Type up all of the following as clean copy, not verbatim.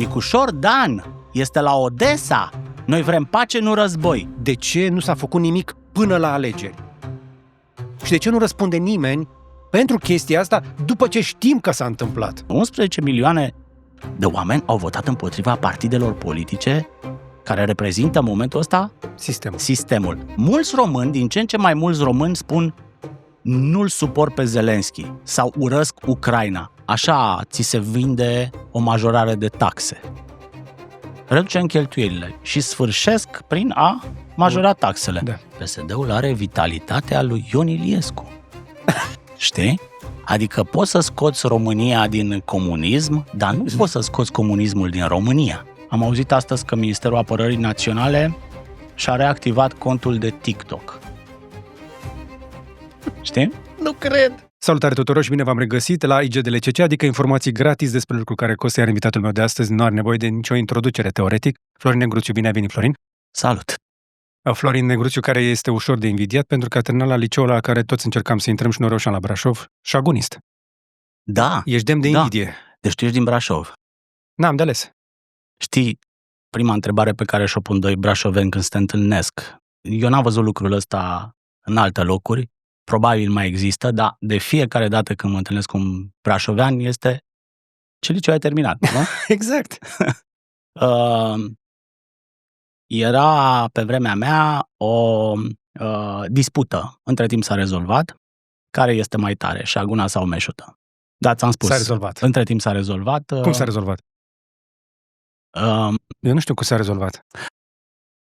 Nicușor Dan este la Odessa. Noi vrem pace, nu război. De ce nu s-a făcut nimic până la alegeri? Și de ce nu răspunde nimeni pentru chestia asta după ce știm că s-a întâmplat? 11 milioane de oameni au votat împotriva partidelor politice care reprezintă în momentul ăsta sistemul. Mulți români, din ce în ce mai mulți români spun nu-l suport pe Zelenski sau urăsc Ucraina. Așa ți se vinde o majorare de taxe. Reducem cheltuielile și sfârșesc prin a majora taxele. Da. PSD-ul are vitalitatea lui Ion Iliescu. Știi? Adică poți să scoți România din comunism, dar nu poți să scoți comunismul din România. Am auzit astăzi că Ministerul Apărării Naționale și-a reactivat contul de TikTok. Știi? Nu cred! Salutare tuturor și bine v-am regăsit la IGDLCC, adică informații gratis despre lucruri care costă, iar invitatul meu de astăzi nu are nevoie de nicio introducere teoretic. Florin Negruțiu, bine ai venit, Florin! Salut! Florin Negruțiu, care este ușor de invidiat pentru că a terminat la liceul la care toți încercam să intrăm și noi reușeam la Brașov, șagunist. Da! Ești demn de invidie. Deci tu ești din Brașov. N-am de ales. Știi, prima întrebare pe care și-o pun doi brașoveni când se întâlnesc. Eu n-am văzut lucrul ăsta în alte locuri, probabil mai există, dar de fiecare dată când mă întâlnesc cu un brașovean este ce liceu ai terminat, nu? Exact. Era pe vremea mea o dispută, între timp s-a rezolvat, care este mai tare, Șaguna sau Meșută. Da, ți-am spus. S-a rezolvat. Între timp s-a rezolvat. Cum s-a rezolvat? Eu nu știu cum s-a rezolvat.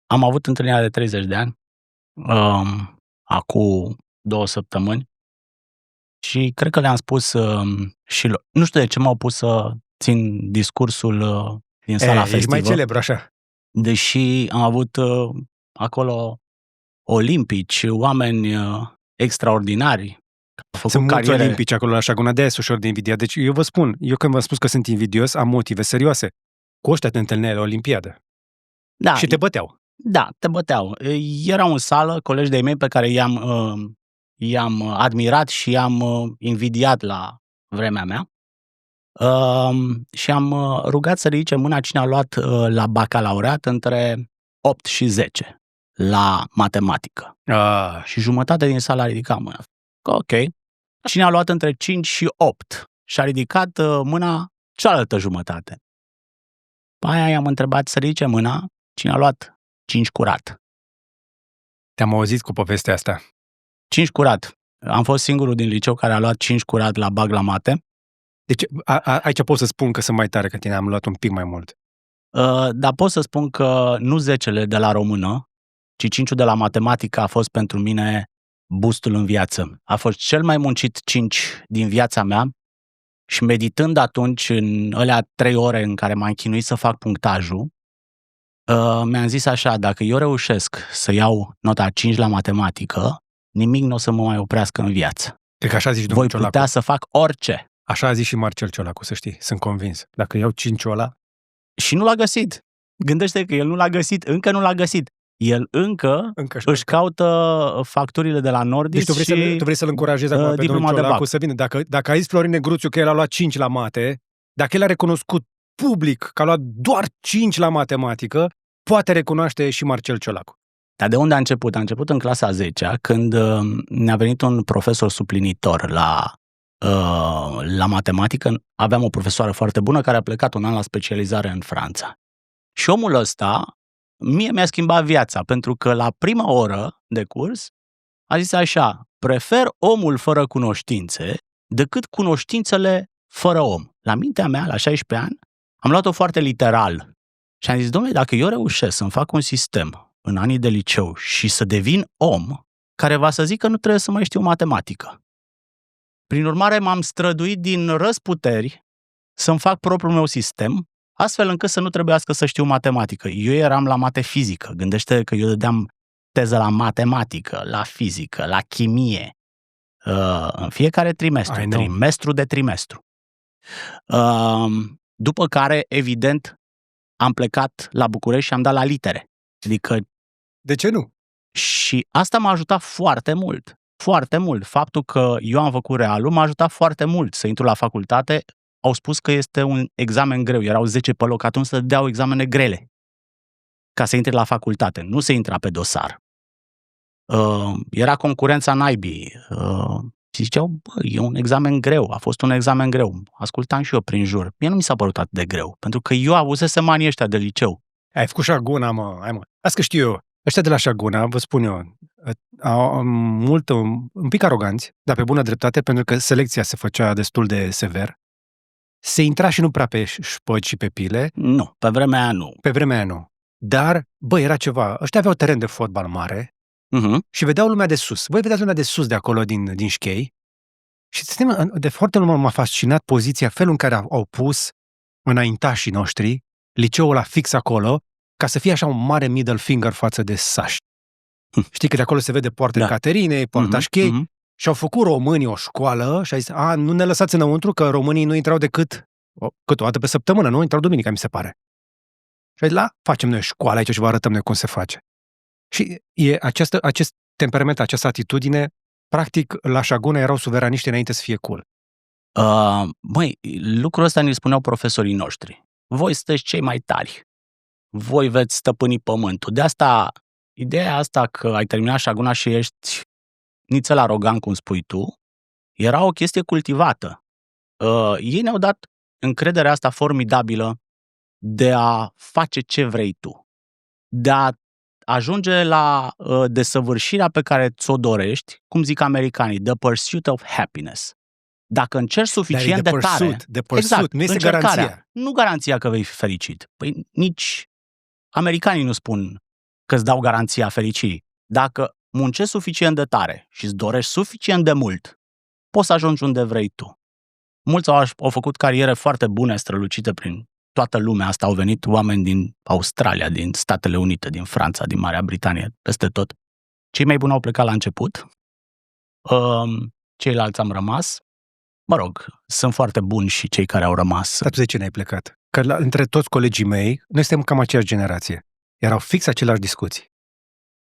Am avut întâlnirea de 30 de ani, acum 2 săptămâni, și cred că le-am spus și lor. Nu știu de ce m-au pus să țin discursul din sala festivă. Ești mai celebru așa. Deși am avut acolo olimpici, oameni extraordinari. Sunt mulți olimpici acolo la Șaguna, de-aia sunt ușor de invidiat. Deci eu vă spun, eu când v-am spus că sunt invidios, am motive serioase. Cu ăștia te întâlneai la Olimpiadă. Da, și te băteau. Da, te băteau. Erau în sală colegi de-ai mei pe care i-am admirat și i-am invidiat la vremea mea. Și am rugat să ridice mâna cine a luat la bacalaureat între 8 și 10 la matematică. Și jumătate din sală a ridicat mâna. Ok. Cine a luat între 5 și 8 și a ridicat mâna cealaltă jumătate. Pe aia i-am întrebat să ridice mâna cine a luat 5 curat. Te-am auzit cu povestea asta. 5 curat. Am fost singurul din liceu care a luat 5 curat la bag la mate. Deci aici pot să spun că sunt mai tare ca tine, am luat un pic mai mult. Dar pot să spun că nu 10-le de la română, ci 5-ul de la matematică a fost pentru mine boostul în viață. A fost cel mai muncit 5 din viața mea și meditând atunci în alea 3 ore în care m-am chinuit să fac punctajul, mi-am zis așa, dacă eu reușesc să iau nota 5 la matematică, nimic nu o să mă mai oprească în viață. Cred că așa zici voi putea Ciolacu. să fac orice. Așa a zis și Marcel Ciolacu, să știi, sunt convins. Dacă iau 5-ul ăla... Și nu l-a găsit. Gândește că el nu l-a găsit, încă nu l-a găsit. El încă își caută facturile de la Nordis. Deci tu vrei să-l încurajezi acum pe domnul Ciolacu să vină. Dacă a zis Florin Negruțiu că el a luat 5 la mate, dacă el a recunoscut public că a luat doar 5 la matematică, poate recunoaște și Marcel Ciolacu. Dar de unde a început? A început în clasa 10-a, când ne-a venit un profesor suplinitor la matematică. Aveam o profesoară foarte bună care a plecat un an la specializare în Franța. Și omul ăsta mie mi-a schimbat viața, pentru că la prima oră de curs a zis așa: prefer omul fără cunoștințe decât cunoștințele fără om. La mintea mea, la 16 ani, am luat-o foarte literal. Și am zis, dom'le, dacă eu reușesc să-mi fac un sistem în anii de liceu și să devin om care va să zică că nu trebuie să mai știu matematică. Prin urmare, m-am străduit din răsputeri să-mi fac propriul meu sistem, astfel încât să nu trebuiască să știu matematică. Eu eram la mate fizică. Gândește că eu dădeam teză la matematică, la fizică, la chimie, în fiecare trimestru, trimestru de trimestru. După care, evident, am plecat la București și am dat la litere. Adică... De ce nu? Și asta m-a ajutat foarte mult. Foarte mult. Faptul că eu am făcut realul m-a ajutat foarte mult să intru la facultate au spus că este un examen greu. Erau 10 pe loc, atunci să deau examene grele ca să intri la facultate. Nu se intra pe dosar. Era concurența naibii. Și ziceau, e un examen greu, a fost un examen greu. Ascultam și eu prin jur. Mie nu mi s-a părut atât de greu, pentru că eu avusesem anii ăștia de liceu. Ai făcut șaguna, mă. Hai, mă. Asta că știu eu. Ăștia de la șaguna, vă spun eu, un pic aroganți, dar pe bună dreptate, pentru că selecția se făcea destul de sever. Se intra și nu prea pe șpăgi și pe pile. Nu, pe vremea aia nu. Pe vremea aia nu. Dar, era ceva. Ăștia aveau teren de fotbal mare și vedeau lumea de sus. Voi vedeați lumea de sus de acolo, din șchei. Și de foarte mult m-a fascinat poziția, felul în care au pus înaintașii noștri liceul ăla fix acolo, ca să fie așa un mare middle finger față de sași. Știi că de acolo se vede Poarta Caterinei, Poarta Șchei, și au făcut românii o școală și au zis, nu ne lăsați înăuntru, că românii nu intrau decât o dată pe săptămână, nu? Intrau duminica, mi se pare. Și facem noi școală aici și vă arătăm noi cum se face. Și acest temperament, această atitudine, practic, la șaguna erau suveraniști înainte să fie cool. Lucrul ăsta ne spuneau profesorii noștri. Voi sunteți cei mai tari. Voi veți stăpâni pământul. De asta, ideea asta că ai terminat șaguna și ești nițel arogant, cum spui tu, era o chestie cultivată. Ei ne-au dat încrederea asta formidabilă de a face ce vrei tu. De a ajunge la desăvârșirea pe care ți-o dorești, cum zic americanii, the pursuit of happiness. Dacă încerci suficient de tare... Exact, nu este garanția. Nu garanția că vei fi fericit. Păi nici americanii nu spun că îți dau garanția fericirii. Dacă muncești suficient de tare și îți dorești suficient de mult, poți să ajungi unde vrei tu. Mulți au făcut cariere foarte bune, strălucite prin toată lumea asta. Au venit oameni din Australia, din Statele Unite, din Franța, din Marea Britanie, peste tot. Cei mai buni au plecat la început. Ceilalți am rămas. Mă rog, sunt foarte buni și cei care au rămas. Dar tu de ce n-ai plecat? Că între toți colegii mei, noi suntem cam aceeași generație. Erau fix aceleași discuții.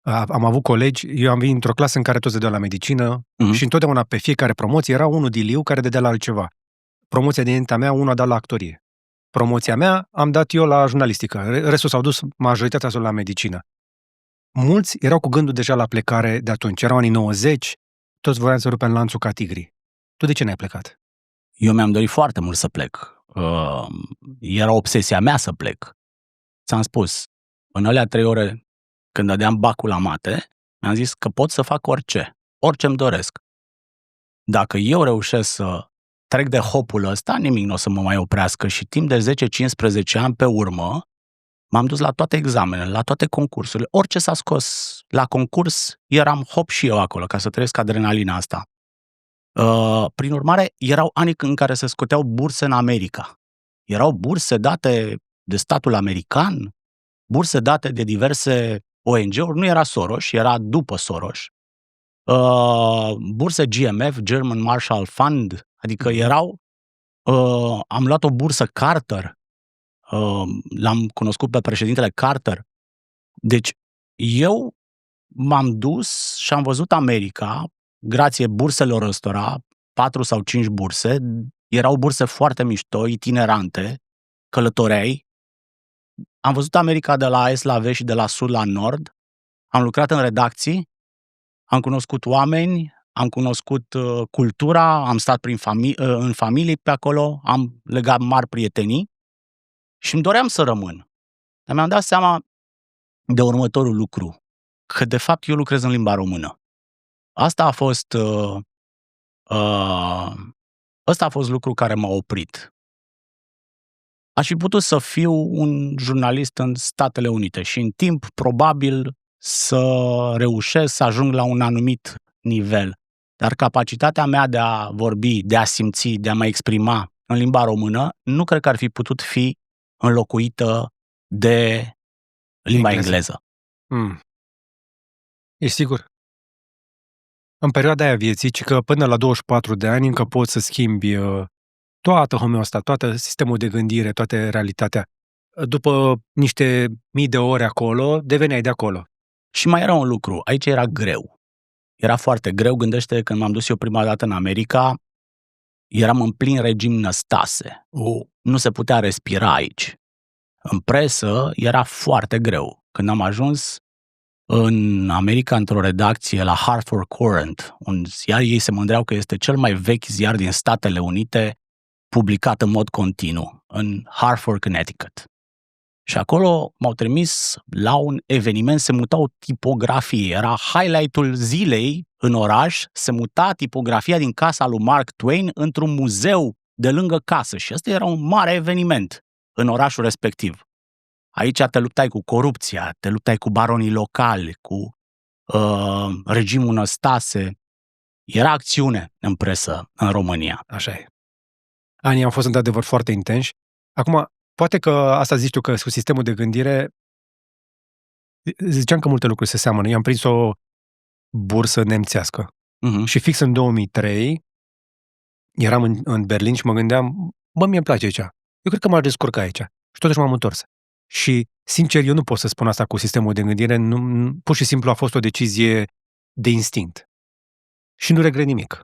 Am avut colegi, eu am venit într-o clasă în care toți dădeau la medicină și întotdeauna pe fiecare promoție era unul diliu care dădea la altceva. Promoția dinaintea mea, unul a dat la actorie. Promoția mea am dat eu la jurnalistică. Restul s-au dus, majoritatea s-au la medicină. Mulți erau cu gândul deja la plecare de atunci. Erau anii 90, toți voiam să rupem lanțul ca tigrii. Tu de ce n-ai plecat? Eu mi-am dorit foarte mult să plec. Era obsesia mea să plec. Ți-am spus, în alea 3 ore, când dădeam bacul la mate, mi-am zis că pot să fac orice îmi doresc. Dacă eu reușesc să trec de hopul ăsta, nimic nu o să mă mai oprească și timp de 10-15 ani pe urmă, m-am dus la toate examenele, la toate concursurile. Orice s-a scos la concurs, eram hop și eu acolo, ca să trăiesc adrenalina asta. Prin urmare, erau ani în care se scoteau burse în America. Erau burse date de statul american, burse date de diverse ONG-uri, nu era Soros, era după Soros. Burse GMF, German Marshall Fund, adică erau... am luat o bursă Carter, l-am cunoscut pe președintele Carter. Deci, eu m-am dus și am văzut America, grație burselor ăstora, 4 sau 5 burse, erau burse foarte mișto, itinerante, călătoreai. Am văzut America de la est la vest și de la sud la nord, am lucrat în redacții, am cunoscut oameni, am cunoscut cultura, am stat în familii pe acolo, am legat mari prietenii și îmi doream să rămân. Dar mi-am dat seama de următorul lucru, că de fapt eu lucrez în limba română. Asta a fost lucru care m-a oprit. Aș fi putut să fiu un jurnalist în Statele Unite și în timp probabil să reușesc să ajung la un anumit nivel. Dar capacitatea mea de a vorbi, de a simți, de a mă exprima în limba română, nu cred că ar fi putut fi înlocuită de limba engleză. E sigur? În perioada aia vieții, ci că până la 24 de ani încă poți să schimbi toată homeostatea, toată sistemul de gândire, toată realitatea. După niște mii de ore acolo, deveneai de acolo. Și mai era un lucru, aici era greu. Era foarte greu, gândește când m-am dus eu prima dată în America, eram în plin regim Năstase. Nu se putea respira aici. În presă era foarte greu. Când am ajuns în America într-o redacție la Hartford Courant, un ziar, ei se mândreau că este cel mai vechi ziar din Statele Unite publicat în mod continuu, în Hartford, Connecticut. Și acolo m-au trimis la un eveniment, se mutau tipografii, era highlight-ul zilei în oraș, se muta tipografia din casa lui Mark Twain într-un muzeu de lângă casă și ăsta era un mare eveniment în orașul respectiv. Aici te luptai cu corupția, te luptai cu baronii locali, cu regimul Năstase. Era acțiune în presă în România. Așa e. Anii au fost într-adevăr foarte intensi. Acum, poate că asta zici tu, că cu sistemul de gândire ziceam că multe lucruri se seamănă. Eu am prins o bursă nemțească. Și fix în 2003 eram în Berlin și mă gândeam, mie îmi place aici. Eu cred că m-aș descurca aici. Și totuși m-am întors. Și, sincer, eu nu pot să spun asta cu sistemul de gândire. Pur și simplu a fost o decizie de instinct. Și nu regret nimic.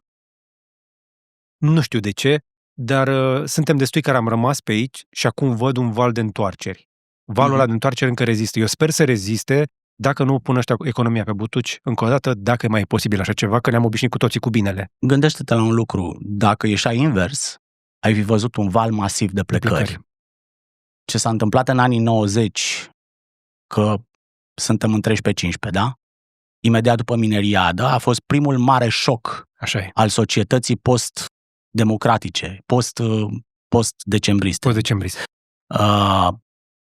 Nu știu de ce, dar suntem destui care am rămas pe aici și acum văd un val de întoarceri. Valul ăla de întoarceri încă rezistă. Eu sper să reziste, dacă nu pun ăștia economia pe butuci, încă o dată, dacă e mai posibil așa ceva, că ne-am obișnuit cu toții cu binele. Gândește-te la un lucru. Dacă ieșai invers, ai fi văzut un val masiv de plecări. Ce s-a întâmplat în anii 90, că suntem în 13-15, da? Imediat după mineriadă, a fost primul mare șoc al societății post-democratice, post-decembriste.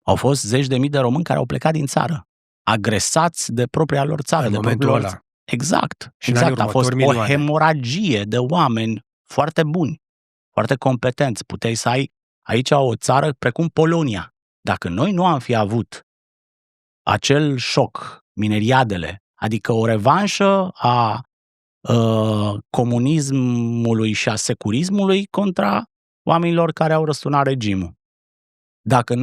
Au fost zeci de mii de români care au plecat din țară, agresați de propria lor țară. În momentul ăla. Exact. A fost o hemoragie de oameni foarte buni, foarte competenți. Puteai să ai aici o țară precum Polonia. Dacă noi nu am fi avut acel șoc, mineriadele, adică o revanșă a comunismului și a securismului contra oamenilor care au răsturnat regimul. Dacă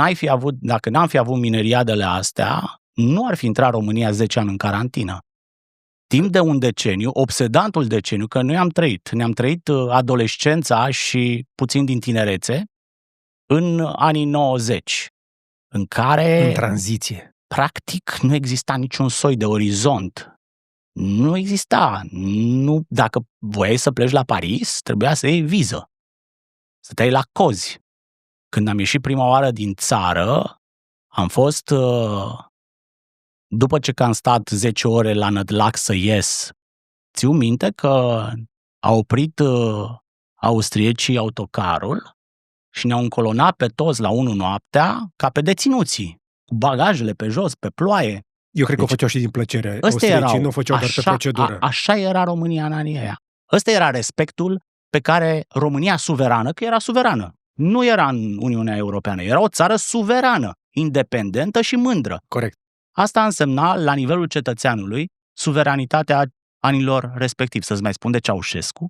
n-am fi avut mineriadele astea, nu ar fi intrat România 10 ani în carantină. Timp de un deceniu, obsedantul deceniu, că noi ne-am trăit adolescența și puțin din tinerețe în anii 90, în care... În tranziție. Practic nu exista niciun soi de orizont. Nu exista. Dacă voiai să pleci la Paris, trebuia să iei viză. Stăteai la cozi. Când am ieșit prima oară din țară, am fost, după ce am stat 10 ore la Nădlac să ies, țiu minte că au oprit austriecii autocarul și ne-au încolonat pe toți la 1 noaptea ca pe deținuții, cu bagajele pe jos, pe ploaie. Eu cred că o făceau și din plăcere. Austriecii nu o făceau doar pe procedură. Așa era România în anii aia. Ăsta era respectul pe care România suverană, că era suverană, nu era în Uniunea Europeană, era o țară suverană, independentă și mândră. Corect. Asta însemna, la nivelul cetățeanului, suveranitatea anilor respectiv. Să-ți mai spun de Ceaușescu.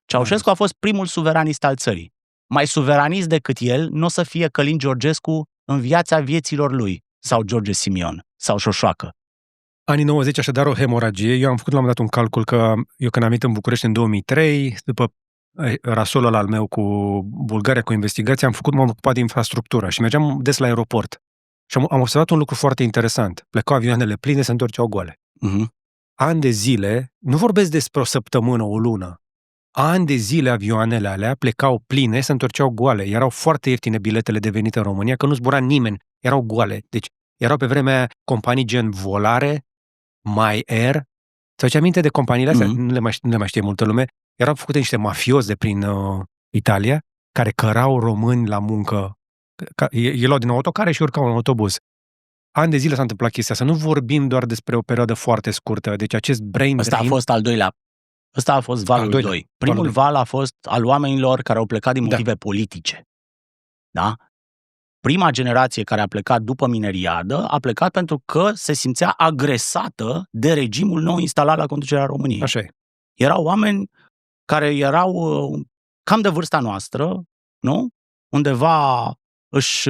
Ceaușescu a fost primul suveranist al țării. Mai suveranist decât el nu o să fie Călin Georgescu în viața vieților lui, sau George Simion, sau Șoșoacă. Anii 90, așadar, o hemoragie. Eu am făcut la un moment dat un calcul că eu când am venit în București în 2003, după rasolul al meu cu Bulgaria, cu investigația, m-am ocupat de infrastructură și mergeam des la aeroport. Și am observat un lucru foarte interesant. Plecau avioanele pline, se întorceau goale. Ani de zile, nu vorbesc despre o săptămână, o lună, ani de zile avioanele alea plecau pline, se întorceau goale. Erau foarte ieftine biletele de venit în România, că nu zbura nimeni, erau goale. Deci erau pe vremea companii gen Volare, My Air. Ți-aduce aminte de companiile astea? Nu le mai știe multă lume. Erau făcute niște mafiozi de prin Italia, care cărau români la muncă. Ei luau din autocare și urcau în autobuz. Ani de zile s-a întâmplat chestia asta. Nu vorbim doar despre o perioadă foarte scurtă. Deci acest brain drain... Ăsta a fost al doilea. Ăsta a fost valul 2. Primul val a fost al oamenilor care au plecat din motive politice. Da? Prima generație care a plecat după mineriadă a plecat pentru că se simțea agresată de regimul nou instalat la conducerea României. Așa e. Erau oameni care erau cam de vârsta noastră, nu? Undeva își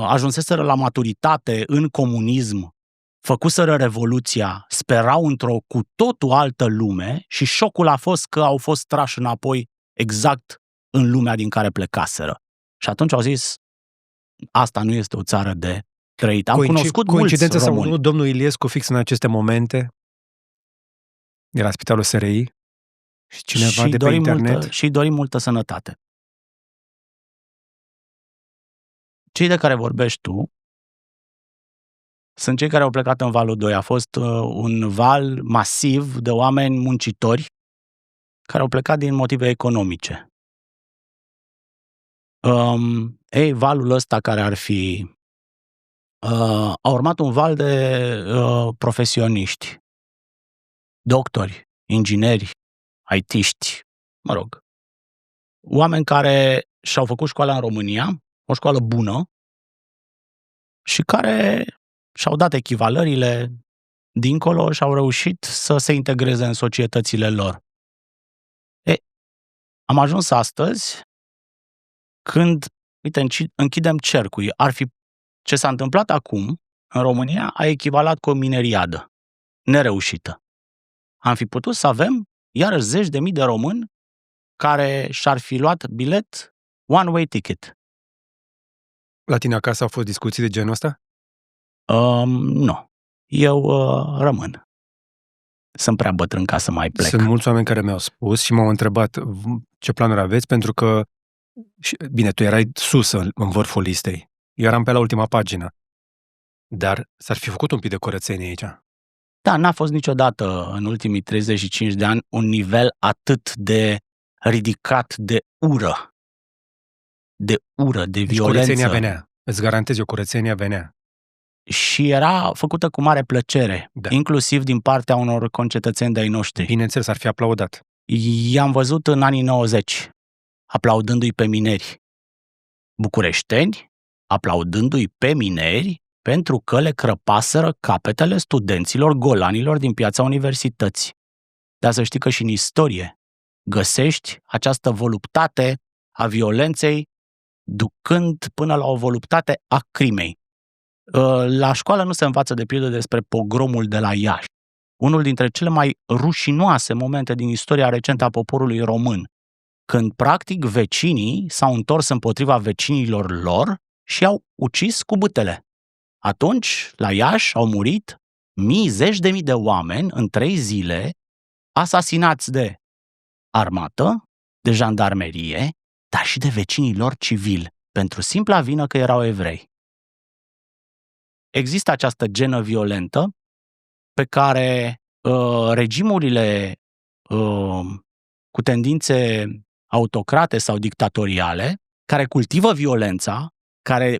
ajunseseră la maturitate în comunism, făcuseră revoluția, sperau într-o cu totul altă lume și șocul a fost că au fost trași înapoi exact în lumea din care plecaseră. Și atunci au zis, asta nu este o țară de trăit. Am cunoscut coincidență mulți români. Sau nu, domnul Iliescu fix în aceste momente de la Spitalul SRI și cineva de pe internet. Și dorim multă sănătate. Cei de care vorbești tu sunt cei care au plecat în valul 2. A fost un val masiv de oameni muncitori care au plecat din motive economice. Valul ăsta care ar fi... a urmat un val de profesioniști, doctori, ingineri, IT-ști, mă rog, oameni care și-au făcut școala în România, o școală bună, și care și-au dat echivalările dincolo și au reușit să se integreze în societățile lor. Am ajuns astăzi când, uite, închidem cercul. Ce s-a întâmplat acum în România a echivalat cu o mineriadă nereușită. Am fi putut să avem iarăși zeci de mii de români care și-ar fi luat bilet one-way ticket. La tine acasă au fost discuții de genul ăsta? Nu. Eu rămân. Sunt prea bătrân ca să mai plec. Sunt mulți oameni care mi-au spus și m-au întrebat ce planuri aveți, pentru că, bine, tu erai sus în vârful listei. Eu eram pe la ultima pagină. Dar s-ar fi făcut un pic de curățenie aici. Da, n-a fost niciodată în ultimii 35 de ani un nivel atât de ridicat de ură. De ură, de violență. Curățenia venea. Îți garantez eu, curățenia venea. Și era făcută cu mare plăcere, inclusiv din partea unor concetățeni de-ai noștri. Bineînțeles, ar fi aplaudat. I-am văzut în anii 90, aplaudându-i pe mineri. Bucureșteni, aplaudându-i pe mineri, pentru că le crăpaseră capetele studenților golanilor din piața universității. Dar să știi că și în istorie găsești această voluptate a violenței, ducând până la o voluptate a crimei. La școală nu se învață de pildă despre pogromul de la Iași, unul dintre cele mai rușinoase momente din istoria recentă a poporului român, când practic vecinii s-au întors împotriva vecinilor lor și au ucis cu bâtele. Atunci, la Iași au murit zeci de mii de oameni în 3 zile, asasinați de armată, de jandarmerie, dar și de vecinii lor civili, pentru simpla vină că erau evrei. Există această genă violentă pe care regimurile cu tendințe autocrate sau dictatoriale, care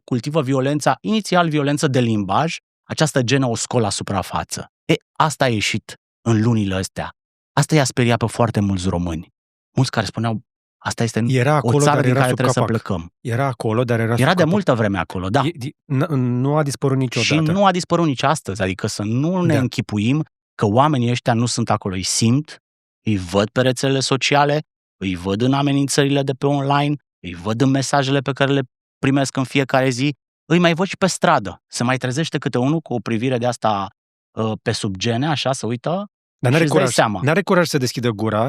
cultivă violența, inițial violență de limbaj, această genă o scol la suprafață. Asta a ieșit în lunile astea. Asta i-a speriat pe foarte mulți români. Mulți care spuneau, asta este o țară din care trebuie să plecăm. Era acolo, dar era de multă vreme acolo, da. Nu a dispărut niciodată. Și nu a dispărut nici astăzi, adică să nu ne închipuim că oamenii ăștia nu sunt acolo. Îi simt, îi văd pe rețelele sociale, îi văd în amenințările de pe online, îi văd în mesajele pe care le primesc în fiecare zi, îi mai văd și pe stradă. Se mai trezește câte unul cu o privire de asta pe sub gene, așa, să uită. Dar n-are curaj să deschidă gura,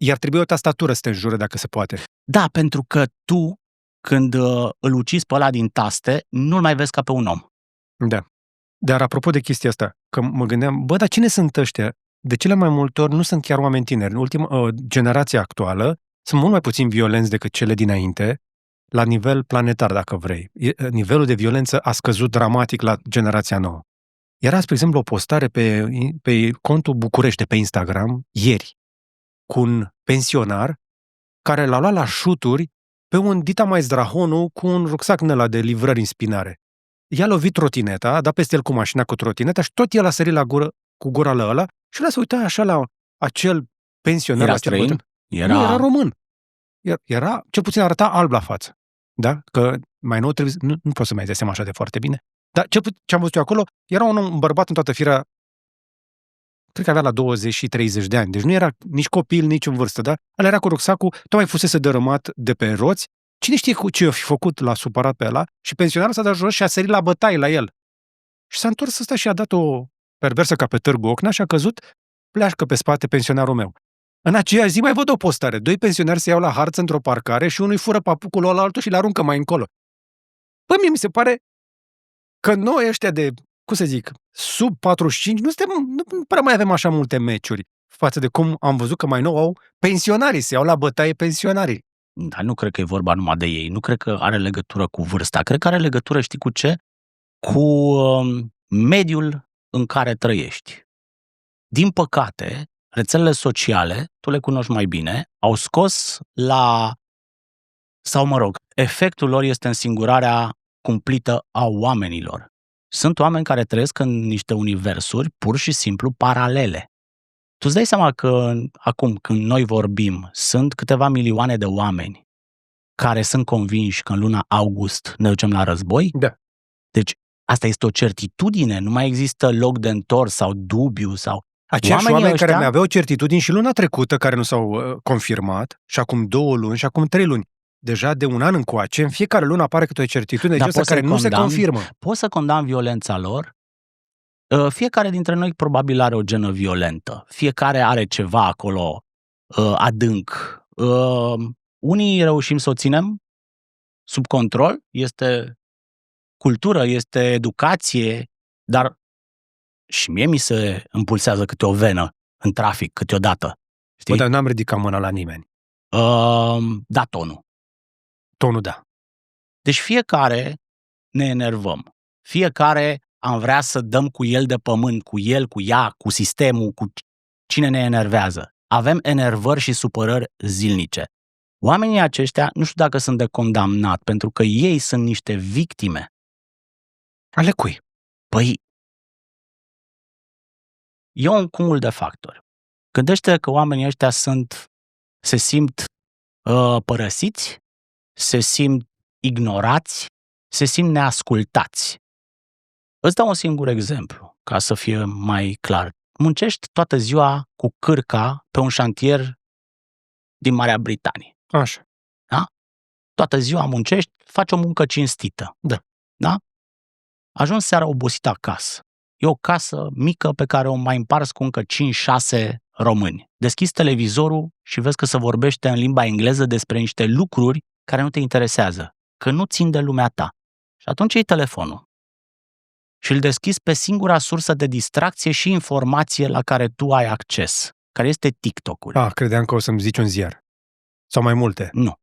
iar trebuie o tastatură să te înjure dacă se poate. Da, pentru că tu, când îl ucizi pe ăla din taste, nu-l mai vezi ca pe un om. Da. Dar apropo de chestia asta, că mă gândeam, dar cine sunt ăștia? De cele mai multe ori nu sunt chiar oameni tineri. În ultima generație actuală sunt mult mai puțin violenți decât cele dinainte, la nivel planetar, dacă vrei. Nivelul de violență a scăzut dramatic la generația nouă. Era, spre exemplu, o postare pe contul București pe Instagram, ieri, cu un pensionar care l-a luat la șuturi pe un dita mai zdrahonu cu un rucsac ăla de livrări în spinare. I-a lovit trotineta, a dat peste el cu mașina cu trotineta și tot el a sărit cu gura la ăla și ăla se uita așa la acel pensionar. Era străin? Era român. Era, cel puțin arăta alb la față. Da? Că mai nou trebuie, nu poți să mai dai seama așa de foarte bine. Dar ce am văzut eu acolo, era un bărbat în toată firea, cred că avea la 20 și 30 de ani. Deci nu era nici copil, nici în vârstă, da? Ăla era cu rucsacul, tocmai fusese dărâmat de pe roți. Cine știe ce i-a fi făcut, l-a supărat pe ăla și pensionarul s-a dat jos și a sărit la bătaie la el. Și s-a întors ăsta și a dat o perversă ca pe Târgu Ocna și a căzut, pleașcă pe spate pensionarul meu. În aceeași zi mai văd o postare. 2 pensionari se iau la harță într-o parcare și unul îi fură papucul ăla altul și le aruncă mai încolo. Păi mie mi se pare că noi ăștia de, cum să zic, sub 45, nu prea mai avem așa multe meciuri față de cum am văzut că mai nou au pensionarii, se iau la bătaie pensionarii. Dar nu cred că e vorba numai de ei, nu cred că are legătură cu vârsta, cred că are legătură, știi cu ce? Cu mediul în care trăiești. Din păcate, rețelele sociale, tu le cunoști mai bine, au scos efectul lor este însingurarea cumplită a oamenilor. Sunt oameni care trăiesc în niște universuri pur și simplu paralele. Tu îți dai seama că acum, când noi vorbim, sunt câteva milioane de oameni care sunt convinși că în luna august ne ducem la război? Da. Deci, asta este o certitudine, nu mai există loc de întors sau dubiu sau... Aceiași oameni care mai aveau certitudini și luna trecută, care nu s-au confirmat, și acum 2 luni, și acum 3 luni. Deja de un an încoace, în fiecare lună apare câte o certitudine de aceasta care nu se confirmă. Poți să condamn violența lor? Fiecare dintre noi probabil are o genă violentă. Fiecare are ceva acolo adânc. Unii reușim să o ținem sub control, este cultură, este educație, dar și mie mi se împulsează câte o venă în trafic câteodată. Știi? Bă, dar n-am ridicat mâna la nimeni. Da, tonul. Tonul, da. Deci fiecare ne enervăm. Fiecare am vrea să dăm cu el de pământ, cu el, cu ea, cu sistemul, cu cine ne enervează. Avem enervări și supărări zilnice. Oamenii aceștia nu știu dacă sunt de condamnat, pentru că ei sunt niște victime. Ale cui? Păi, e un cumul de factori. Gândește că oamenii ăștia se simt părăsiți, se simt ignorați, se simt neascultați. Îți dau un singur exemplu, ca să fie mai clar. Muncești toată ziua cu cârca pe un șantier din Marea Britanie. Așa. Da? Toată ziua muncești, faci o muncă cinstită. Da. Da? Ajungi seara obosit acasă. E o casă mică pe care o mai împarți cu încă 5-6 români. Deschizi televizorul și vezi că se vorbește în limba engleză despre niște lucruri care nu te interesează, că nu țin de lumea ta. Și atunci iei telefonul și îl deschizi pe singura sursă de distracție și informație la care tu ai acces, care este TikTok-ul. Credeam că o să-mi zici un ziar. Sau mai multe. Nu.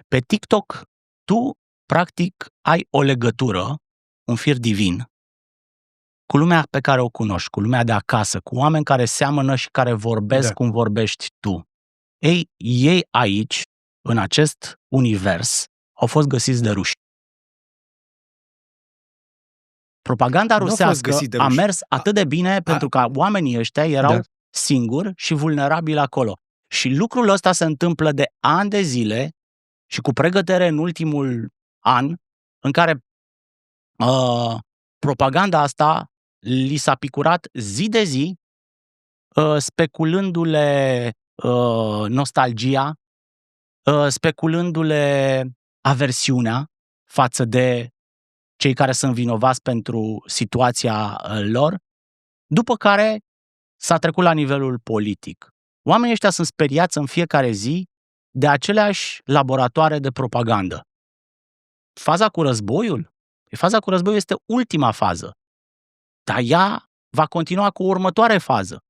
Pe TikTok, tu, practic, ai o legătură, un fir divin, cu lumea pe care o cunoști, cu lumea de acasă, cu oameni care seamănă și care vorbesc cum vorbești tu. Ei aici, în acest univers, au fost găsiți de ruși. Propaganda rusească a mers atât de bine pentru că oamenii ăștia erau singuri și vulnerabili acolo. Și lucrul ăsta se întâmplă de ani de zile și cu pregătere în ultimul an, în care propaganda asta li s-a picurat zi de zi, speculându-le nostalgia, speculându-le aversiunea față de cei care sunt vinovați pentru situația lor, după care s-a trecut la nivelul politic. Oamenii ăștia sunt speriați în fiecare zi de aceleași laboratoare de propagandă. Faza cu războiul este ultima fază, dar ea va continua cu o următoare fază.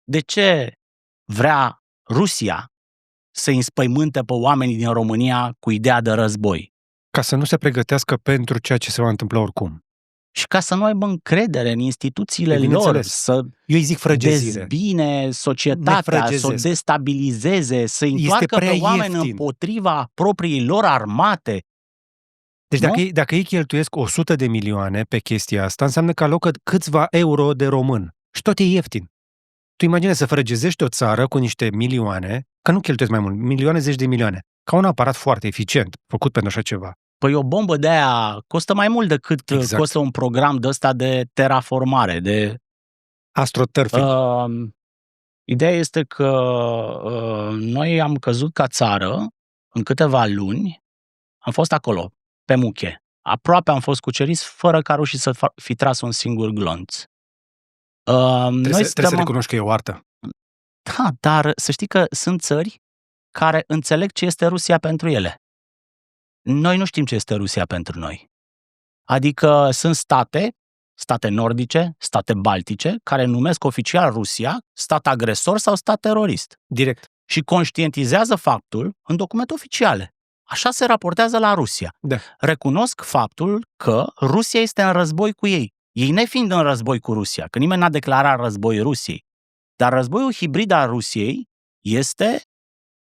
De ce vrea Rusia să înspăimânte pe oamenii din România cu ideea de război? Ca să nu se pregătească pentru ceea ce se va întâmpla oricum. Și ca să nu aibă încredere în instituțiile lor, să eu îi zic frăgezire. Dezbine societatea, să o destabilizeze, să întoarcă pe oameni împotriva propriei lor armate. Deci dacă ei cheltuiesc 100 de milioane pe chestia asta, înseamnă că alocă câțiva euro de român. Și tot e ieftin. Tu imaginează să frăgezești o țară cu niște milioane, că nu cheltuiesc mai mult, milioane, zeci de milioane, ca un aparat foarte eficient, făcut pentru așa ceva. Păi o bombă de aia costă mai mult decât costă un program de ăsta de terraformare, de astroturfing. Ideea este că noi am căzut ca țară în câteva luni, am fost acolo, pe muche. Aproape am fost cuceriți fără ca rușii să fi tras un singur glonț. Trebuie să recunoști că e o artă. Da, dar să știi că sunt țări care înțeleg ce este Rusia pentru ele. Noi nu știm ce este Rusia pentru noi. Adică sunt state nordice, state baltice, care numesc oficial Rusia stat agresor sau stat terorist. Direct. Și conștientizează faptul în documente oficiale. Așa se raportează la Rusia. Da. Recunosc faptul că Rusia este în război cu ei. Ei nefiind în război cu Rusia, că nimeni n-a declarat război Rusiei. Dar războiul hibrid al Rusiei este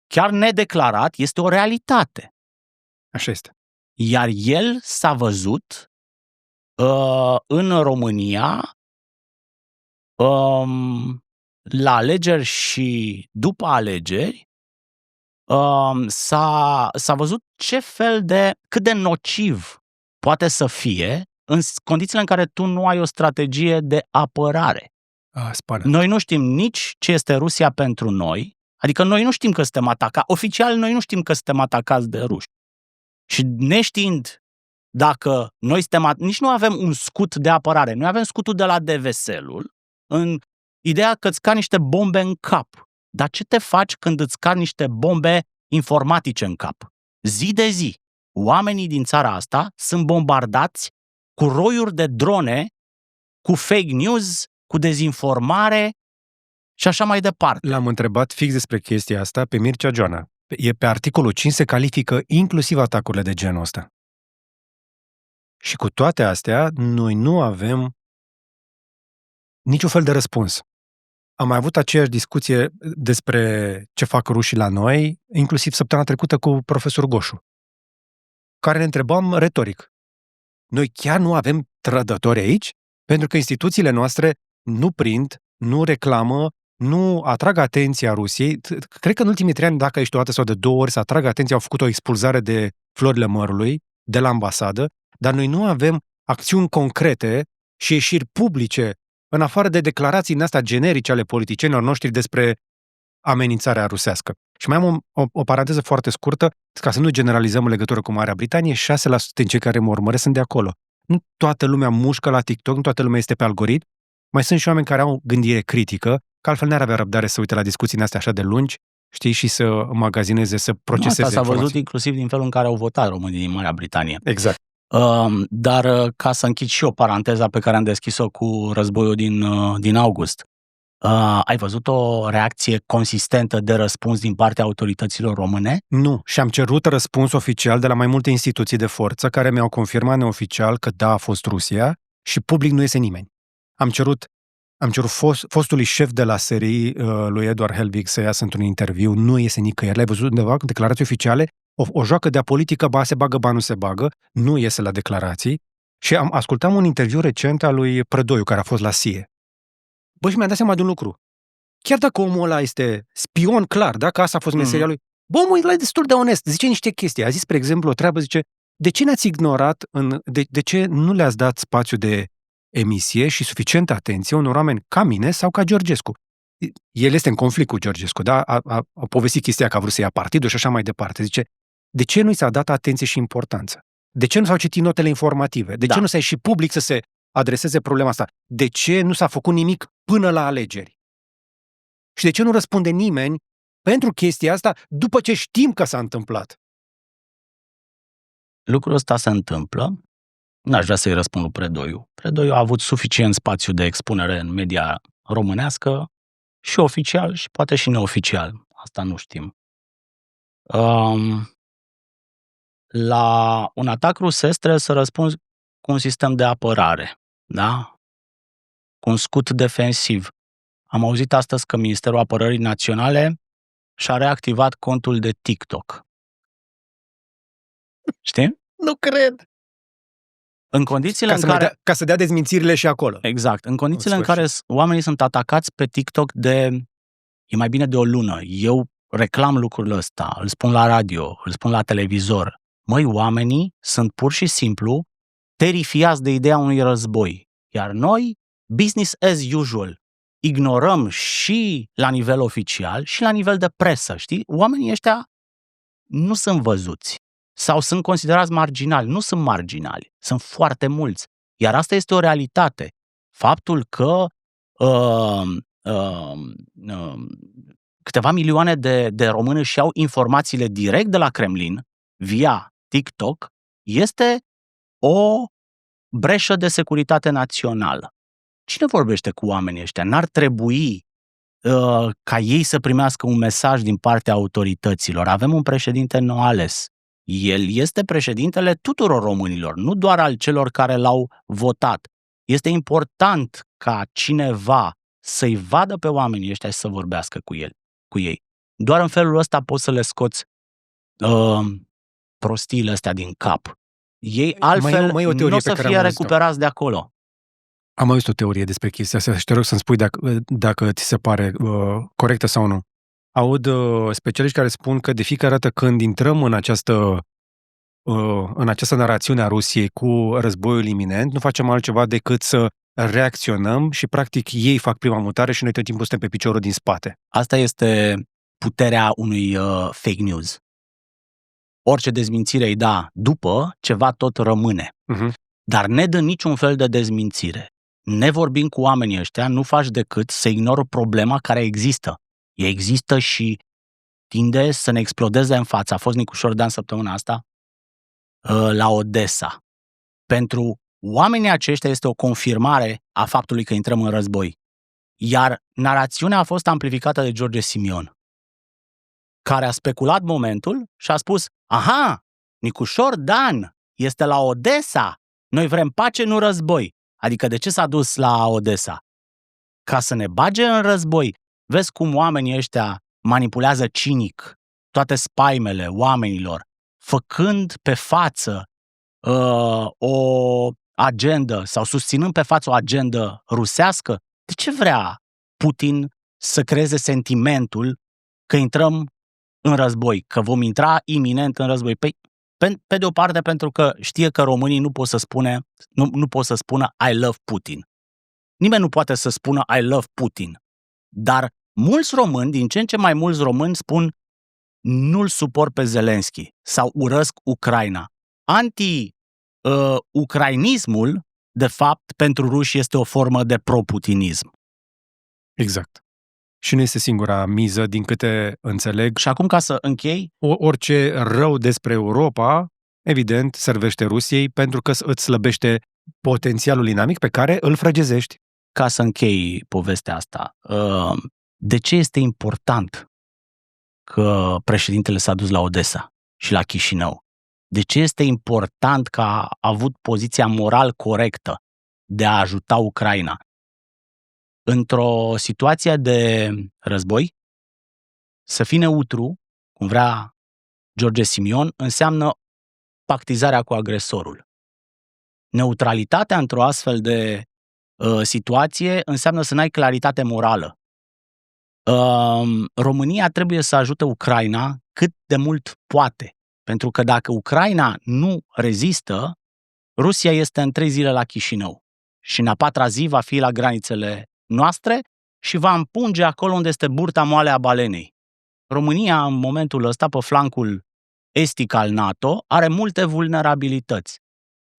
chiar nedeclarat, este o realitate. Așa este. Iar el s-a văzut în România la alegeri și după alegeri s-a văzut cât de nociv poate să fie în condițiile în care tu nu ai o strategie de apărare. Noi nu știm nici ce este Rusia pentru noi, adică noi nu știm că suntem atacați, oficial noi nu știm că suntem atacați de ruși. Și neștiind dacă noi suntem, nici nu avem un scut de apărare, noi avem scutul de la DVSL-ul, în ideea că îți cad niște bombe în cap. Dar ce te faci când îți cad niște bombe informatice în cap? Zi de zi, oamenii din țara asta sunt bombardați cu roiuri de drone, cu fake news, cu dezinformare și așa mai departe. L-am întrebat fix despre chestia asta pe Mircea Joana. Pe articolul 5 se califică inclusiv atacurile de genul ăsta. Și cu toate astea, noi nu avem niciun fel de răspuns. Am mai avut aceeași discuție despre ce fac rușii la noi, inclusiv săptămâna trecută cu profesorul Goșu, care ne întrebam retoric. Noi chiar nu avem trădători aici? Pentru că instituțiile noastre nu prind, nu reclamă, nu atrag atenția Rusiei. Cred că în ultimii 3 ani, dacă ești o dată sau de 2 ori, să atrag atenția, au făcut o expulzare de Florile Mărului de la ambasadă, dar noi nu avem acțiuni concrete și ieșiri publice, în afară de declarații din astea generice ale politicienilor noștri despre amenințarea rusească. Și mai am o paranteză foarte scurtă, ca să nu generalizăm în legătură cu Marea Britanie, 6% din cei care mă urmăresc sunt de acolo. Nu toată lumea mușcă la TikTok, nu toată lumea este pe algoritm, mai sunt și oameni care au gândire critică, că altfel n-ar avea răbdare să uite la discuții astea așa de lungi, știi, și să magazineze, să proceseze asta s-a informații. văzut inclusiv din felul în care au votat românii din Marea Britanie. Exact. Dar ca să închid și eu paranteza pe care am deschis-o cu războiul din august, ai văzut o reacție consistentă de răspuns din partea autorităților române? Nu, și am cerut răspuns oficial de la mai multe instituții de forță care mi-au confirmat neoficial că da, a fost Rusia și public nu iese nimeni. Am cerut fostului șef de la serii lui Eduard Helbig să iasă într-un interviu, nu iese nicăieri. L-ai văzut undeva cu declarații oficiale? O joacă de politică, ba se bagă, ba nu se bagă, nu iese la declarații. Și ascultam un interviu recent al lui Prădoiu, care a fost la SIE. Bă, și mi-am dat seama de un lucru. Chiar dacă omul ăla este spion clar, dacă asta a fost meseria lui, bă, omul ăla e destul de onest, zice niște chestii. A zis, spre exemplu, o treabă, zice, de ce ne-ați ignorat, de ce nu le-ați dat spațiu de emisie și suficientă atenție unor oameni ca mine sau ca Georgescu? El este în conflict cu Georgescu, da? A povestit chestia că a vrut să ia partidul și așa mai departe. Zice, de ce nu i s-a dat atenție și importanță? De ce nu s-au citit notele informative? De ce nu s-a ieșit public să se adreseze problema asta? De ce nu s-a făcut nimic până la alegeri? Și de ce nu răspunde nimeni pentru chestia asta după ce știm că s-a întâmplat? Lucrul ăsta se întâmplă. N-aș vrea să-i răspund lui Predoiu. Predoiu a avut suficient spațiu de expunere în media românească, și oficial și poate și neoficial. Asta nu știm. La un atac rusesc trebuie să răspunzi cu un sistem de apărare, da? Cu un scut defensiv. Am auzit astăzi că Ministerul Apărării Naționale și-a reactivat contul de TikTok. Știi? Nu cred! În condițiile în care... Ca să dea dezmințirile și acolo. Exact. În condițiile în care oamenii sunt atacați pe TikTok e mai bine de o lună. Eu reclam lucrul ăsta, îl spun la radio, îl spun la televizor. Măi, oamenii sunt pur și simplu terifiați de ideea unui război. Iar noi, business as usual, ignorăm și la nivel oficial și la nivel de presă, știi? Oamenii ăștia nu sunt văzuți sau sunt considerați marginali. Nu sunt marginali, sunt foarte mulți. Iar asta este o realitate. Faptul că câteva milioane de români își iau informațiile direct de la Kremlin via TikTok, este o breșă de securitate națională. Cine vorbește cu oamenii ăștia? N-ar trebui ca ei să primească un mesaj din partea autorităților. Avem un președinte nou ales. El este președintele tuturor românilor, nu doar al celor care l-au votat. Este important ca cineva să-i vadă pe oamenii ăștia și să vorbească cu ei. Doar în felul ăsta poți să le scoți prostiile astea din cap. Ei altfel nu o să fie recuperați de acolo. Am auzit o teorie despre chestia asta și te rog să-mi spui dacă ți se pare corectă sau nu. Aud specialiști care spun că de fiecare dată când intrăm în această narațiune a Rusiei cu războiul iminent, nu facem altceva decât să reacționăm și practic ei fac prima mutare și noi tot timpul suntem pe piciorul din spate. Asta este puterea unui fake news. Orice dezmințire îi da după, ceva tot rămâne. Uh-huh. Dar ne dă niciun fel de dezmințire. Nevorbind cu oamenii ăștia, nu faci decât să ignori problema care există. Ea există și tinde să ne explodeze în față. A fost Nicu Șordan săptămâna asta la Odessa. Pentru oamenii aceștia este o confirmare a faptului că intrăm în război. Iar narațiunea a fost amplificată de George Simion, care a speculat momentul și a spus: aha, Nicu Șordan este la Odessa, noi vrem pace, nu război. Adică de ce s-a dus la Odessa? Ca să ne bage în război. Vezi cum oamenii ăștia manipulează cinic toate spaimele oamenilor, făcând pe față o agendă sau susținând pe față o agendă rusească. De ce vrea Putin să creeze sentimentul că intrăm în război, că vom intra iminent în război? Pe de o parte pentru că știe că românii nu pot să spună I love Putin. Nimeni nu poate să spună I love Putin. Dar mulți români, din ce în ce mai mulți români spun nu-l suport pe Zelenski sau urăsc Ucraina. Anti-ucrainismul, de fapt, pentru ruși este o formă de pro-putinism. Exact. Și nu este singura miză, din câte înțeleg. Și acum, ca să închei... Orice rău despre Europa, evident, servește Rusiei pentru că îți slăbește potențialul inamic pe care îl frăgezești. Ca să închei povestea asta, de ce este important că președintele s-a dus la Odessa și la Chișinău? De ce este important că a avut poziția moral corectă de a ajuta Ucraina? Într-o situație de război, să fii neutru, cum vrea George Simion, înseamnă pactizarea cu agresorul. Neutralitatea într-o astfel de situație înseamnă să n-ai claritate morală. România trebuie să ajute Ucraina cât de mult poate, pentru că dacă Ucraina nu rezistă, Rusia este în 3 zile la Chișinău și în a 4-a zi va fi la granițele noastre și va împunge acolo unde este burta moale a balenei. România, în momentul ăsta, pe flancul estic al NATO, are multe vulnerabilități.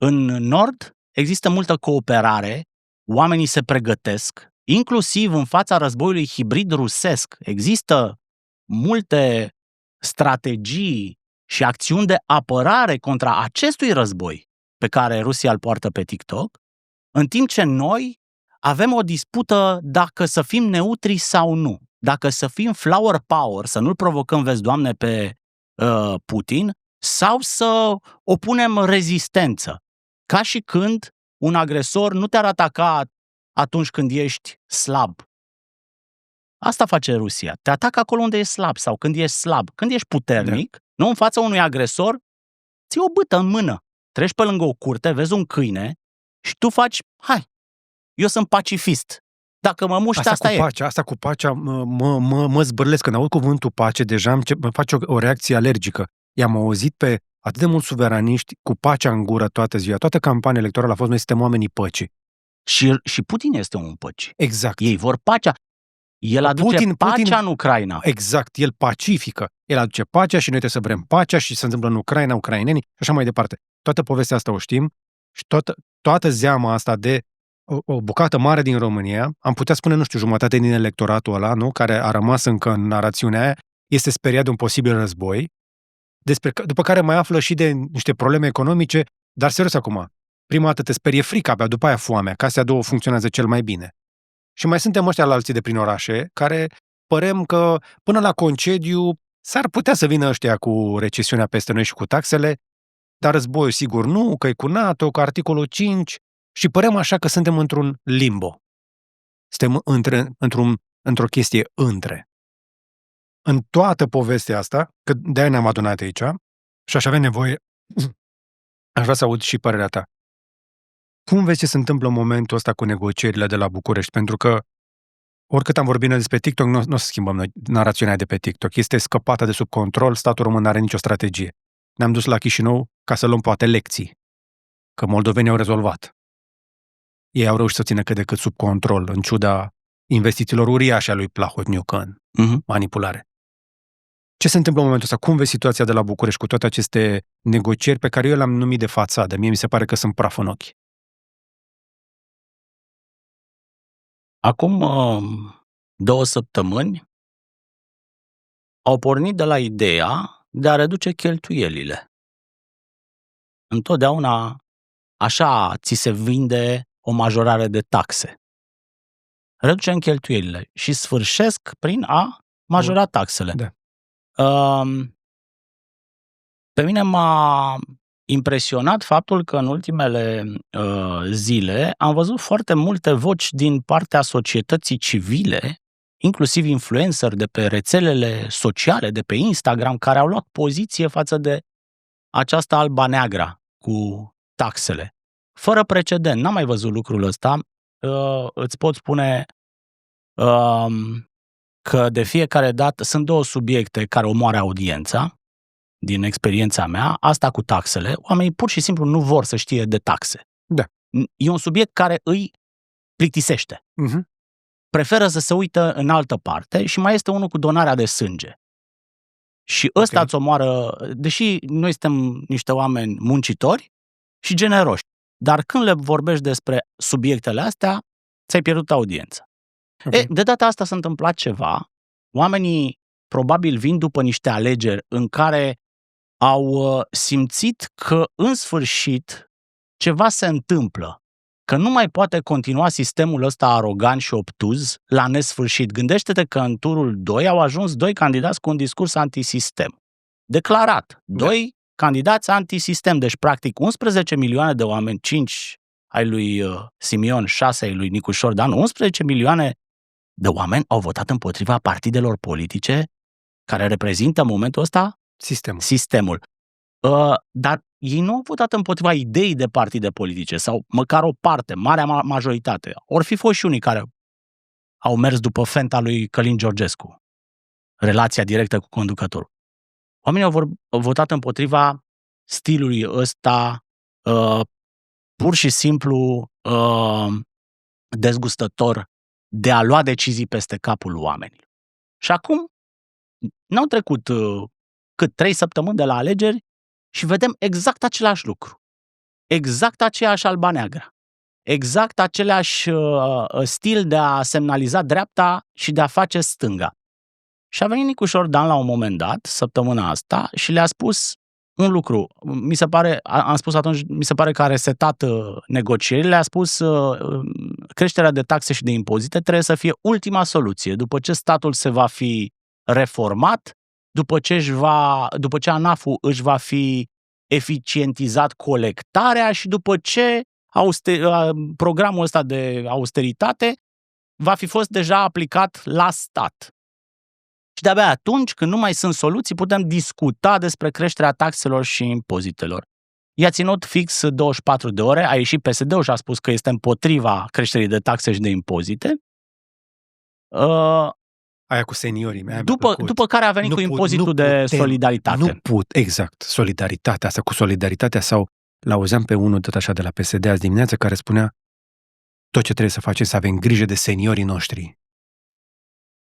În nord există multă cooperare, oamenii se pregătesc, inclusiv în fața războiului hibrid rusesc. Există multe strategii și acțiuni de apărare contra acestui război pe care Rusia îl poartă pe TikTok, în timp ce noi avem o dispută dacă să fim neutri sau nu. Dacă să fim flower power, să nu-l provocăm, vezi, Doamne, pe Putin, sau să opunem rezistență. Ca și când un agresor nu te-ar ataca atunci când ești slab. Asta face Rusia. Te atacă acolo unde ești slab sau când ești slab. Când ești puternic, nu în fața unui agresor, ții o bâtă în mână. Treci pe lângă o curte, vezi un câine și tu faci, hai, eu sunt pacifist. Dacă mă muști, asta e. Asta cu pacea mă zbârlesc. Când aud cuvântul pace, deja mă face o reacție alergică. I-am auzit pe atât de mulți suveraniști cu pacea în gură toată ziua. Toată campania electorală a fost: noi suntem oamenii păcii. Și Putin este un păci. Exact. Ei vor pacea. El aduce pacea în Ucraina. Exact. El pacifică. El aduce pacea și noi trebuie să vrem pacea și se întâmplă în Ucraina, ucrainenii și așa mai departe. Toată povestea asta o știm și toată zeama asta de o bucată mare din România, am putea spune, nu știu, jumătate din electoratul ăla, nu, care a rămas încă în narațiunea aia, este speriat de un posibil război, după care mai află și de niște probleme economice, dar serios acum, prima dată te sperie frica, abia după aia foamea, că astea două funcționează cel mai bine. Și mai suntem ăștia la alții de prin orașe, care părem că până la concediu s-ar putea să vină ăștia cu recesiunea peste noi și cu taxele, dar războiul sigur nu, că e cu NATO, că articolul 5, și părem așa că suntem într-un limbo. Suntem într-o chestie între. În toată povestea asta, că de-aia ne-am adunat aici, și aș avea nevoie, aș vrea să aud și părerea ta. Cum vezi ce se întâmplă în momentul ăsta cu negocierile de la București? Pentru că oricât am vorbit noi despre TikTok, nu o să schimbăm noi narațiunea de pe TikTok. Este scăpată de sub control, statul român nu are nicio strategie. Ne-am dus la Chișinău ca să luăm poate lecții, că moldovenii au rezolvat. Ei au reușit să țină cât de cât sub control, în ciuda investițiilor uriașe a lui Plahotniuc în manipulare. Ce se întâmplă în momentul ăsta? Cum vezi situația de la București cu toate aceste negocieri pe care eu le-am numit de fațadă? Mie mi se pare că sunt praf în ochi. Acum 2 săptămâni au pornit de la ideea de a reduce cheltuielile. Întotdeauna așa ți se vinde o majorare de taxe. Reducem cheltuielile și sfârșesc prin a majora taxele. Da. Pe mine m-a impresionat faptul că în ultimele zile am văzut foarte multe voci din partea societății civile, inclusiv influenceri de pe rețelele sociale, de pe Instagram, care au luat poziție față de această alba-neagra cu taxele. Fără precedent, n-am mai văzut lucrul ăsta. Îți pot spune că de fiecare dată sunt 2 subiecte care omoară audiența, din experiența mea, asta cu taxele. Oamenii pur și simplu nu vor să știe de taxe. Da. E un subiect care îi plictisește. Preferă să se uită în altă parte și mai este unul cu donarea de sânge. Și ăsta îți omoară, deși noi suntem niște oameni muncitori și generoși, dar când le vorbești despre subiectele astea, ți-ai pierdut audiența. De data asta s-a întâmplat ceva. Oamenii probabil vin după niște alegeri în care au simțit că în sfârșit ceva se întâmplă, că nu mai poate continua sistemul ăsta arogant și obtuz la nesfârșit. Gândește-te că în turul 2 au ajuns 2 candidați cu un discurs antisistem. Declarat. 2 candidați antisistem. Deci, practic, 11 milioane de oameni, 5 ai lui Simion, 6 ai lui Nicu Șordan, 11 milioane de oameni au votat împotriva partidelor politice care reprezintă în momentul ăsta sistemul. Dar ei nu au votat împotriva ideii de partide politice, sau măcar o parte, marea majoritate. Or fi fost și unii care au mers după fenta lui Călin Georgescu, relația directă cu conducătorul. Oamenii au votat împotriva stilului ăsta pur și simplu dezgustător de a lua decizii peste capul oamenilor. Și acum n-au trecut 3 săptămâni de la alegeri și vedem exact același lucru. Exact aceeași alba-neagră. Exact același stil de a semnaliza dreapta și de a face stânga. Și a venit Nicu Șordan la un moment dat, săptămâna asta, și le-a spus un lucru. Am spus atunci, mi se pare că a resetat negocierile, a spus creșterea de taxe și de impozite trebuie să fie ultima soluție. După ce statul se va fi reformat, după ce ANAF-ul își va fi eficientizat colectarea și după ce programul ăsta de austeritate va fi fost deja aplicat la stat. Și de-abia atunci, când nu mai sunt soluții, putem discuta despre creșterea taxelor și impozitelor. I-a ținut fix 24 de ore, a ieșit PSD-ul și a spus că este împotriva creșterii de taxe și de impozite. Aia cu seniorii. După care a venit cu impozitul de solidaritate. Exact, solidaritatea asta cu solidaritatea, sau l-auzeam pe unul tot așa de la PSD azi dimineață care spunea tot ce trebuie să facem să avem grijă de seniorii noștri.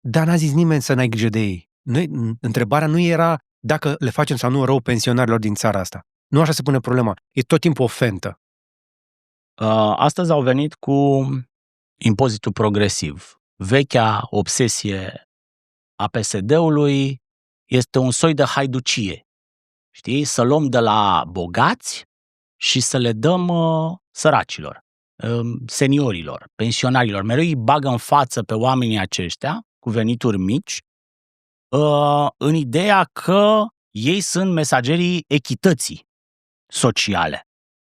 Dar n-a zis nimeni să n-ai grijă de ei. Întrebarea nu era dacă le facem sau nu rău pensionarilor din țara asta. Nu așa se pune problema. E tot timpul o fentă. Astăzi au venit cu impozitul progresiv. Vechea obsesie a PSD-ului este un soi de haiducie. Știi? Să luăm de la bogați și să le dăm săracilor, seniorilor, pensionarilor. Mereu îi bagă în față pe oamenii aceștia cu venituri mici în ideea că ei sunt mesagerii echității sociale.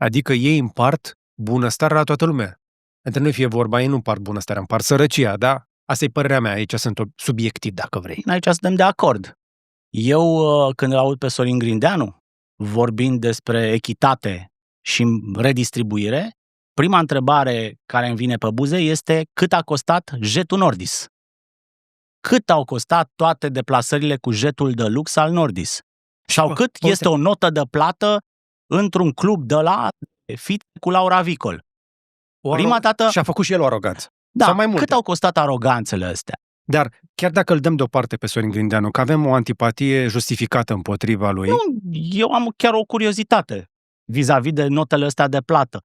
Adică ei împart bunăstarea la toată lumea. Între noi fie vorba, ei nu împart bunăstarea, împart sărăcia, da? Asta e părerea mea, aici sunt subiectiv, dacă vrei. Aici suntem de acord. Eu, când îl aud pe Sorin Grindeanu vorbind despre echitate și redistribuire, prima întrebare care îmi vine pe buze este cât a costat jetul Nordis? Cât au costat toate deplasările cu jetul de lux al Nordis? Sau cât este o notă de plată într-un club de la fit cu Laura Vicol? Prima dată... Și a făcut și el o aroganță. Da, sau mai multe. Cât au costat aroganțele astea? Dar chiar dacă îl dăm deoparte pe Sorin Grindeanu, că avem o antipatie justificată împotriva lui... Nu, eu am chiar o curiozitate vis-a-vis de notele astea de plată.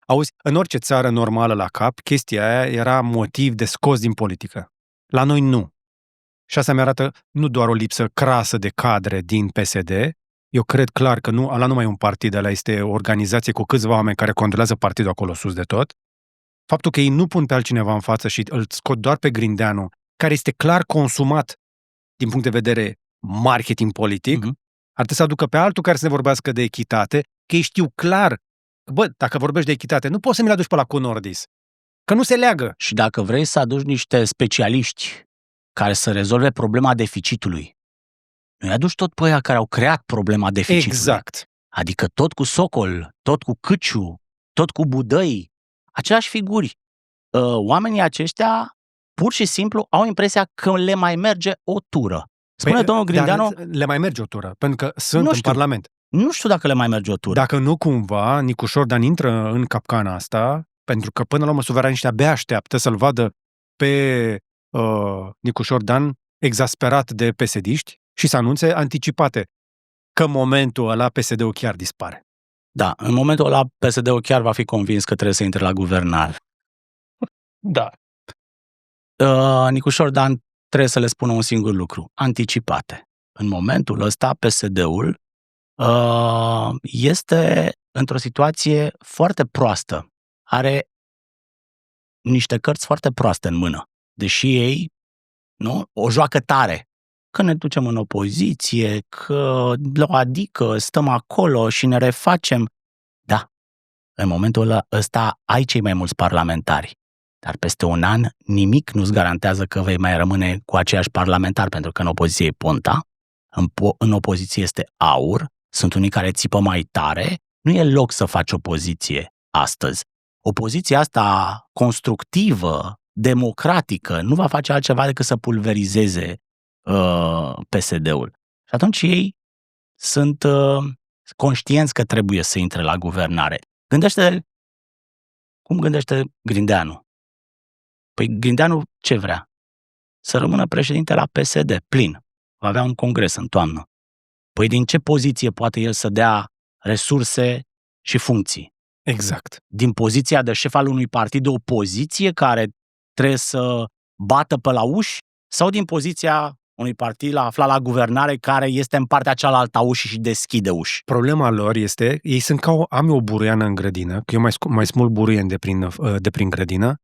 Auzi, în orice țară normală la cap, chestia aia era motiv de scos din politică. La noi nu. Și asta mi-arată nu doar o lipsă crasă de cadre din PSD, eu cred clar că ăla nu mai e un partid, ăla este o organizație cu câțiva oameni care controlează partidul acolo sus de tot. Faptul că ei nu pun pe altcineva în față și îl scot doar pe Grindeanu, care este clar consumat din punct de vedere marketing politic, ar trebui să aducă pe altul care să ne vorbească de echitate, că ei știu clar că, dacă vorbești de echitate, nu poți să mi-l aduci pe la cu Nordis, că nu se leagă. Și dacă vrei să aduci niște specialiști care să rezolve problema deficitului, nu-i aduci tot pe aia care au creat problema deficitului. Exact. Adică tot cu Socol, tot cu Câciu, tot cu Budăi, aceleași figuri. Oamenii aceștia pur și simplu au impresia că le mai merge o tură. Spune domnul Grindeanu... Le mai merge o tură, pentru că sunt în Parlament. Nu știu dacă le mai merge o tură. Dacă nu cumva, Nicușor Dan intră în capcana asta, pentru că până la urmă suveraniștii abia așteaptă să-l vadă pe Nicușor Dan exasperat de PSD-iști și să anunțe anticipate că în momentul ăla PSD-ul chiar dispare. Da, în momentul ăla PSD-ul chiar va fi convins că trebuie să intre la guvernare. Da. Nicușor Dan trebuie să le spună un singur lucru, anticipate. În momentul ăsta PSD-ul este într-o situație foarte proastă. Are niște cărți foarte proaste în mână. Deși ei o joacă tare. Că ne ducem în opoziție, că adică stăm acolo și ne refacem. Da, în momentul ăsta ai cei mai mulți parlamentari. Dar peste un an nimic nu-ți garantează că vei mai rămâne cu aceiași parlamentari, pentru că în opoziție e Ponta, în opoziție este Aur, sunt unii care țipă mai tare, nu e loc să faci opoziție astăzi. Opoziția asta constructivă, democratică, nu va face altceva decât să pulverizeze PSD-ul. Și atunci ei sunt conștienți că trebuie să intre la guvernare. Gândește cum gândește Grindeanu. Păi Grindeanu ce vrea? Să rămână președinte la PSD, plin. Va avea un congres în toamnă. Păi din ce poziție poate el să dea resurse și funcții? Exact. Din poziția de șef al unui partid de opoziție care trebuie să bată pe la uși sau din poziția unui partid aflat la guvernare care este în partea cealaltă a ușii și deschide uși? Problema lor este, ei sunt ca am eu o buruiană în grădină, că eu mai smulg buruieni de prin grădină.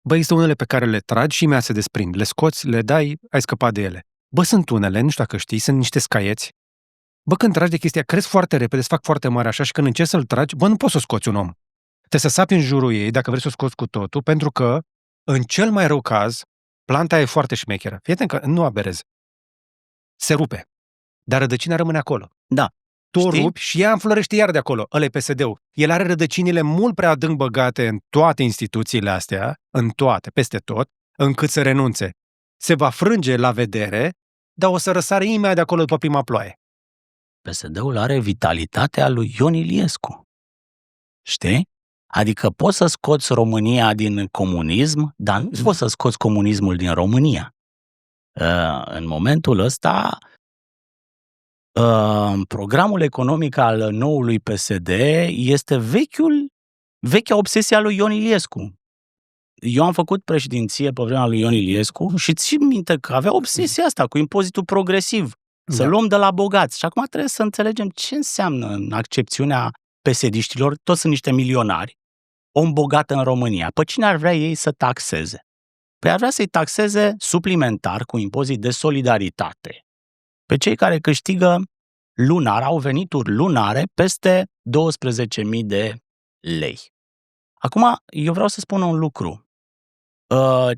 Bă, există unele pe care le tragi și se desprind. Le scoți, le dai, ai scăpat de ele. Bă, sunt unele, nu știu dacă știi, sunt niște scaieți. Bă, când tragi de chestia, cresc foarte repede, se fac foarte mari așa și când încerci să-l tragi, bă, nu poți să scoți un om. Trebuie să sapi în jurul ei dacă vrei să o scoți cu totul, pentru că, în cel mai rău caz, planta e foarte șmecheră. Fii atent că nu aberezi. Se rupe. Dar rădăcina rămâne acolo. Da. Tu o rupi și ea înflorește iar de acolo. Ăla e PSD-ul. El are rădăcinile mult prea adânc băgate în toate instituțiile astea, în toate, peste tot, încât să renunțe. Se va frânge la vedere, dar o să răsare imediat de acolo după prima ploaie. PSD-ul are vitalitatea lui Ion Iliescu. Știi? Adică poți să scoți România din comunism, dar nu poți să scoți comunismul din România. În momentul ăsta, programul economic al noului PSD este vechiul vechea obsesie a lui Ion Iliescu. Eu am făcut președinție pe vremea lui Ion Iliescu și țin minte că avea obsesia asta cu impozitul progresiv. Să luăm de la bogați. Și acum trebuie să înțelegem ce înseamnă în accepțiunea PSD-știlor, toți sunt niște milionari, om bogat în România. Pe cine ar vrea ei să taxeze? Păi ar vrea să-i taxeze suplimentar cu impozit de solidaritate pe cei care câștigă lunar, au venituri lunare peste 12.000 de lei. Acum, eu vreau să spun un lucru.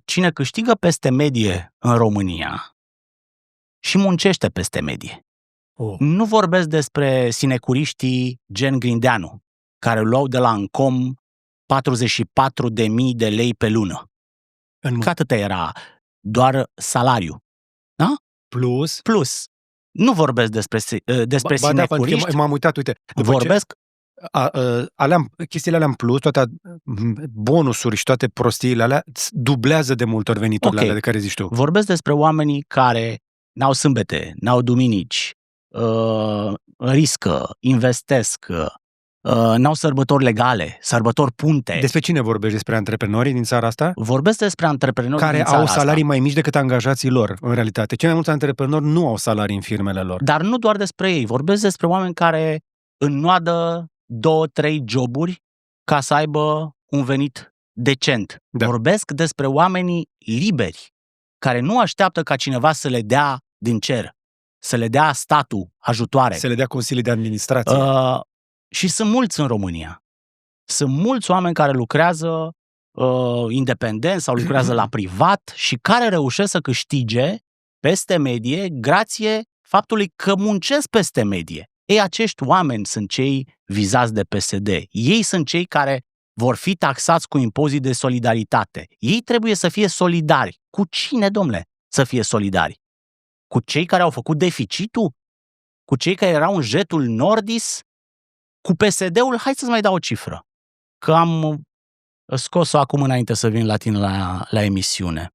Cine câștigă peste medie în România și muncește peste medie. Nu vorbesc despre sinecuriștii gen Grindeanu, care luau de la Ancom 44.000 de lei pe lună. Că atât era doar salariu. Da? Plus. Nu vorbesc despre sinecuriști. M-am uitat, uite. Vorbesc chestiile alea în plus, toate bonusuri și toate prostiile alea dublează de multe ori veniturile alea de care zici tu. Vorbesc despre oamenii care n-au sâmbete, n-au duminici, riscă, investesc, n-au sărbători legale, sărbători punte. Despre cine vorbești? Despre antreprenorii din țara asta? Vorbesc despre antreprenori care au salarii mai mici decât angajații lor, în realitate. Cei mai mulți antreprenori nu au salarii în firmele lor. Dar nu doar despre ei. Vorbesc despre oameni care înnoadă 2-3 joburi ca să aibă un venit decent. Da. Vorbesc despre oamenii liberi, care nu așteaptă ca cineva să le dea din cer, să le dea statul ajutoare. Să le dea consilii de administrație. Și sunt mulți în România. Sunt mulți oameni care lucrează independent sau lucrează la privat și care reușesc să câștige peste medie grație faptului că muncesc peste medie. Ei, acești oameni sunt cei vizați de PSD. Ei sunt cei care vor fi taxați cu impozit de solidaritate. Ei trebuie să fie solidari. Cu cine, domnule, să fie solidari? Cu cei care au făcut deficitul? Cu cei care erau în jetul Nordis? Cu PSD-ul? Hai să-ți mai dau o cifră. Că am scos-o acum înainte să vin la tine la emisiune.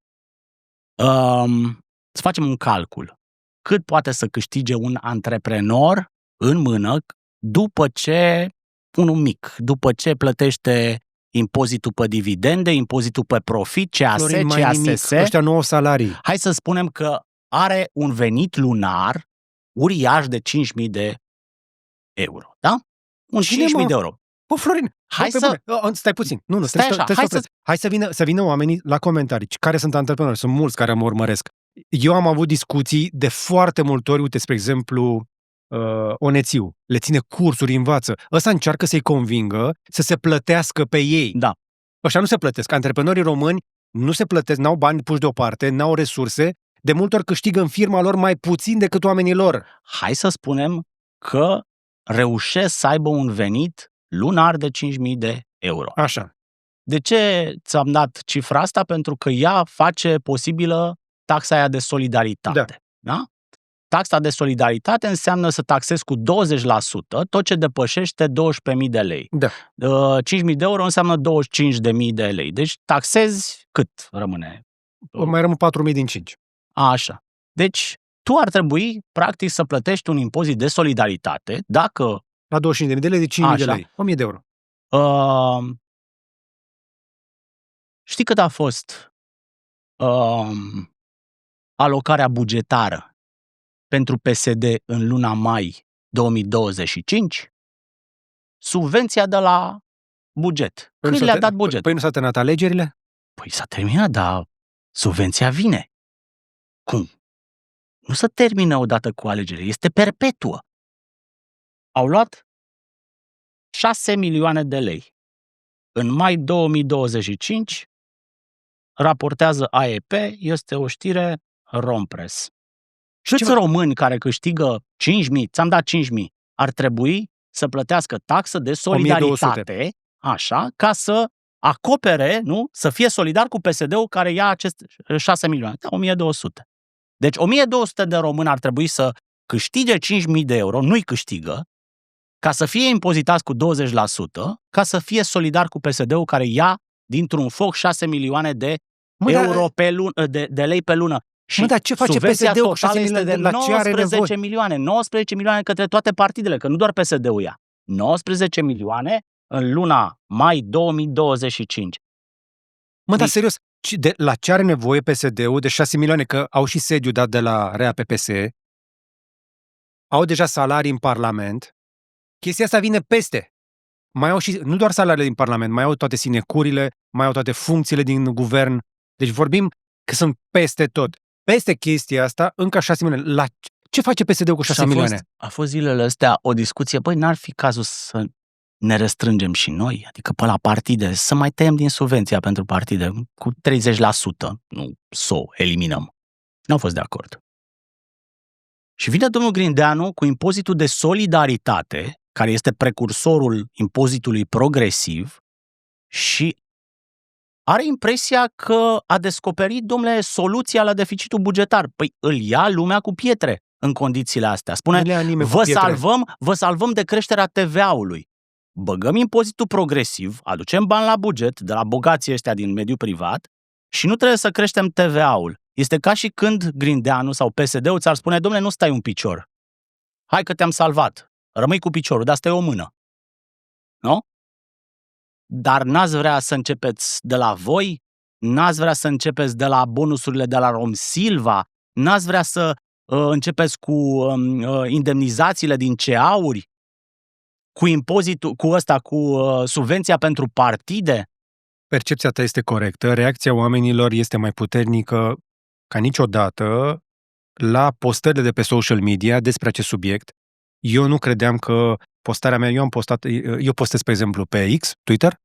Să facem un calcul. Cât poate să câștige un antreprenor în mână după ce, unul mic, după ce plătește impozitul pe dividende, impozitul pe profit, CAS, CASS. Ăștia nu au salarii. Hai să spunem că are un venit lunar uriaș de 5.000 de euro, da? Un 5.000 de euro. Bă, Florin, stai puțin. Hai să vină oamenii la comentarii. Care sunt antreprenori? Sunt mulți care mă urmăresc. Eu am avut discuții de foarte multe ori, uite, spre exemplu, Onețiu, le ține cursuri, învață. Ăsta încearcă să-i convingă să se plătească pe ei. Da. Ăștia nu se plătesc. Antreprenorii români nu se plătesc, n-au bani puși deoparte, n-au resurse, de multe ori câștigă în firma lor mai puțin decât oamenii lor. Hai să spunem că reușesc să aibă un venit lunar de 5.000 de euro. Așa. De ce ți-am dat cifra asta? Pentru că ea face posibilă taxa aia de solidaritate. Da? Taxa de solidaritate înseamnă să taxezi cu 20% tot ce depășește 12.000 de lei. Da. 5.000 de euro înseamnă 25.000 de lei. Deci taxezi cât rămâne? Mai rămân 4.000 din 5. Așa. Deci tu ar trebui, practic, să plătești un impozit de solidaritate dacă... La 25.000 de lei, de 5.000 de lei. 1.000 de euro. Știi cât a fost alocarea bugetară pentru PSD în luna mai 2025? Subvenția de la buget. Cât le-a dat buget? Păi nu s-a terminat alegerile? Păi s-a terminat, dar subvenția vine. Cum? Nu se termină odată cu alegerile, este perpetuă. Au luat 6 milioane de lei. În mai 2025, raportează AEP, este o știre Rompress. Câți români care câștigă 5.000, ți-am dat 5.000, ar trebui să plătească taxă de solidaritate, așa, ca să acopere, nu, să fie solidar cu PSD-ul care ia acest 6 milioane, da, 1.200. Deci 1.200 de români ar trebui să câștige 5.000 de euro, nu-i câștigă, ca să fie impozitați cu 20%, ca să fie solidar cu PSD-ul care ia dintr-un foc 6 milioane de euro pe lună, de lei pe lună. Și dar ce face PSD-ul cu 6 milioane de 19 milioane? 19 milioane către toate partidele, că nu doar PSD-ul ia. 19 milioane în luna mai 2025. Dar serios, la ce are nevoie PSD-ul de 6 milioane, că au și sediu dat de la REA PPS, au deja salarii în Parlament, chestia asta vine peste. Mai au și, nu doar salariile din Parlament, mai au toate sinecurile, mai au toate funcțiile din guvern. Deci vorbim că sunt peste tot. Peste chestia asta, încă 6 milioane. Ce face PSD-ul cu 6 milioane? A fost zilele astea o discuție, n-ar fi cazul să ne restrângem și noi, adică pe la partide, să mai tăiem din subvenția pentru partide cu 30%, nu să o eliminăm. N-au fost de acord. Și vine domnul Grindeanu cu impozitul de solidaritate, care este precursorul impozitului progresiv, și are impresia că a descoperit, domnule, soluția la deficitul bugetar. Păi îl ia lumea cu pietre în condițiile astea. Spune, vă salvăm de creșterea TVA-ului. Băgăm impozitul progresiv, aducem bani la buget de la bogații ăștia din mediul privat și nu trebuie să creștem TVA-ul. Este ca și când Grindeanu sau PSD-ul ți-ar spune, domnule, nu stai un picior. Hai că te-am salvat. Rămâi cu piciorul, dar stai o mână. Nu? Dar n-ați vrea să începeți de la voi? N-ați vrea să începeți de la bonusurile de la Romsilva? N-ați vrea să începeți cu indemnizațiile din CEA-uri? Cu impozitul, cu subvenția pentru partide? Percepția ta este corectă, reacția oamenilor este mai puternică ca niciodată la postările de pe social media despre acest subiect. Eu nu credeam că postarea mea, eu postez, pe exemplu, pe X, Twitter,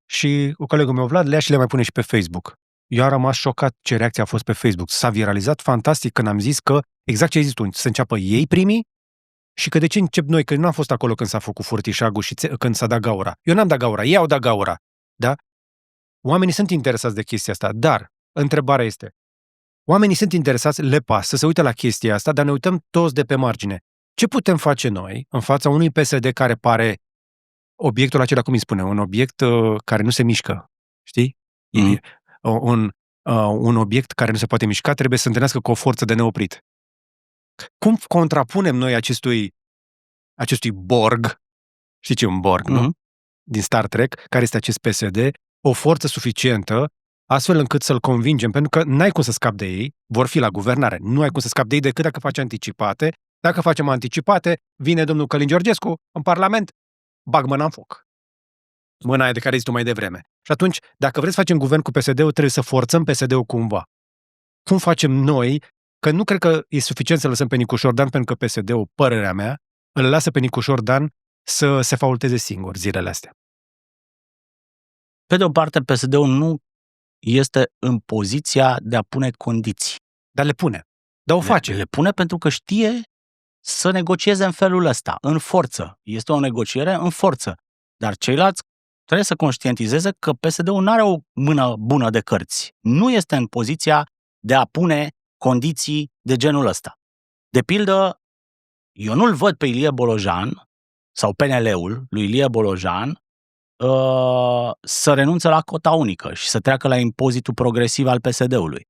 și colegul meu Vlad le ia și le mai pune și pe Facebook. Eu am rămas șocat ce reacție a fost pe Facebook. S-a viralizat fantastic când am zis că, exact ce ai zis tu, să înceapă ei primii și că de ce încep noi, că nu am fost acolo când s-a făcut furtișagul și când s-a dat gaura. Eu n-am dat gaura, ei au dat gaura. Da? Oamenii sunt interesați de chestia asta, dar întrebarea este, oamenii sunt interesați, le pasă, se uită la chestia asta, dar ne uităm toți de pe margine. Ce putem face noi în fața unui PSD care pare obiectul acela, cum îi spune, un obiect care nu se mișcă, știi? Un obiect care nu se poate mișca trebuie să întâlnească cu o forță de neoprit. Cum contrapunem noi acestui Borg, știi ce e un Borg, nu? Din Star Trek, care este acest PSD, o forță suficientă astfel încât să-l convingem, pentru că n-ai cum să scapi de ei, vor fi la guvernare, nu ai cum să scapi de ei decât dacă faci anticipate. Dacă facem anticipate, vine domnul Călin Georgescu în Parlament, bag mâna în foc. Mâna aia de care zici tu mai devreme. Și atunci, dacă vreți să facem guvern cu PSD-ul, trebuie să forțăm PSD-ul cumva. Cum facem noi? Că nu cred că e suficient să lăsăm pe Nicu Șordan, pentru că PSD-ul, părerea mea, îl lasă pe Nicu Șordan să se faulteze singur zilele astea. Pe de o parte, PSD-ul nu este în poziția de a pune condiții. Dar le pune. Dar o face. Le pune pentru că știe să negocieze în felul ăsta, în forță. Este o negociere în forță. Dar ceilalți trebuie să conștientizeze că PSD-ul nu are o mână bună de cărți. Nu este în poziția de a pune condiții de genul ăsta. De pildă, eu nu-l văd pe Ilie Bolojan sau PNL-ul lui Ilie Bolojan să renunțe la cota unică și să treacă la impozitul progresiv al PSD-ului.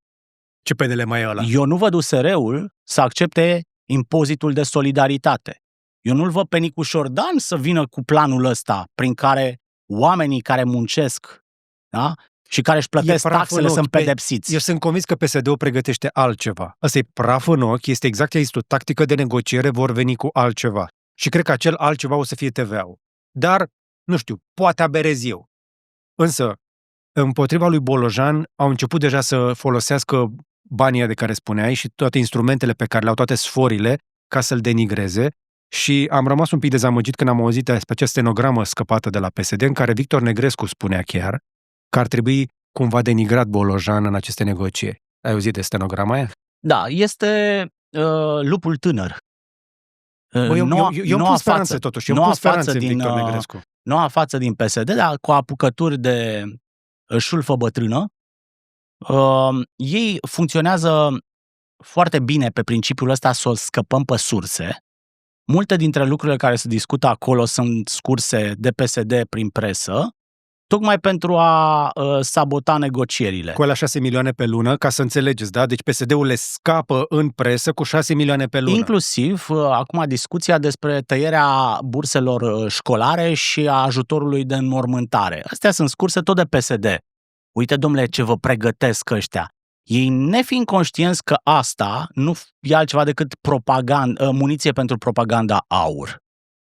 Ce PNL mai e ăla? Eu nu văd USR-ul să accepte impozitul de solidaritate. Eu nu-l văd pe Nicu Șordan să vină cu planul ăsta prin care oamenii care muncesc, da? Și care își plătesc taxele sunt pedepsiți. Eu sunt convins că PSD-ul pregătește altceva. Asta e praf în ochi, este exact ce ai zis tu, tactică de negociere, vor veni cu altceva. Și cred că acel altceva o să fie TVA-ul. Dar, nu știu, poate aberez eu. Însă, împotriva lui Bolojan au început deja să folosească banii de care spuneai și toate instrumentele pe care le-au, toate sforile, ca să-l denigreze. Și am rămas un pic dezamăgit când am auzit despre această stenogramă scăpată de la PSD, în care Victor Negrescu spunea chiar că ar trebui cumva denigrat Bolojan în aceste negocieri. Ai auzit de stenograma aia? Da, este lupul tânăr. Eu îmi pun speranțe totuși. Eu îmi pun speranțe din Victor Negrescu. Noua față din PSD, dar cu apucături de șulfă bătrână. Ei funcționează foarte bine pe principiul ăsta să o scăpăm pe surse. Multe dintre lucrurile care se discută acolo sunt scurse de PSD prin presă tocmai pentru a sabota negocierile. Cu alea 6 milioane pe lună, ca să înțelegeți, da? Deci PSD-ul le scapă în presă cu 6 milioane pe lună. Inclusiv, acum, discuția despre tăierea burselor școlare și a ajutorului de înmormântare. Astea sunt scurse tot de PSD. Uite, domnule, ce vă pregătesc ăștia. Ei, nefiind conștienți că asta nu e altceva decât muniție pentru propaganda AUR.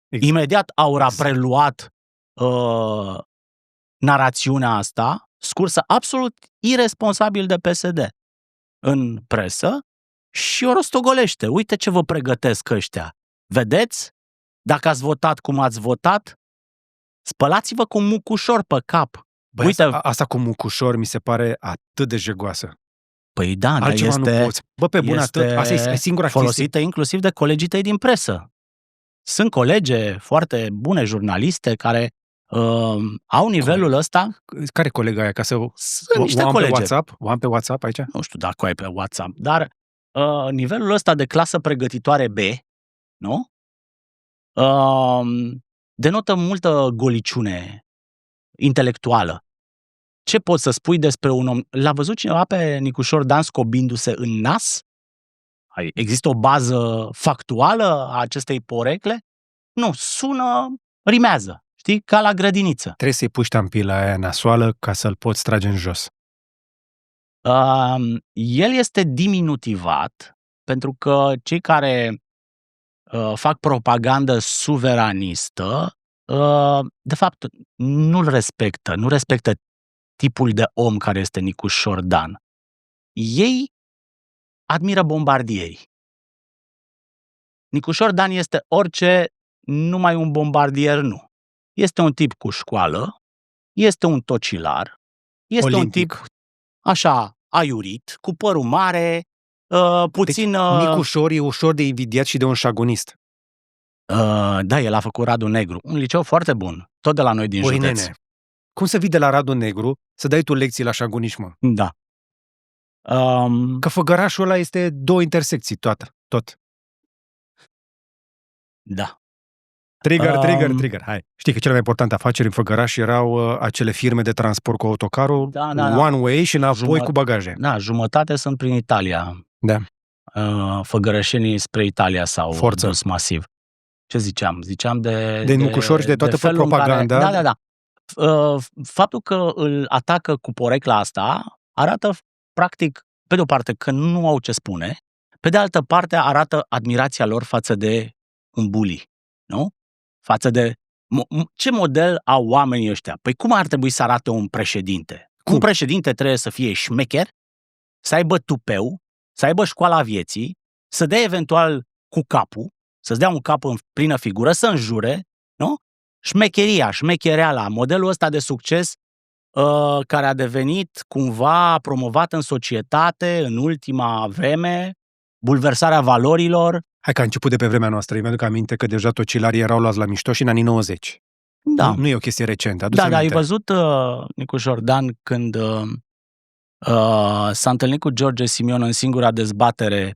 Exact. Imediat AUR a preluat narațiunea asta, scursă absolut iresponsabil de PSD în presă, și o rostogolește. Uite ce vă pregătesc ăștia. Vedeți? Dacă ați votat cum ați votat, spălați-vă cu mucușor pe cap. Băi, uite, asta cu mucușor mi se pare atât de jegoasă. Păi da, dar altceva este, nu poți. Bă, pe bun, atât. Asta e singura folosită chestie. Inclusiv de colegii tăi din presă. Sunt colege foarte bune, jurnaliste, care au nivelul ăsta. Care colega aia? Ca să sunt niște colegi. O am pe WhatsApp aici? Nu știu dacă ai pe WhatsApp, dar nivelul ăsta de clasă pregătitoare B, nu? Denotă multă goliciune intelectuală. Ce poți să spui despre un om? L-a văzut cineva pe Nicușor Dan scobindu-se în nas? Există o bază factuală a acestei porecle? Nu, rimează, știi, ca la grădiniță. Trebuie să-i pui ștampila aia nasoală ca să-l poți trage în jos. El este diminutivat pentru că cei care fac propagandă suveranistă, de fapt, nu respectă tipul de om care este Nicușor Dan. Ei admiră bombardierii. Nicușor Dan este orice, numai un bombardier nu. Este un tip cu școală, este un tocilar, este olimpic. Un tip așa aiurit, cu părul mare, puțin... Deci, Nicușor e ușor de invidiat și de un șagonist. Da, el a făcut Radu Negru, un liceu foarte bun, tot de la noi din județ. Nene, cum să vii de la Radu Negru să dai tu lecții la șagoniști, mă? Da. Că Făgărașul ăla este 2 intersecții, tot. Da. Trigger. Hai. Știi că cele mai importante afaceri în Făgăraș erau acele firme de transport cu autocarul, one way și înapoi cu bagaje. Da, jumătate sunt prin Italia. Da. Făgărășenii spre Italia s-au dus masiv. Ce ziceam? Ziceam de Nicușor și de toată propaganda. Care, da. Faptul că îl atacă cu porecla asta arată, practic, pe de o parte că nu au ce spune, pe de altă parte arată admirația lor față de un bully, nu? Față de ce model au oamenii ăștia? Păi cum ar trebui să arate un președinte? Un președinte trebuie să fie șmecher, să aibă tupeu, să aibă școala vieții, să dea eventual cu capul, să-ți dea un cap în plină figură, să înjure, nu? Șmechereala, modelul ăsta de succes care a devenit cumva promovat în societate în ultima vreme, bulversarea valorilor. Hai că a început de pe vremea noastră. Eu mi-aduc aminte că deja tocilarii erau luați la mișto și în anii 90. Da. Nu e o chestie recentă. Da, ai văzut Nicușor Dan când s-a întâlnit cu George Simion în singura dezbatere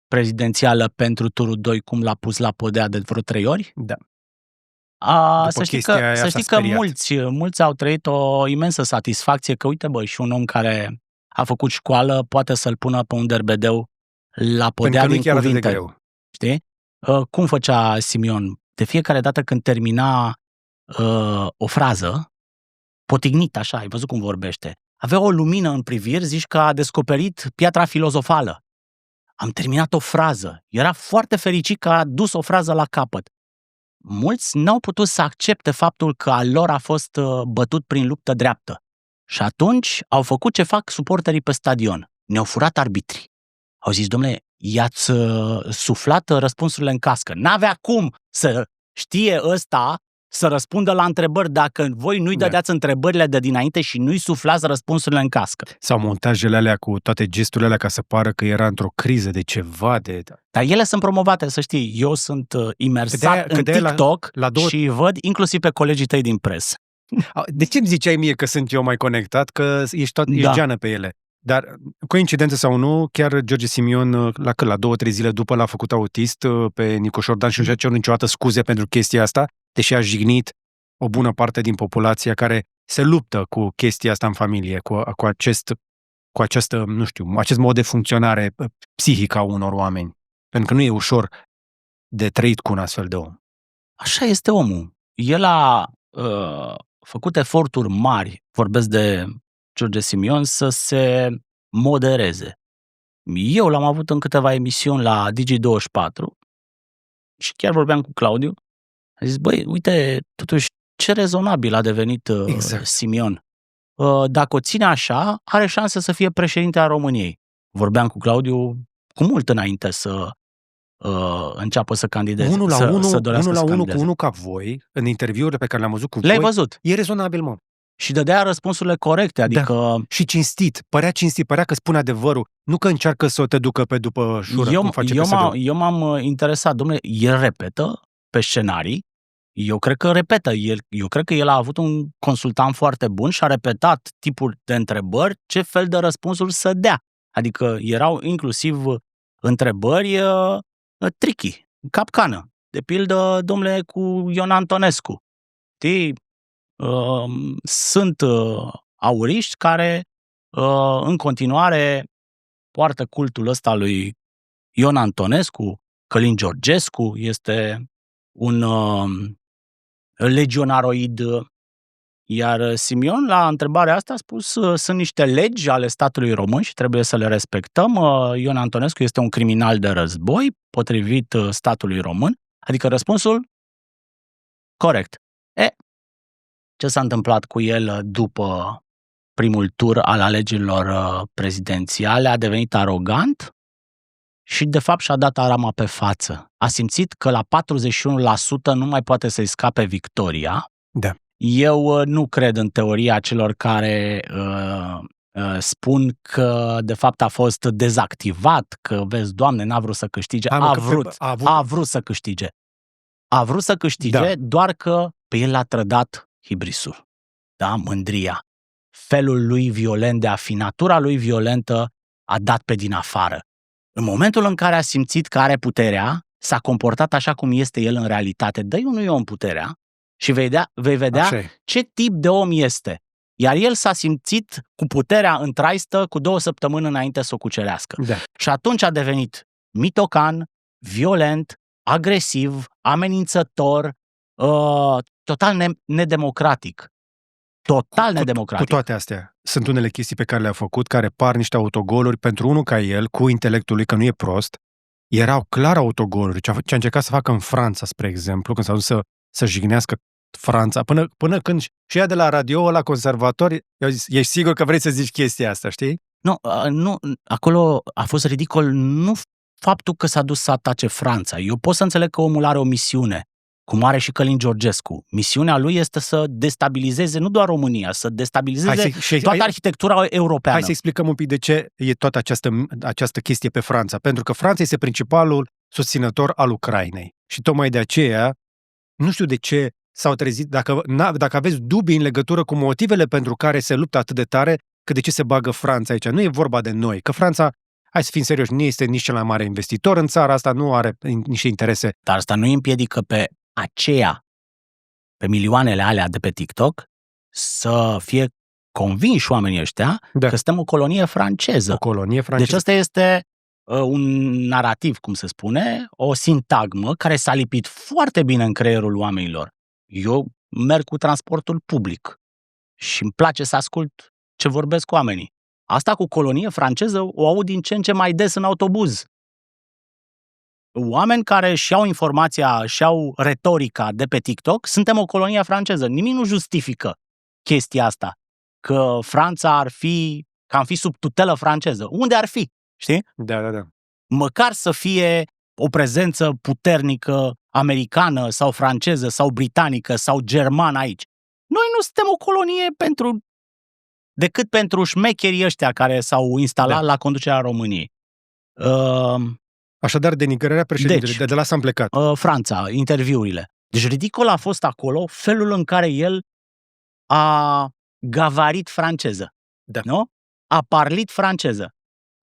prezidențială pentru turul 2, cum l-a pus la podea de vreo 3 ori? Da. Să știi că mulți au trăit o imensă satisfacție că, uite bă, și un om care a făcut școală poate să-l pună pe un derbedeu la podea din cuvinte. Știi? Cum făcea Simion? De fiecare dată când termina o frază, potignit așa, ai văzut cum vorbește, avea o lumină în priviri, zici că a descoperit piatra filozofală. Am terminat o frază. Era foarte fericit că a dus o frază la capăt. Mulți n-au putut să accepte faptul că al lor a fost bătut prin luptă dreaptă. Și atunci au făcut ce fac suporterii pe stadion. Ne-au furat arbitrii. Au zis, dom'le, i-ați suflat răspunsurile în cască. N-avea cum să știe ăsta să răspundă la întrebări dacă voi nu-i dădeați întrebările de dinainte și nu-i suflați răspunsurile în cască. Sau montajele alea cu toate gesturile alea ca să pară că era într-o criză de ceva. Dar ele sunt promovate, să știi. Eu sunt imersat în TikTok și văd inclusiv pe colegii tăi din presă. De ce îmi ziceai mie că sunt eu mai conectat? Că ești geană pe ele. Dar, coincidență sau nu, chiar George Simion, la 2-3 zile după l-a făcut autist pe Nicușor Dan și nu și-a cerut niciodată scuze pentru chestia asta, deși a jignit o bună parte din populația care se luptă cu chestia asta în familie, cu acest, nu știu, acest mod de funcționare psihică a unor oameni. Pentru că nu e ușor de trăit cu un astfel de om. Așa este omul. El a făcut eforturi mari, vorbesc de George Simion, să se modereze. Eu l-am avut în câteva emisiuni la Digi24 și chiar vorbeam cu Claudiu. A zis, băi, uite, totuși, ce rezonabil a devenit Simion. Dacă o ține așa, are șanse să fie președinte al României. Vorbeam cu Claudiu cu mult înainte să înceapă să candideze. Unul la unul cu unul ca voi, în interviurile pe care le-am văzut cu voi, le-ai văzut. E rezonabil, mă. Și dădea răspunsurile corecte, adică... Da. Și cinstit, părea că spune adevărul, nu că încearcă să te ducă pe după șură, cum face PSD-ul. Eu m-am interesat, dom'le, el repetă pe scenarii, eu cred că el a avut un consultant foarte bun și a repetat tipul de întrebări, ce fel de răspunsuri să dea. Adică erau inclusiv întrebări tricky, capcană. De pildă, dom'le, cu Ion Antonescu. Știi? Sunt auriști care în continuare poartă cultul ăsta lui Ion Antonescu. Călin Georgescu este un legionaroid, iar Simion la întrebarea asta a spus sunt niște legi ale statului român și trebuie să le respectăm. Ion Antonescu este un criminal de război potrivit statului român, adică răspunsul corect. Ce s-a întâmplat cu el după primul tur al alegerilor prezidențiale? A devenit arogant și de fapt și-a dat arama pe față. A simțit că la 41% nu mai poate să-i scape victoria. Da. Eu nu cred în teoria celor care spun că de fapt a fost dezactivat, că vezi, Doamne, n-a vrut să câștige. A vrut să câștige. A vrut să câștige, da. Doar că pe el l-a trădat hibrisul, da, mândria, felul lui violent de a fi, natura lui violentă a dat pe din afară. În momentul în care a simțit că are puterea, s-a comportat așa cum este el în realitate. Dă-i unui om puterea și vei vedea ce tip de om este. Iar el s-a simțit cu puterea în traistă cu 2 săptămâni înainte să o cucerească. Da. Și atunci a devenit mitocan, violent, agresiv, amenințător, total nedemocratic. Total nedemocratic. Cu toate astea, sunt unele chestii pe care le-a făcut, care par niște autogoluri pentru unul ca el, cu intelectul lui, că nu e prost. Erau clar autogoluri. Ce a încercat să facă în Franța, spre exemplu, când s-a dus să jignească Franța, până când și ea de la radio la conservatori, i-au zis, ești sigur că vrei să zici chestia asta, știi? Nu, acolo a fost ridicol, nu faptul că s-a dus să atace Franța. Eu pot să înțeleg că omul are o misiune, cum are și Călin Georgescu. Misiunea lui este să destabilizeze nu doar România, să destabilizeze toată arhitectura europeană. Hai să explicăm un pic de ce e toată această chestie pe Franța. Pentru că Franța este principalul susținător al Ucrainei. Și tocmai de aceea, nu știu de ce s-au trezit, dacă aveți dubii în legătură cu motivele pentru care se luptă atât de tare, că de ce se bagă Franța aici. Nu e vorba de noi, că Franța, hai să fim serioși, nu este nici cel mai mare investitor în țara asta, nu are niște interese. Dar asta nu îi împiedică pe milioanele alea de pe TikTok, să fie convinși oamenii ăștia că suntem o colonie franceză. O colonie franceză. Deci ăsta este un narativ, cum se spune, o sintagmă care s-a lipit foarte bine în creierul oamenilor. Eu merg cu transportul public și îmi place să ascult ce vorbesc oamenii. Asta cu colonie franceză o aud din ce în ce mai des în autobuz. Oameni care și-au informația, și-au retorica de pe TikTok, suntem o colonie franceză. Nimic nu justifică chestia asta, că Franța că am fi sub tutelă franceză. Unde ar fi? Știi? Da. Măcar să fie o prezență puternică americană sau franceză sau britanică sau germană aici. Noi nu suntem o colonie decât pentru șmecherii ăștia care s-au instalat la conducerea României. Așadar, denigrarea președintelui, de la s-am plecat. Franța, interviurile. Deci ridicol a fost acolo felul în care el a gavarit franceză. Da. Nu? A parlit franceză.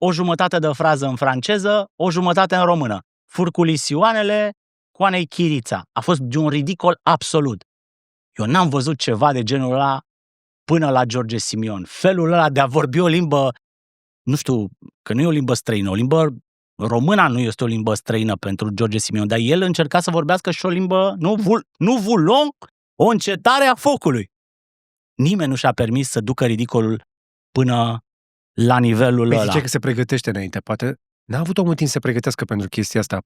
O jumătate de frază în franceză, o jumătate în română. Furculisioanele, coanei chirița. A fost de un ridicol absolut. Eu n-am văzut ceva de genul ăla până la George Simion. Felul ăla de a vorbi o limbă, nu știu, că nu e o limbă străină, o limbă româna nu este o limbă străină pentru George Simion, dar el încerca să vorbească și o limbă, nu vulon, o încetare a focului. Nimeni nu și-a permis să ducă ridicolul până la nivelul ăla. Zice că se pregătește înainte, poate n-a avut omul timp să se pregătească pentru chestia asta.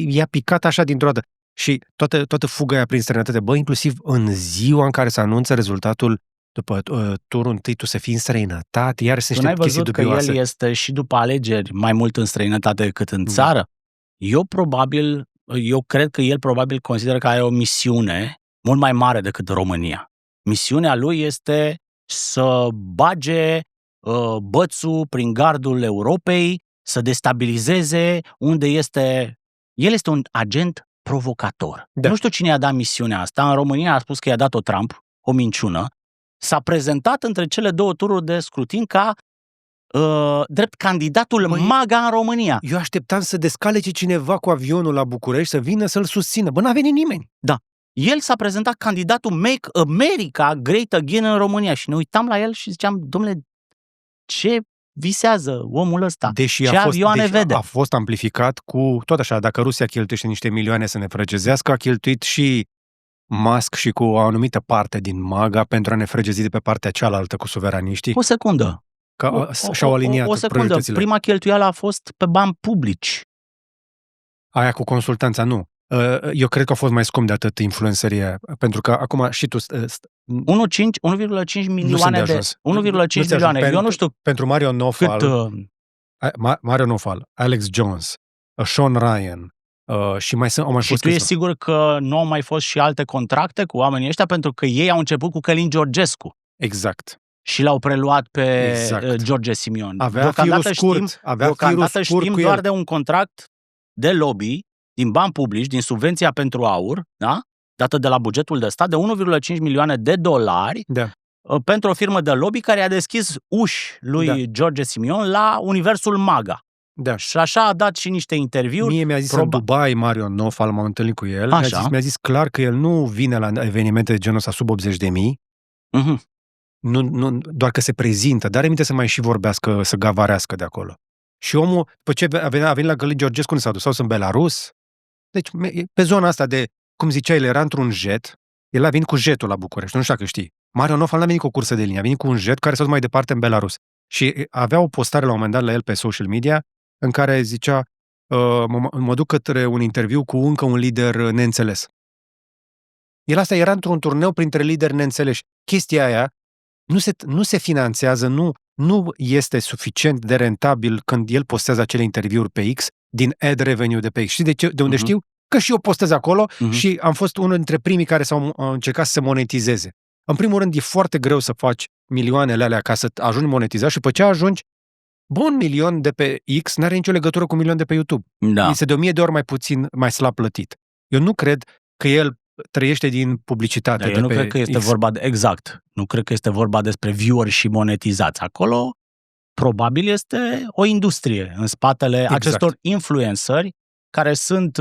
I-a picat așa dintr-o dată. Și toată fuga aia prin străinătate, inclusiv în ziua în care se anunță rezultatul după turul întâi, tu să fii în străinătate, iar sunt niște chestii dubioase. Tu n-ai văzut că el este și după alegeri mai mult în străinătate decât în țară? Eu cred că el probabil consideră că are o misiune mult mai mare decât România. Misiunea lui este să bage bățul prin gardul Europei, să destabilizeze unde este... El este un agent provocator. Da. Nu știu cine i-a dat misiunea asta. În România a spus că i-a dat-o Trump, o minciună. S-a prezentat între cele două tururi de scrutin ca drept candidatul MAGA în România. Eu așteptam să descalece cineva cu avionul la București să vină să-l susțină. N-a venit nimeni. Da. El s-a prezentat candidatul Make America Great Again în România și ne uitam la el și ziceam, domnule, ce visează omul ăsta? Ce avioane vede? A fost amplificat cu, tot așa, dacă Rusia cheltuiește niște milioane să ne frăgezească, a cheltuit și Musk și cu o anumită parte din MAGA pentru a ne frăgezi de pe partea cealaltă cu suveraniștii. O secundă. Și-au aliniat o secundă. Prima cheltuială a fost pe bani publici. Aia cu consultanța, nu. Eu cred că a fost mai scump de atât influențării, pentru că acum și tu... 1,5 milioane de... 1,5 milioane. Eu nu știu... Pentru Mario Naufal, Alex Jones, Sean Ryan și mai sunt... Și tu ești sigur că nu au mai fost și alte contracte cu oamenii ăștia? Pentru că ei au început cu Călin Georgescu. Exact. Și l-au preluat pe George Simion. Deocamdată știm doar de un contract de lobby din bani publici, din subvenția pentru aur, da? Dată de la bugetul de stat, de 1,5 milioane de dolari pentru o firmă de lobby care a deschis uși lui George Simion la universul MAGA. Da. Și așa a dat și niște interviuri. Mie mi-a zis în Dubai, Mario Naufal, m-am întâlnit cu el, mi-a zis clar că el nu vine la evenimente de genul ăsta sub 80.000, nu, doar că se prezintă, dar emite să mai și vorbească, să gavarească de acolo. Și omul, după ce a venit la Călin Georgescu, unde s-a dus? Sau în Belarus? Deci, pe zona asta de, cum zicea, el era într-un jet, el a venit cu jetul la București, nu știu dacă știi. Mario Naufal n-a venit cu o cursă de linie, a venit cu un jet care s-a dus mai departe în Belarus. Și avea o postare la un moment dat la el pe social media, în care zicea, mă duc către un interviu cu încă un lider neînțeles. El asta era într-un turneu printre lideri neînțeleși. Chestia aia nu se finanțează, nu este suficient de rentabil când el postează acele interviuri pe X din ad revenue de pe X. Știi de unde știu? Că și eu postez acolo și am fost unul dintre primii care s-au încercat să se monetizeze. În primul rând, e foarte greu să faci milioanele alea ca să ajungi monetizat și după ce ajungi, 1 milion de pe X n-are nicio legătură cu 1 milion de pe YouTube. Da. Este de 1000 de ori mai puțin, mai slab plătit. Eu nu cred că el trăiește din publicitate. Eu nu cred că este vorba nu cred că este vorba despre viewer și monetizați. Acolo probabil este o industrie în spatele acestor influenceri care sunt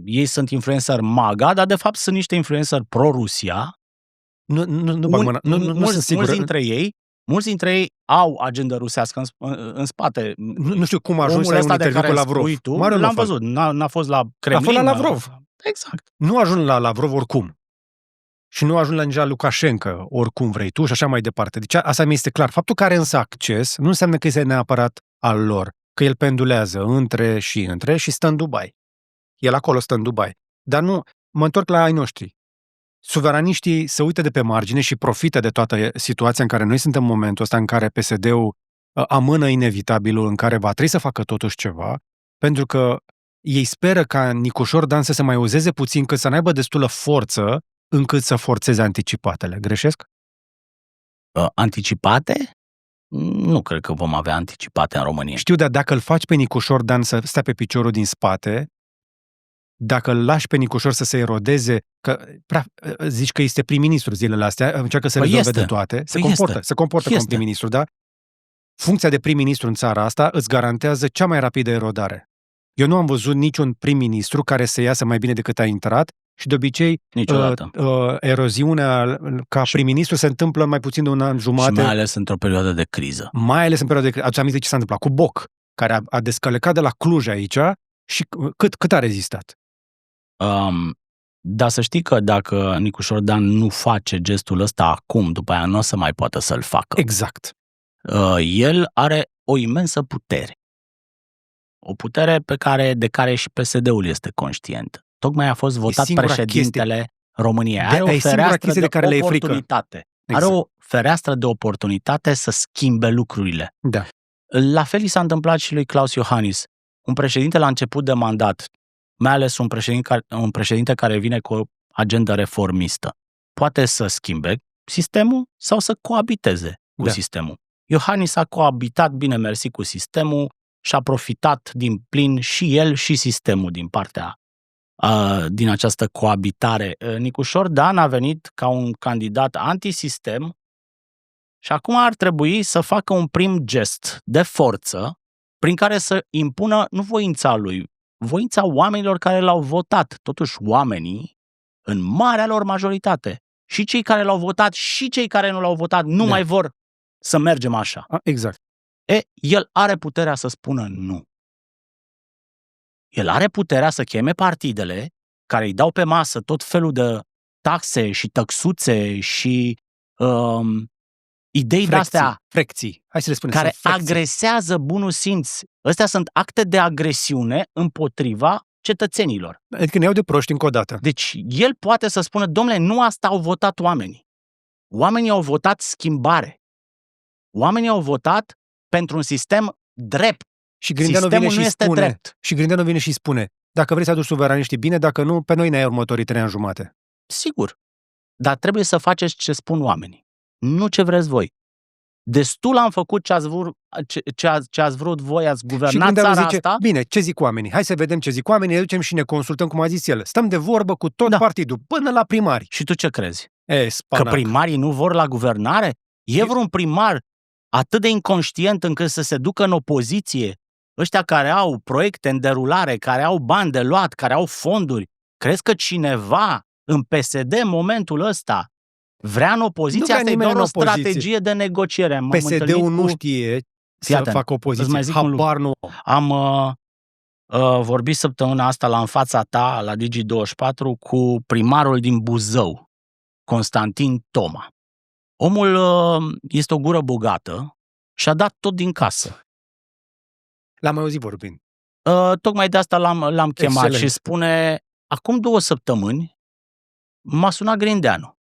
ei sunt influenceri MAGA, dar de fapt sunt niște influenceri pro-Rusia. Nu sunt sigur. Mulți dintre ei au agenda rusească în spate. Nu știu cum a ajuns la un interviu cu Lavrov. L-am văzut, n-a fost la Kremlin. A fost la Lavrov. Exact. Nu ajung la Lavrov oricum. Și nu ajung la nici la Lukashenko oricum vrei tu și așa mai departe. Deci asta mi este clar. Faptul că are însă acces nu înseamnă că este neapărat al lor. Că el pendulează între și stă în Dubai. El acolo stă în Dubai. Dar nu, mă întorc la ai noștri. Suveraniștii se uită de pe margine și profită de toată situația în care noi suntem în momentul ăsta în care PSD-ul amână inevitabilul, în care va trebui să facă totuși ceva, pentru că ei speră ca Nicușor Dan să se mai uzeze puțin, cât să n-aibă destulă forță încât să forțeze anticipatele. Greșesc? Anticipate? Nu cred că vom avea anticipate în România. Știu, dar dacă îl faci pe Nicușor Dan să stea pe piciorul din spate, dacă îl lași pe Nicușor să se erodeze, că zici că este prim-ministru zilele astea, încearcă să rezolve de toate, se comportă ca un prim-ministru, da? Funcția de prim-ministru în țara asta îți garantează cea mai rapidă erodare. Eu nu am văzut niciun prim-ministru care să iasă mai bine decât a intrat Și de obicei, eroziunea ca prim-ministru se întâmplă mai puțin de un an jumate. Și mai ales într-o perioadă de criză. Mai ales în perioada de criză. Ați aminte ce s-a întâmplat cu Boc, care a descălecat de la Cluj aici și cât a rezistat? Dar să știi că dacă Nicușor Dan nu face gestul ăsta acum, după aia nu o să mai poată să-l facă. Exact. El are o imensă putere. O putere de care și PSD-ul este conștient. Tocmai a fost votat președintele României. Are o fereastră de oportunitate. Exact. Are o fereastră de oportunitate să schimbe lucrurile. Da. La fel i s-a întâmplat și lui Klaus Iohannis. Un președinte la început de mandat, mai ales un președinte care vine cu o agendă reformistă, poate să schimbe sistemul sau să coabiteze cu sistemul. Iohannis a coabitat, bine mersi, cu sistemul și a profitat din plin și el și sistemul din această coabitare. Nicușor Dan a venit ca un candidat antisistem și acum ar trebui să facă un prim gest de forță prin care să impună nu voința lui, voința oamenilor care l-au votat. Totuși oamenii, în marea lor majoritate, și cei care l-au votat și cei care nu l-au votat, nu mai vor să mergem așa. Exact. El are puterea să spună nu. El are puterea să cheme partidele care îi dau pe masă tot felul de taxe și tăxuțe și idei de-astea frecții. Hai să le spunem, care agresează bunul simț. Astea sunt acte de agresiune împotriva cetățenilor. Adică ne iau de proști încă o dată. Deci el poate să spună, domnule, nu asta au votat oamenii. Oamenii au votat schimbare. Oamenii au votat pentru un sistem drept. Și Grindeanu vine și spune, drept. Și Grindeanu vine și spune, dacă vrei să aduci suveraniștii, bine, dacă nu, pe noi ne ai următorii 3 ani jumate. Sigur. Dar trebuie să faceți ce spun oamenii. Nu ce vreți voi. Destul am făcut ce ați vrut voi, ați guvernat țara asta. Bine, ce zic oamenii? Hai să vedem ce zic oamenii, ne ducem și ne consultăm, cum a zis el. Stăm de vorbă cu tot partidul, până la primari. Și tu ce crezi? Că primarii nu vor la guvernare? E vreun primar atât de inconștient încât să se ducă în opoziție? Ăștia care au proiecte în derulare, care au bani de luat, care au fonduri, crezi că cineva în PSD în momentul ăsta vrea în opoziție? Asta e doar o strategie de negociere. PSD-ul nu știe să facă opoziție. Habar nu. Am vorbit săptămâna asta la În fața ta, la Digi24, cu primarul din Buzău, Constantin Toma. Omul este o gură bogată și a dat tot din casă. L-am mai auzit vorbind. Tocmai de asta l-am chemat și spune, acum 2 săptămâni m-a sunat Grindeanu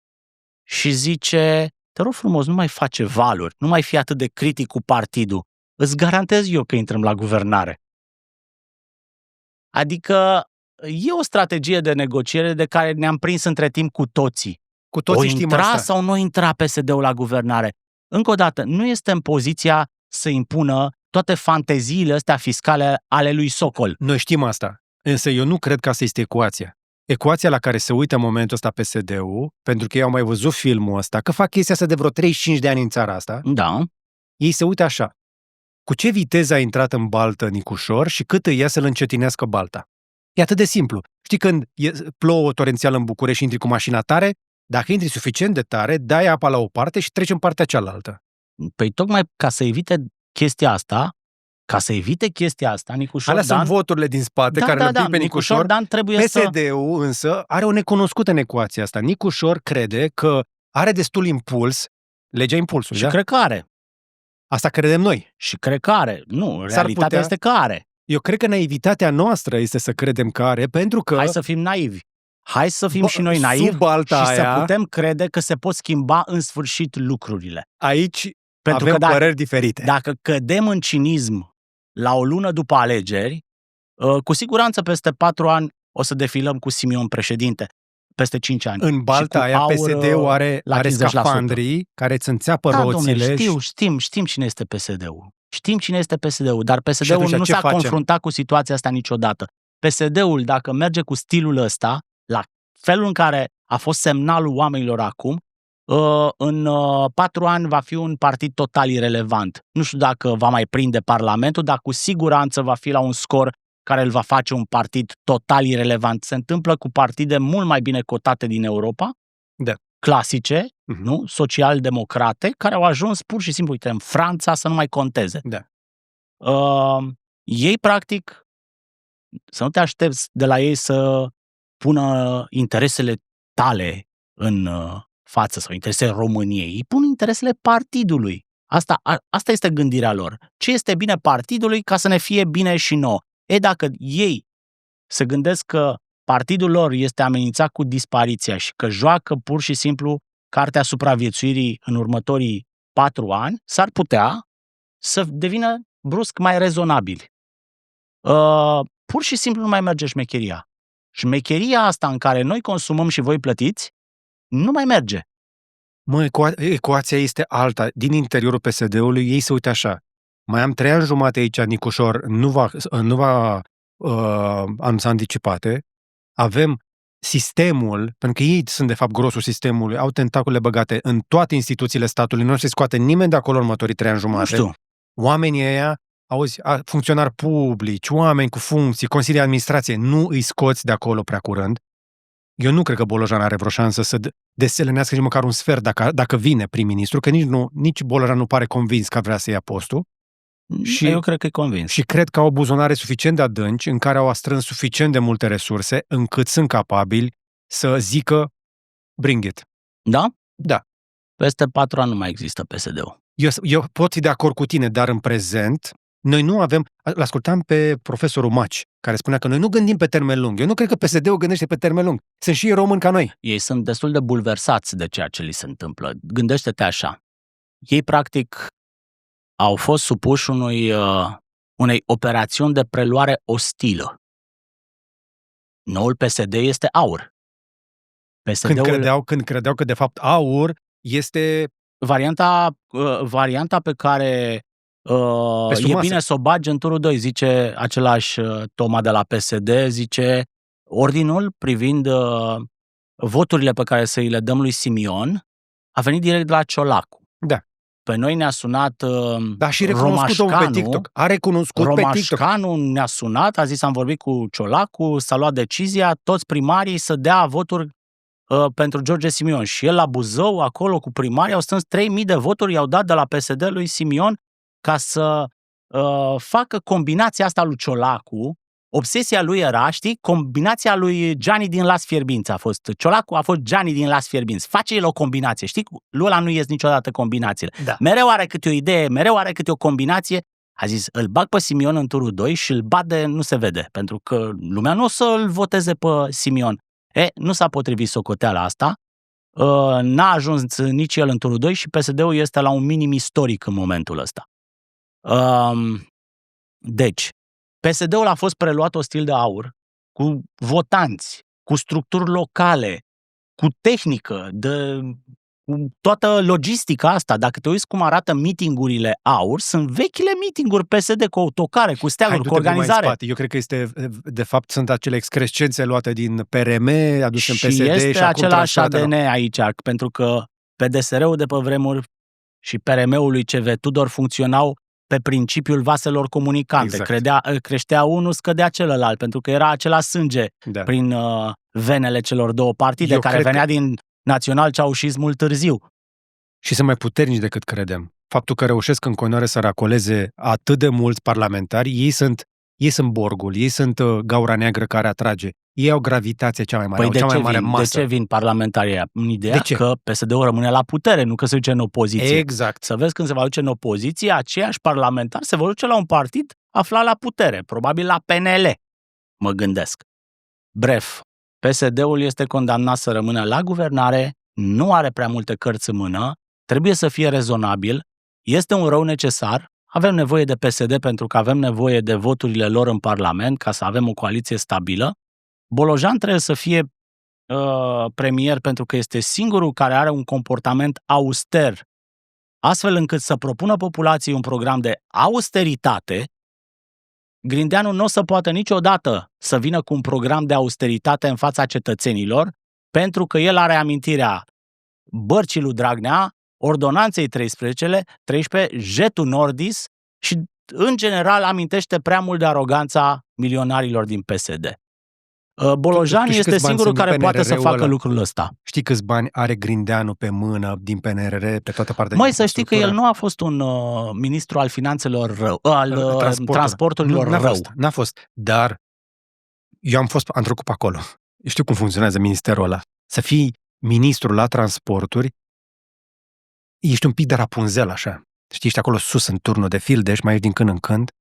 și zice, te rog frumos, nu mai face valuri, nu mai fi atât de critic cu partidul. Îți garantez eu că intrăm la guvernare. Adică e o strategie de negociere de care ne-am prins între timp cu toții. Cu toții știm asta. O intra sau nu intra PSD-ul la guvernare? Încă o dată, nu este în poziția să impună toate fanteziile astea fiscale ale lui Socol. Noi știm asta, însă eu nu cred că asta este ecuația. Ecuația la care se uită în momentul ăsta PSD-ul, pentru că ei au mai văzut filmul ăsta, că fac chestia asta de vreo 35 de ani în țara asta, ei se uită așa. Cu ce viteză a intrat în baltă Nicușor și cât îi ia să-l încetinească balta? E atât de simplu. Știi când plouă torențial în București și intri cu mașina tare? Dacă intri suficient de tare, dai apa la o parte și treci în partea cealaltă. Păi tocmai ca să evite chestia asta, Nicușor Dan... Alea sunt voturile din spate care îl împing pe Nicușor. Dan trebuie PSD-ul însă are o necunoscută în ecuația asta. Nicușor crede că are destul impuls, legea impulsului, și cred că are. Asta credem noi. Și cred că are. Nu, realitatea este că are. Eu cred că naivitatea noastră este să credem că are, pentru că... Hai să fim naivi. Hai să fim și noi naivi și să putem crede că se pot schimba în sfârșit lucrurile. Aici avem păreri diferite. Dacă cădem în cinism la o lună după alegeri, cu siguranță peste 4 ani o să defilăm cu Simion președinte. Peste 5 ani. În balta aia PSD-ul are scafandrii care îți înțeapă roțile. Domnule, știm cine este PSD-ul. Știm cine este PSD-ul, dar PSD-ul nu s-a confruntat cu situația asta niciodată. PSD-ul, dacă merge cu stilul ăsta, la felul în care a fost semnalul oamenilor acum, în 4 ani va fi un partid total irelevant. Nu știu dacă va mai prinde Parlamentul, dar cu siguranță va fi la un scor care îl va face un partid total irelevant. Se întâmplă cu partide mult mai bine cotate din Europa, clasice, nu? Social-democrate, care au ajuns pur și simplu, uite, în Franța să nu mai conteze. Ei, practic, să nu te aștepți de la ei să pună interesele tale în față sau interesele României. Ei pun interesele partidului. Asta este gândirea lor. Ce este bine partidului ca să ne fie bine și nouă. Dacă ei se gândesc că partidul lor este amenințat cu dispariția și că joacă pur și simplu cartea supraviețuirii în următorii 4 ani, s-ar putea să devină brusc mai rezonabili. Pur și simplu nu mai merge șmecheria. Șmecheria asta în care noi consumăm și voi plătiți, nu mai merge. Ecuația este alta. Din interiorul PSD-ului ei se uită așa. Mai am 3 ani jumate aici, Nicușor nu va anunța anticipate. Avem sistemul, pentru că ei sunt de fapt grosul sistemului, au tentaculele băgate în toate instituțiile statului, nu se scoate nimeni de acolo în următorii 3 ani jumate. Nu știu. Oamenii ăia, funcționari publici, oameni cu funcții, consilii de administrație, nu îi scoți de acolo prea curând. Eu nu cred că Bolojan are vreo șansă să deselenească nici măcar un sfert dacă vine prim-ministru, că nici Bolojan nu pare convins că vrea să ia postul. Și eu cred că e convins. Și cred că au buzunare suficient de adânci, în care au strâns suficient de multe resurse, încât sunt capabili să zică bring it. Da? Da. Peste 4 ani nu mai există PSD-ul. Eu pot fi de acord cu tine, dar în prezent noi nu avem... L-ascultam pe profesorul Maci, care spunea că noi nu gândim pe termen lung. Eu nu cred că PSD-ul gândește pe termen lung. Sunt și ei români ca noi. Ei sunt destul de bulversați de ceea ce li se întâmplă. Gândește-te așa. Ei, practic, au fost supuși unei operațiuni de preluare ostilă. Noul PSD este AUR. Când credeau că, de fapt, AUR este... Varianta pe care e bine să o bagi în turul 2, zice același Toma de la PSD, zice ordinul privind voturile pe care să îi le dăm lui Simion a venit direct de la Ciolacu. Da. Pe noi ne-a sunat și recunoscut pe TikTok. A recunoscut pe TikTok. Romașcanu ne-a sunat, a zis am vorbit cu Ciolacu, s-a luat decizia, toți primarii să dea voturi pentru George Simion. Și el la Buzău, acolo cu primarii, au strâns 3.000 de voturi, i-au dat de la PSD lui Simion ca să facă combinația asta lui Ciolacu. Obsesia lui era, știi, combinația lui Gianni din Las Fierbinți a fost. Ciolacu a fost Gianni din Las Fierbinți. Face el o combinație, știi? Lui ăla nu ies niciodată combinațiile. Da. Mereu are câte o idee, mereu are câte o combinație. A zis, îl bag pe Simion în turul 2 și îl bat de nu se vede, pentru că lumea nu o să-l voteze pe Simion. Nu s-a potrivit socoteala asta. N-a ajuns nici el în turul 2 și PSD-ul este la un minim istoric în momentul ăsta. Deci, PSD-ul a fost preluat ostil de AUR, cu votanți, cu structuri locale, cu tehnică, cu toată logistica asta. Dacă te uiți cum arată meetingurile AUR, sunt vechile meetinguri PSD cu autocare, cu steaguri, cu organizare. Eu cred că de fapt, sunt acele excrescențe luate din PRM, aduse în PSD. Și este același ADN aici, pentru că PDSR-ul de pe vremuri și PRM-ul lui CV Tudor funcționau pe principiul vaselor comunicante. Exact. Creștea unul, scădea celălalt, pentru că era același sânge prin venele celor două partide, care venea din național-ceaușismul târziu. Și sunt mai puternici decât credem. Faptul că reușesc în continuare să racoleze atât de mulți parlamentari, ei sunt borgul, ei sunt gaura neagră care atrage. Ei au gravitația cea mai mare, cea mai mare masă. De ce vin parlamentarii aia? În ideea că PSD-ul rămâne la putere, nu că se duce în opoziție. Exact. Să vezi când se va duce în opoziție, aceiași parlamentari se vor duce la un partid aflat la putere, probabil la PNL, mă gândesc. Bref, PSD-ul este condamnat să rămână la guvernare, nu are prea multe cărți în mână, trebuie să fie rezonabil, este un rău necesar, avem nevoie de PSD pentru că avem nevoie de voturile lor în Parlament ca să avem o coaliție stabilă. Bolojan trebuie să fie premier pentru că este singurul care are un comportament auster, astfel încât să propună populației un program de austeritate. Grindeanu nu o să poată niciodată să vină cu un program de austeritate în fața cetățenilor, pentru că el are amintirea bărcii lui Dragnea, ordonanței 13, jetul Nordis și, în general, amintește prea mult de aroganța milionarilor din PSD. Bolojani este singurul care poate să facă lucrul ăsta. Știi câți bani are Grindeanu pe mână din PNRR, pe toată partea? Măi, să știi că el nu a fost un ministru al finanțelor rău, al transporturilor rău. N-a fost, dar eu am trecut pe acolo. Știu cum funcționează ministerul ăla. Să fii ministru la transporturi, ești un pic de Rapunzel, așa. Știi, ești acolo sus în turnul de fildeș, mai ești din când în când.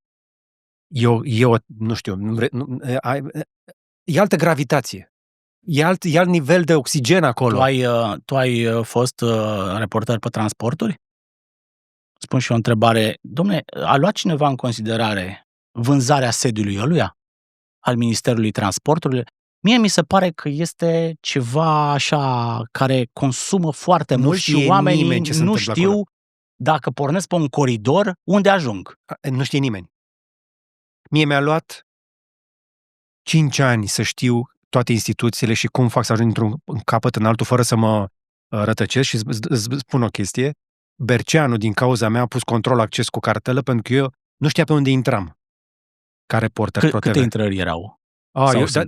Eu nu știu, e altă gravitație. E alt nivel de oxigen acolo. Tu ai fost reporter pe transporturi? Spun și o întrebare. Dom'le, a luat cineva în considerare vânzarea sediului ăluia? Al Ministerului Transporturilor? Mie mi se pare că este ceva așa care consumă foarte mult și oamenii nu știu acolo. Dacă pornesc pe un coridor, unde ajung. Nu știe nimeni. Mie mi-a luat 5 ani să știu toate instituțiile și cum fac să ajung într-un capăt în altul fără să mă rătăcesc și îți spun o chestie. Berceanu, din cauza mea, a pus control acces cu cartelă pentru că eu nu știa pe unde intram. Ca reporter ProTV. Câte intrări erau?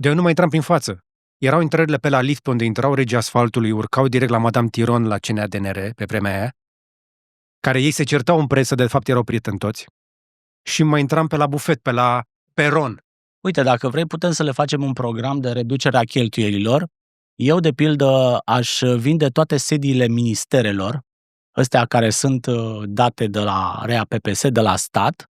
Eu nu mai intram prin față. Erau intrările pe la lift pe unde intrau regii asfaltului, urcau direct la Madame Tiron la CNADNR, pe vremea aia, care ei se certau în presă, de fapt erau prieteni toți. Și mai intram pe la bufet, pe la peron. Uite, dacă vrei, putem să le facem un program de reducere a cheltuielilor. Eu, de pildă, aș vinde toate sediile ministerelor, astea care sunt date de la REA-PPS, de la stat,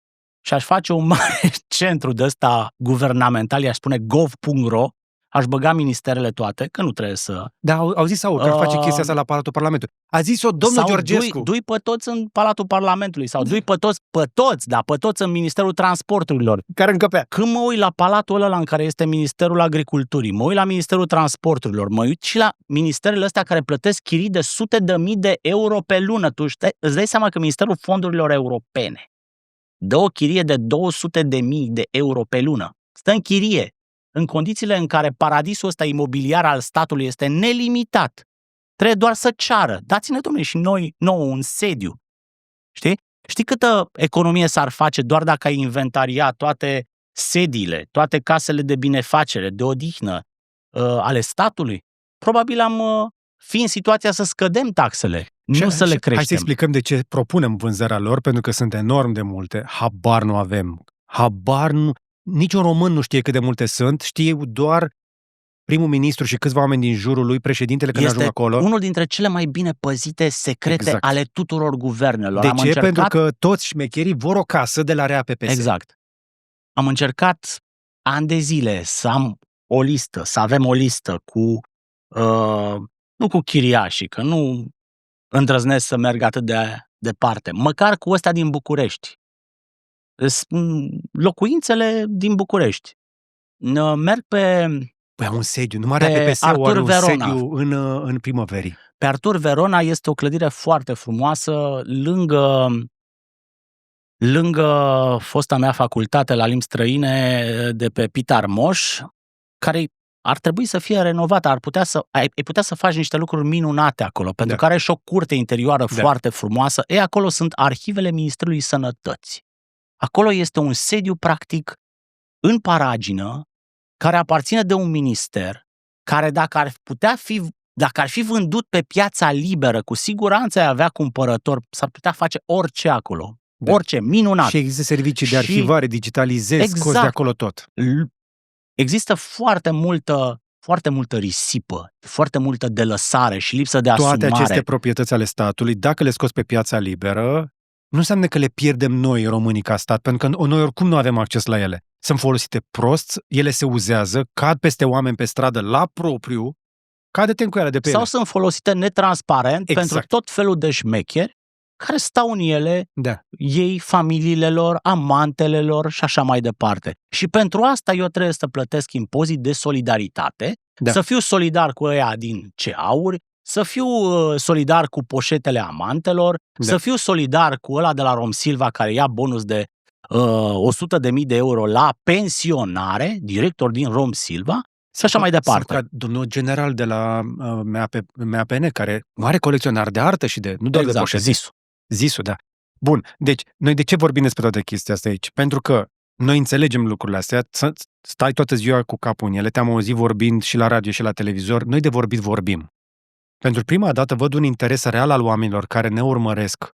și aș face un mare centru de ăsta guvernamental, i-aș spune gov.ro, aș băga ministerele toate, că nu trebuie să... Da, au zis că ar face chestia asta la Palatul Parlamentului. A zis-o domnul Georgescu. Dui pe toți în Palatul Parlamentului, sau dui pe toți în Ministerul Transporturilor. Care încăpea. Când mă uit la palatul ăla în care este Ministerul Agriculturii, mă uit la Ministerul Transporturilor, mă uit și la ministerele astea care plătesc chirii de sute de mii de euro pe lună. Tu îți dai seama că Ministerul Fondurilor Europene dă o chirie de 200 de mii de euro pe lună. Stă în chirie. În condițiile în care paradisul ăsta imobiliar al statului este nelimitat. Trebuie doar să ceară. Dați-ne, domnule, și nouă un sediu. Știi câtă economie s-ar face doar dacă ai inventariat toate sediile, toate casele de binefacere, de odihnă ale statului? Probabil am fi în situația să scădem taxele, nu să le creștem. Hai să explicăm de ce propunem vânzarea lor, pentru că sunt enorm de multe. Habar nu avem. Niciun român nu știe cât de multe sunt, știe doar primul ministru și câțiva oameni din jurul lui, președintele, când ajung acolo. Este unul dintre cele mai bine păzite secrete ale tuturor guvernelor. De ce? Pentru că toți șmecherii vor o casă de la REA-PPS. Exact. Am încercat ani de zile să am o listă, să avem o listă cu, nu cu chiriașii, că nu îndrăznesc să merg atât de departe, măcar cu ăstea din București. Locuințele din București. Merg pe... Păi am un sediu, numai REA-PPS-ul are un sediu în Primăverii. Pe Artur Verona este o clădire foarte frumoasă, lângă fosta mea facultate la limbi străine de pe Pitar Moș, care ar trebui să fie renovată, ai putea să faci niște lucruri minunate acolo, pentru că are și o curte interioară foarte frumoasă. Acolo sunt arhivele Ministerului Sănătății. Acolo este un sediu, practic, în paragină, care aparține de un minister, care dacă ar fi vândut pe piața liberă, cu siguranță ai avea cumpărător, s-ar putea face orice acolo. Orice, minunat. Și există servicii de arhivare, digitalizezi, scoți de acolo tot. Există foarte multă risipă, foarte multă delăsare și lipsă de asumare. Toate aceste proprietăți ale statului, dacă le scoți pe piața liberă, nu înseamnă că le pierdem noi, românii, ca stat, pentru că noi oricum nu avem acces la ele. Sunt folosite prost, ele se uzează, cad peste oameni pe stradă la propriu, cade-te în cuială de pe ele. Sau sunt folosite netransparent pentru tot felul de șmecheri care stau în ele, ei, familiile lor, amantele lor și așa mai departe. Și pentru asta eu trebuie să plătesc impozit de solidaritate, să fiu solidar cu ăia din CEAuri, să fiu solidar cu poșetele amantelor, să fiu solidar cu ăla de la Romsilva care ia bonus de 100.000 de euro la pensionare, director din Romsilva, și așa mai departe. Ca domnul general de la MAPN, care are colecționar de artă și nu doar de poșete. Zisu. Zisu, da. Bun, deci noi de ce vorbim despre toate chestia asta aici? Pentru că Noi înțelegem lucrurile astea, stai toată ziua cu capul în ele, te-am auzit vorbind și la radio și la televizor, noi de vorbit vorbim. Pentru prima dată văd un interes real al oamenilor care ne urmăresc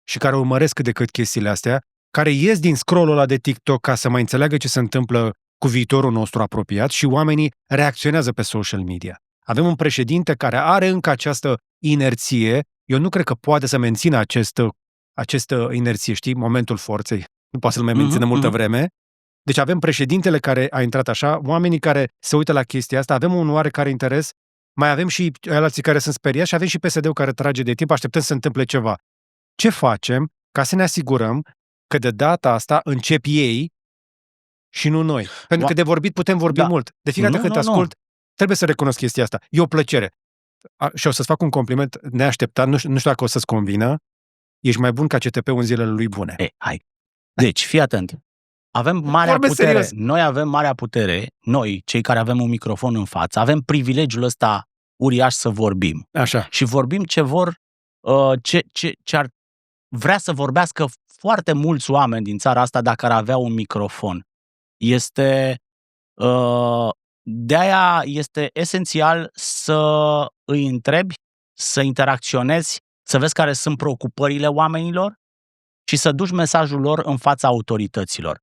și care urmăresc cât de cât chestiile astea, care ies din scroll-ul ăla de TikTok ca să mai înțeleagă ce se întâmplă cu viitorul nostru apropiat și oamenii reacționează pe social media. Avem un președinte care are încă această inerție, eu nu cred că poate să mențină această inerție, știi, momentul forței. Nu poate să-l mai mențină multă vreme. Deci avem președintele care a intrat așa, oamenii care se uită la chestia asta, avem un oarecare interes, mai avem și alții care sunt speriați și avem și PSD-ul care trage de timp, așteptăm să se întâmple ceva. Ce facem ca să ne asigurăm că de data asta încep ei și nu noi? Pentru că de vorbit putem vorbi mult. De fiecare dată când te ascult, trebuie să recunosc chestia asta. E o plăcere. Și o să-ți fac un compliment neașteptat, nu știu dacă o să-ți convină. Ești mai bun ca CTP-ul în zilele lui bune. Hai. Deci, fii atent. Avem marea putere. Serios. Noi avem marea putere, noi, cei care avem un microfon în față, avem privilegiul ăsta uriaș să vorbim. Așa. Și vorbim ce vor, ce ar vrea să vorbească foarte mulți oameni din țara asta dacă ar avea un microfon. De-aia este esențial să îi întrebi, să interacționezi, să vezi care sunt preocupările oamenilor și să duci mesajul lor în fața autorităților.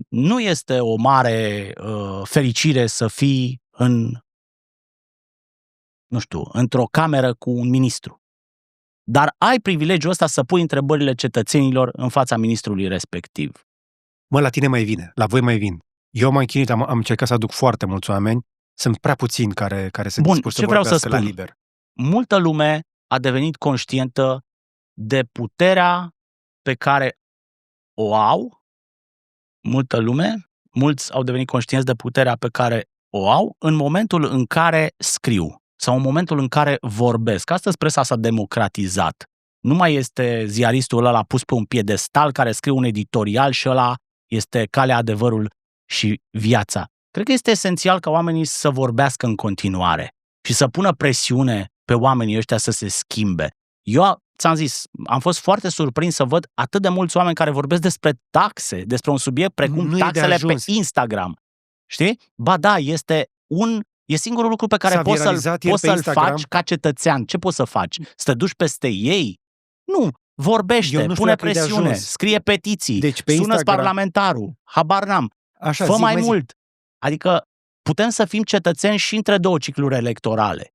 Nu este o mare fericire să fii într-o cameră cu un ministru. Dar ai privilegiul ăsta să pui întrebările cetățenilor în fața ministrului respectiv. La tine mai vine, la voi mai vin. Eu m-am chinuit, am încercat să aduc foarte mulți oameni, sunt prea puțini care sunt dispuși să vorbească la liber. Multă lume a devenit conștientă de puterea pe care o au, mulți au devenit conștienți de puterea pe care o au în momentul în care scriu sau în momentul în care vorbesc. Astăzi presa s-a democratizat. Nu mai este ziaristul ăla pus pe un piedestal care scrie un editorial și ăla este calea, adevărul și viața. Cred că este esențial ca oamenii să vorbească în continuare și să pună presiune pe oamenii ăștia să se schimbe. Eu ți-am zis, am fost foarte surprins să văd atât de mulți oameni care vorbesc despre taxe, despre un subiect precum taxele pe Instagram. Știi? Ba da, e singurul lucru pe care poți să-l faci ca cetățean. Ce poți să faci? Să te duci peste ei? Nu. Vorbește, pune presiune, scrie petiții, sună-ți parlamentarul, habar n-am. Fă mai mult. Adică putem să fim cetățeni și între două cicluri electorale.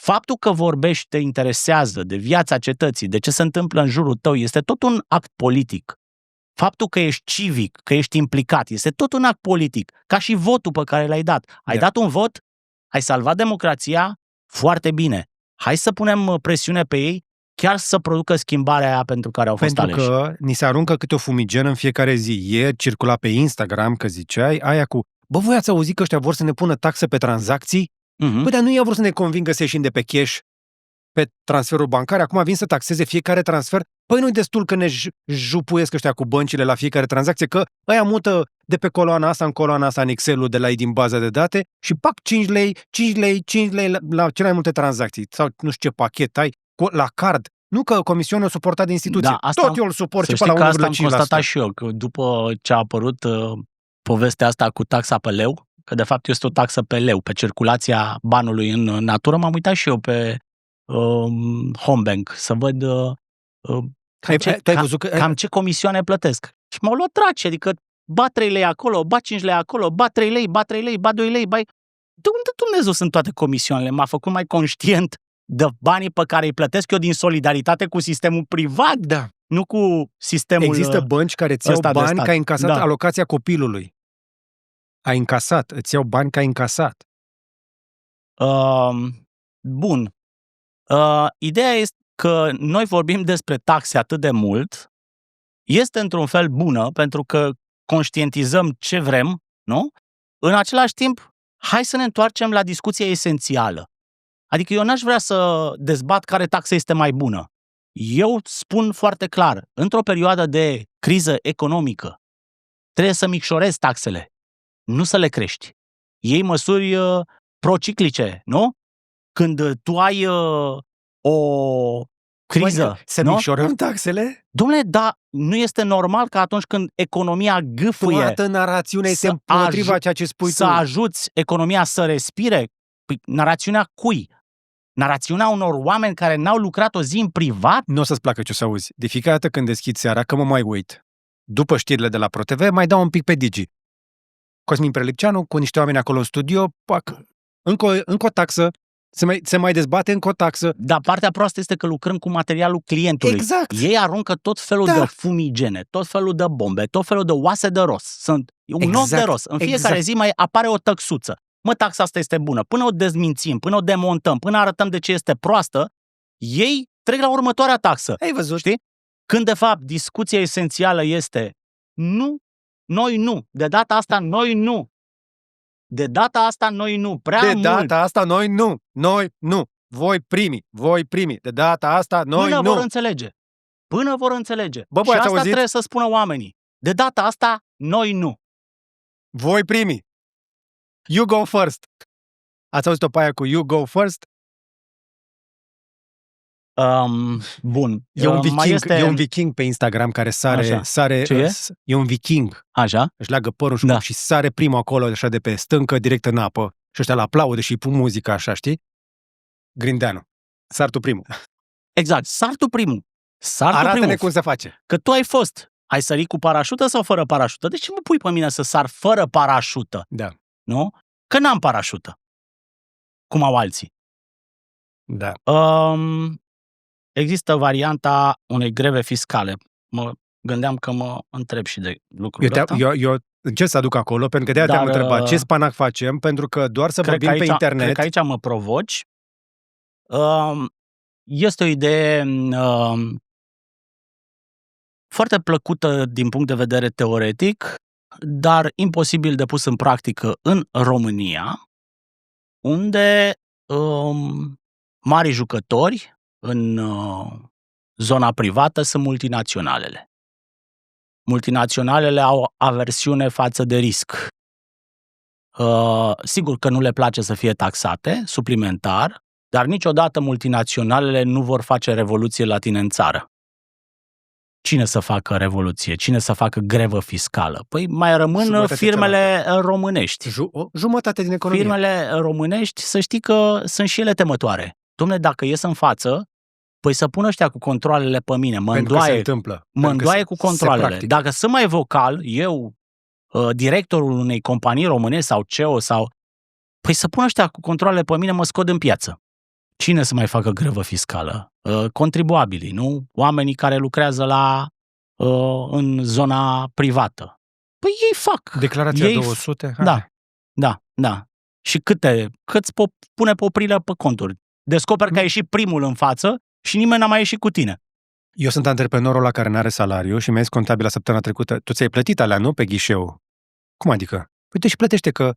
Faptul că vorbești, te interesează de viața cetății, de ce se întâmplă în jurul tău, este tot un act politic. Faptul că ești civic, că ești implicat, este tot un act politic. Ca și votul pe care l-ai dat. Ai dat un vot, ai salvat democrația, foarte bine. Hai să punem presiune pe ei, chiar să producă schimbarea aia pentru care au fost aleși. Pentru că ni se aruncă câte o fumigenă în fiecare zi. Ieri circula pe Instagram că ziceai aia cu voi ați auzit că ăștia vor să ne pună taxe pe tranzacții? Păi, dar nu i-au vrut să ne convingă să ieșim de pe cash pe transferul bancar, acum vin să taxeze fiecare transfer. Păi nu-i destul că ne jupuiesc ăștia cu băncile la fiecare tranzacție, că ăia mută de pe coloana asta în Excel-ul de la ei din baza de date și pac 5 lei la cele mai multe tranzacții. Sau nu știu ce pachet ai, la card. Nu că comisionul o suportat de instituție. Da, tot eu îl suport și pe la 1,5%. Asta am constatat și eu, că după ce a apărut povestea asta cu taxa pe leu, că de fapt este o taxă pe leu, pe circulația banului în natură, m-am uitat și eu pe Homebank să văd cam ce comisioane plătesc. Și m-au luat draci, adică ba 3 lei acolo, ba 5 lei acolo, ba 3 lei, ba 3 lei, ba 2 lei, de unde Dumnezeu sunt toate comisioanele? M-a făcut mai conștient de banii pe care îi plătesc eu din solidaritate cu sistemul privat, nu cu sistemul. Există bănci care îți iau bani ca ai încasat alocația copilului. Ai încasat, îți iau bani ca ai încasat. Bun. Ideea este că noi vorbim despre taxe atât de mult, este într-un fel bună, pentru că conștientizăm ce vrem, nu? În același timp, hai să ne întoarcem la discuția esențială. Adică eu n-aș vrea să dezbat care taxă este mai bună. Eu spun foarte clar, într-o perioadă de criză economică, trebuie să micșorezi taxele, nu să le crești. Iei măsuri prociclice, nu? Când tu ai criză. Să micșorăm taxele? Dom'le, dar nu este normal că atunci când economia gâfâie... Toată narațiunea este împotriva ceea ce spui să ajuți economia să respire? Păi, narațiunea cui? Narațiunea unor oameni care n-au lucrat o zi în privat? Nu o să-ți placă ce o să auzi. De fiecare dată când deschid seara, că mă mai uit. După știrile de la ProTV, mai dau un pic pe Digi. Cosmin Prelipceanu, cu niște oameni acolo în studio, pac, încă o taxă, se mai dezbate încă o taxă. Dar partea proastă este că lucrăm cu materialul clientului. Exact. Ei aruncă tot felul de fumigene, tot felul de bombe, tot felul de oase de ros. Sunt un os de ros. În fiecare zi mai apare o tăxuță. Mă, taxa asta este bună. Până o dezmințim, până o demontăm, până arătăm de ce este proastă, ei trec la următoarea taxă. Ai văzut? Știi? Când, de fapt, discuția esențială este nu, noi nu. De data asta, noi nu. De data asta, noi nu. Prea mult. Data asta, noi nu. Noi nu. Voi primi. De data asta, noi Până nu. vor înțelege. Până vor înțelege. Bă, și asta auzit? trebuie să spună oamenii. De data asta, noi nu. Voi primi. You go first. Ați auzit-o pe aia cu you go first? Bun. E un viking pe Instagram care sare. Ce e? E un viking. Așa? Își leagă părul și sare primul acolo, așa de pe stâncă, direct în apă. Și ăștia l-aplaudă și îi pun muzica așa, știi? Grindeanu. Sar tu primul. Exact. Sar tu primul. Arată-ne cum se face. Că tu ai fost. Ai sărit cu parașută sau fără parașută? De ce mă pui pe mine să sar fără parașută? Da. Nu? Că n-am parașută. Cum au alții. Da. Există varianta unei greve fiscale. Mă gândeam că mă întreb și de lucrul ăsta. Eu încerc să aduc acolo, pentru că de-aia te-am întrebat ce spanac facem, pentru că doar să vorbim pe internet... Cred că aici mă provoci. Este o idee foarte plăcută din punct de vedere teoretic, dar imposibil de pus în practică în România, unde mari jucători în zona privată sunt multinaționalele. Multinaționalele au aversiune față de risc. Sigur că nu le place să fie taxate suplimentar, dar niciodată multinaționalele nu vor face revoluție la tine în țară. Cine să facă revoluție? Cine să facă grevă fiscală? Păi mai rămân firmele românești. Jumătate din economie. Firmele românești, să știi că sunt și ele temătoare. Dom'le, dacă ies în față, păi să pună ăștia cu controalele pe mine. Mă îndoaie cu controalele. Dacă sunt mai vocal, eu, directorul unei companii românești sau CEO sau... Păi să pună ăștia cu controalele pe mine, mă scot în piață. Cine să mai facă grevă fiscală? Contribuabilii, nu? Oamenii care lucrează în zona privată. Păi ei fac. Declarația 200? Da. Și câți pune poprile pe conturi? Descoperi că ai ieșit primul în față și nimeni n-a mai ieșit cu tine. Eu sunt antreprenorul ăla care n-are salariu și mi-a zis contabila săptămâna trecută, tu ți-ai plătit alea, nu? Pe ghișeu. Cum adică? Păi te și plătește că...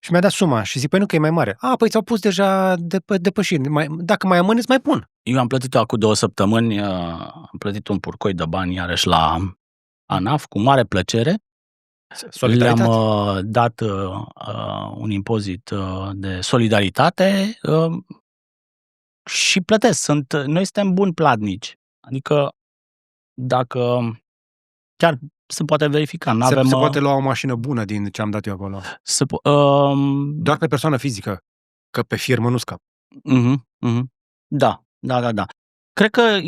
Și mi-a dat suma și zic, păi nu că e mai mare. Păi ți-au pus deja depășiri. Dacă mai amâni, îți mai pun. Eu am plătit-o acum 2 săptămâni, am plătit un purcoi de bani iarăși la ANAF, cu mare plăcere. Le-am dat un impozit de solidaritate și plătesc. Noi suntem buni platnici. Adică dacă chiar se poate verifica. Se poate lua o mașină bună din ce am dat eu acolo. Doar pe persoană fizică, că pe firmă nu scap. Da. Cred că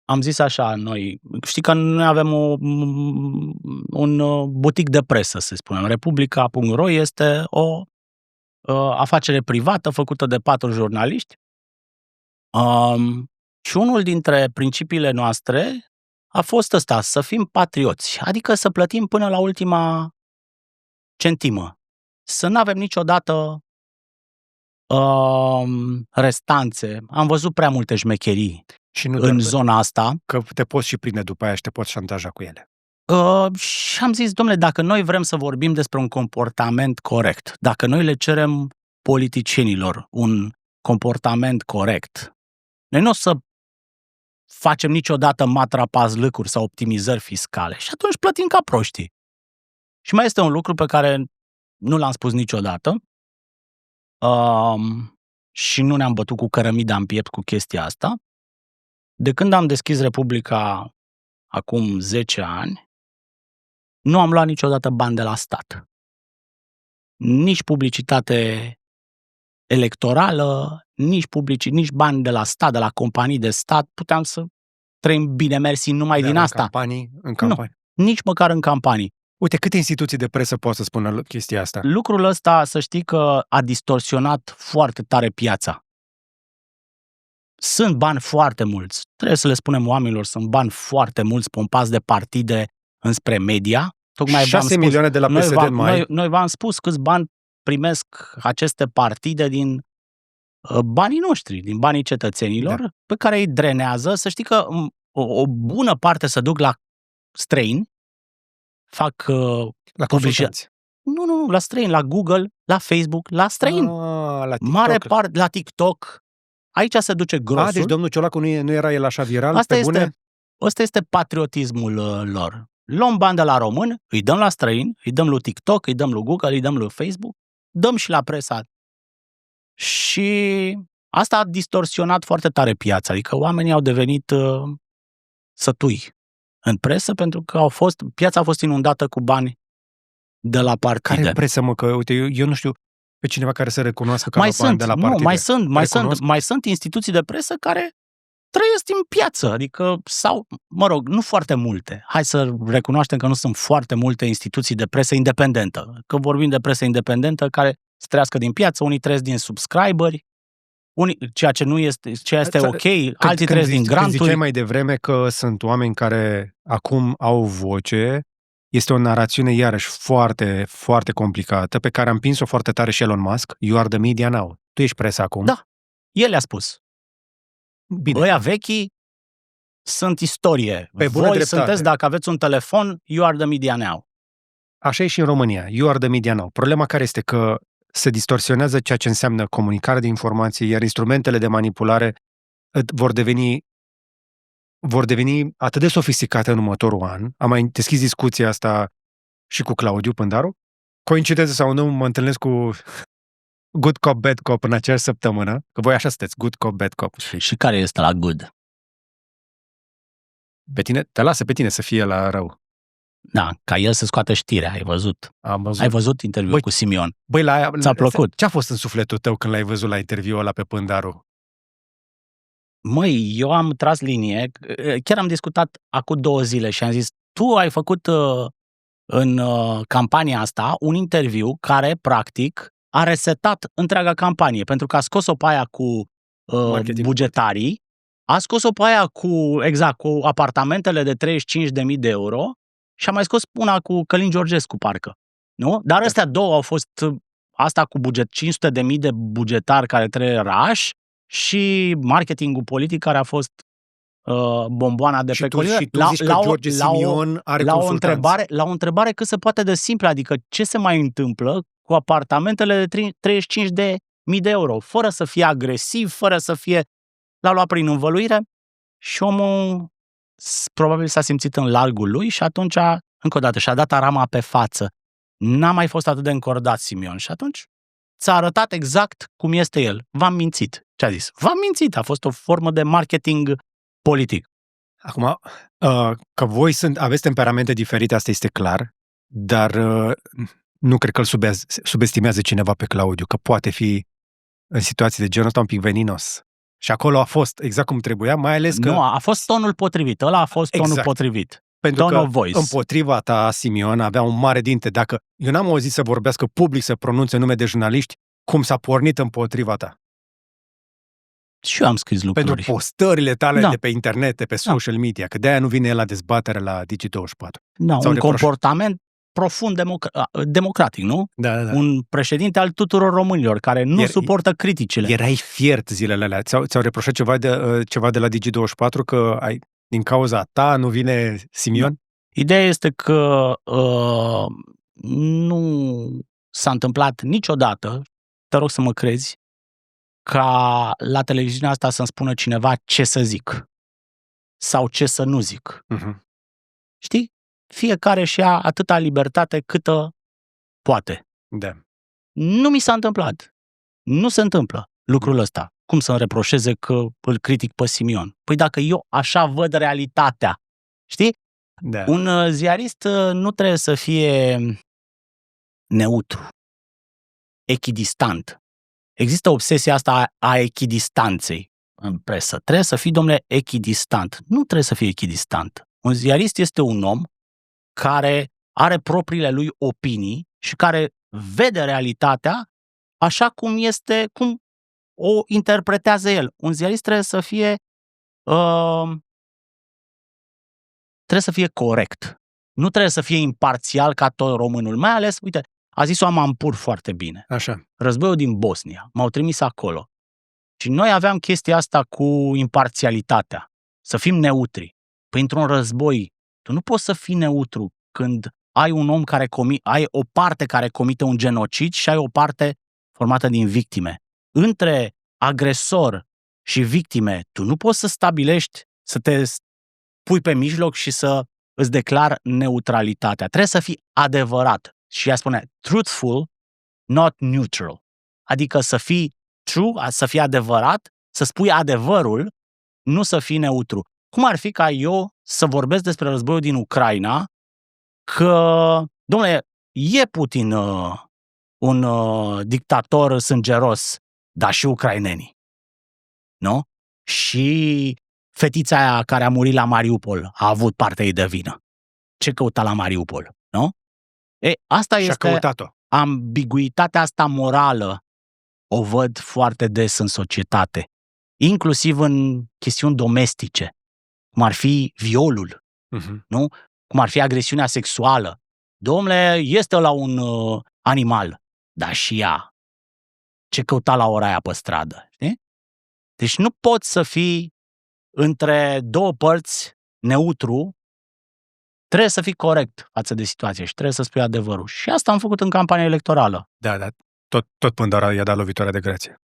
am zis așa noi, știi că noi avem un butic de presă, să spunem. Republica.ro este o afacere privată făcută de 4 jurnaliști și unul dintre principiile noastre a fost ăsta, să fim patrioți, adică să plătim până la ultima centimă. Să nu avem niciodată restanțe. Am văzut prea multe șmecherii în zona asta. Că te poți și prinde după aia și te poți șantaja cu ele. Și am zis, dom'le, dacă noi vrem să vorbim despre un comportament corect, dacă noi le cerem politicienilor un comportament corect, noi nu o să facem niciodată matrapazlâcuri sau optimizări fiscale și atunci plătim ca proștii. Și mai este un lucru pe care nu l-am spus niciodată și nu ne-am bătut cu cărămida în piept cu chestia asta. De când am deschis Republica acum 10 ani, nu am luat niciodată bani de la stat. Nici publicitate electorală, nici bani de la stat, de la companii de stat. Puteam să trăim bine mersi numai din asta. În campanii? Nu, nici măcar în campanii. Uite, câte instituții de presă pot să spună chestia asta? Lucrul ăsta, să știi că a distorsionat foarte tare piața. Sunt bani foarte mulți. Trebuie să le spunem oamenilor, sunt bani foarte mulți pompați de partide înspre media. Tocmai 6 milioane de la PSD în mai. Noi v-am spus câți bani primesc aceste partide din banii noștri, din banii cetățenilor, pe care îi drenează. Să știi că o bună parte se duc la străini, fac la publicitate. Nu, la străini, la Google, la Facebook, la străini. La TikTok. Mare parte la TikTok. Aici se duce grosul. Deci domnul Ciolacu nu era el așa viral? Asta este patriotismul lor. Luăm bani de la români, îi dăm la străini, îi dăm lui TikTok, îi dăm lui Google, îi dăm lui Facebook, dăm și la presa. Și asta a distorsionat foarte tare piața. Adică oamenii au devenit sătui în presă pentru că piața a fost inundată cu bani de la partide. Care presă, mă? Că, uite, eu nu știu pe cineva care să recunoască că bani de la partide. Mai sunt instituții de presă care trăiesc din piață, adică, sau, mă rog, nu foarte multe. Hai să recunoaștem că nu sunt foarte multe instituții de presă independentă. Că vorbim de presă independentă care să trăiască din piață, unii trăiesc din subscriberi, ceea ce este ok, alții trăiesc din granturi. Ziceai mai devreme că sunt oameni care acum au voce, este o narațiune iarăși foarte, foarte complicată, pe care a împins-o foarte tare și Elon Musk. You are the media now. Tu ești presa acum. Da, el le-a spus. Bine. Ăia vechii sunt istorie. Pe bună Voi dreptate. sunteți, dacă aveți un telefon, you are the media now. Așa e și în România. You are the media now. Problema care este că se distorsionează ceea ce înseamnă comunicare de informații, iar instrumentele de manipulare vor deveni atât de sofisticate în următorul an. Am mai deschis discuția asta și cu Claudiu Pândaru. Coincidență sau nu, mă întâlnesc cu Good Cop, Bad Cop în aceeași săptămână, că voi așa sunteți, Good Cop, Bad Cop. Și care este la good? Te lasă pe tine să fie la rău. Da, ca el să scoată știrea, ai văzut? Am văzut. Ai văzut interviul cu Simion? Ți-a plăcut? Ce a fost în sufletul tău când l-ai văzut la interviul ăla pe Pândaru? Măi, eu am tras linie, chiar am discutat acum 2 zile și am zis, tu ai făcut în campania asta un interviu care, practic, a resetat întreaga campanie, pentru că a scos-o pe aia cu bugetarii, a scos-o pe aia cu apartamentele de 35.000 de euro și a mai scos una cu Călin Georgescu, parcă. Nu? Dar astea două au fost, asta cu buget, 500.000 de bugetari care trebuie rași și marketingul politic care a fost bomboana de pe colină. Și tu zici că George Simion are consultanți. La o întrebare cât se poate de simplă, adică ce se mai întâmplă cu apartamentele de 35.000 de euro, fără să fie agresiv, fără să fie... L-a luat prin învăluire și omul probabil s-a simțit în largul lui și atunci, încă o dată, și-a dat arama pe față. N-a mai fost atât de încordat Simion și atunci ți-a arătat exact cum este el. V-am mințit. Ce a zis? V-am mințit. A fost o formă de marketing politic. Acum, că voi aveți temperamente diferite, asta este clar, dar nu cred că îl subestimează cineva pe Claudiu, că poate fi în situații de genul ăsta un pic veninos. Și acolo a fost exact cum trebuia, mai ales că... Nu, a fost tonul potrivit. Ăla a fost tonul potrivit. Pentru că împotriva ta, Simion, avea un mare dinte. Dacă eu n-am auzit să vorbească public, să pronunțe nume de jurnaliști, cum s-a pornit împotriva ta. Și eu am scris lucruri. Pentru postările tale de pe internet, de pe social media, că de-aia nu vine el la dezbatere la Digi24. Da, un comportament profund democratic, nu? Da. Un președinte al tuturor românilor care nu suportă criticile. Erai fiert zilele alea. Ți-au reproșat ceva de la Digi24 că din cauza ta nu vine Simion? Da. Ideea este că nu s-a întâmplat niciodată, te rog să mă crezi, ca la televiziunea asta să-mi spună cineva ce să zic sau ce să nu zic. Uh-huh. Știi? Fiecare și ia atâta libertate câtă poate. Da. Nu mi s-a întâmplat. Nu se întâmplă lucrul ăsta. cum să-mi reproșeze că îl critic pe Simion? Păi dacă eu așa văd realitatea, știi? Da. Un ziarist nu trebuie să fie neutru, echidistant. Există obsesia asta a echidistanței în presă. Trebuie să fii, domnule, echidistant. Nu trebuie să fii echidistant. Un ziarist este un om care are propriile lui opinii și care vede realitatea așa cum este, cum o interpretează el. Un ziarist trebuie să fie corect. Nu trebuie să fie imparțial ca tot românul. Mai ales, uite, a zis-o Amampur foarte bine. Așa. Războiul din Bosnia. M-au trimis acolo. Și noi aveam chestia asta cu imparțialitatea. Să fim neutri. Păi într-un război, tu nu poți să fii neutru când ai un om ai o parte care comite un genocid și ai o parte formată din victime. Între agresor și victime, tu nu poți să stabilești, să te pui pe mijloc și să îți declar neutralitatea. Trebuie să fii adevărat. Și ea spune, truthful, not neutral. Adică să fii true, să fii adevărat, să spui adevărul, nu să fii neutru. Cum ar fi ca eu să vorbesc despre războiul din Ucraina, că, dom'le, e Putin un dictator sângeros, dar și ucrainenii. Nu? Și fetița aia care a murit la Mariupol a avut partea ei de vină. Ce căuta la Mariupol? Nu? Asta și-a este căutat-o. Ambiguitatea asta morală. O văd foarte des în societate, inclusiv în chestiuni domestice, cum ar fi violul, nu? Cum ar fi agresiunea sexuală. Dom'le, este la un animal, dar și ea. Ce căuta la ora aia pe stradă, știi? Deci nu poți să fii între două părți neutru, trebuie să fii corect față de situație și trebuie să spui adevărul. Și asta am făcut în campania electorală. Da. Tot Pândara i-a dat lovitura de grație.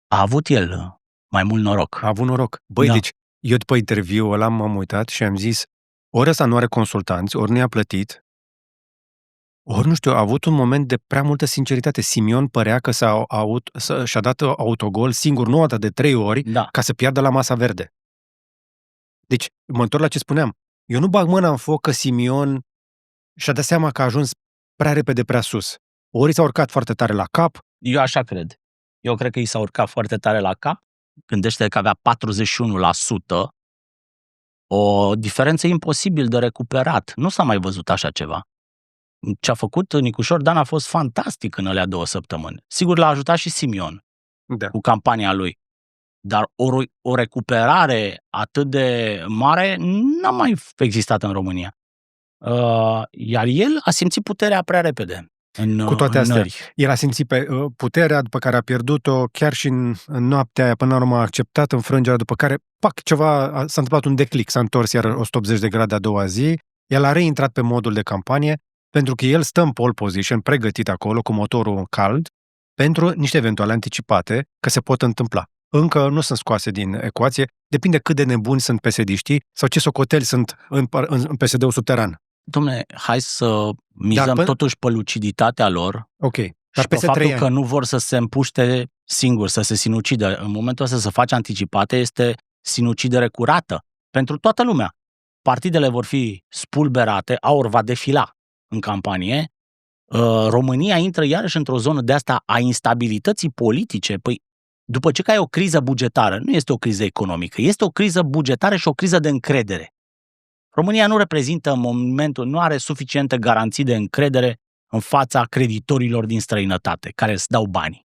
A avut el mai mult noroc. A avut noroc. Băi, deci, eu după interviul ăla m-am uitat și am zis, ori ăsta nu are consultanți, ori nu i-a plătit, ori, nu știu, a avut un moment de prea multă sinceritate. Simion părea că și-a dat autogol singur, nu o dată, de 3 ori, ca să piardă la masa verde. Deci, mă întorc la ce spuneam. Eu nu bag mâna în foc că Simion și-a dat seama că a ajuns prea repede prea sus. Ori s-a urcat foarte tare la cap. Eu așa cred. Eu cred că i s-a urcat foarte tare la cap. Gândește că avea 41%, o diferență imposibil de recuperat. Nu s-a mai văzut așa ceva. Ce a făcut Nicușor Dan a fost fantastic în alea 2 săptămâni. Sigur l-a ajutat și Simion cu campania lui. Dar o recuperare atât de mare n-a mai existat în România. Iar el a simțit puterea prea repede. Cu toate astea, el a simțit puterea după care a pierdut-o chiar și în noaptea aia, până la urmă a acceptat înfrângerea, după care, s-a întâmplat un declic, s-a întors iar 180 de grade a doua zi, el a reintrat pe modul de campanie, pentru că el stă în pole position, pregătit acolo, cu motorul cald, pentru niște eventuale anticipate, că se pot întâmpla. Încă nu sunt scoase din ecuație, depinde cât de nebuni sunt PSD-știi sau ce socoteli sunt în PSD-ul subteran. Dom'le, hai să mizăm totuși pe luciditatea lor. Ok. Și pe faptul că nu vor să se împuște singuri, să se sinucidă. În momentul ăsta să faci anticipate este sinucidere curată pentru toată lumea. Partidele vor fi spulberate, AUR va defila în campanie. România intră iarăși într-o zonă de asta a instabilității politice. Păi, după ce ai o criză bugetară, nu este o criză economică, este o criză bugetară și o criză de încredere. România nu reprezintă în momentul, nu are suficiente garanții de încredere în fața creditorilor din străinătate, care îți dau banii.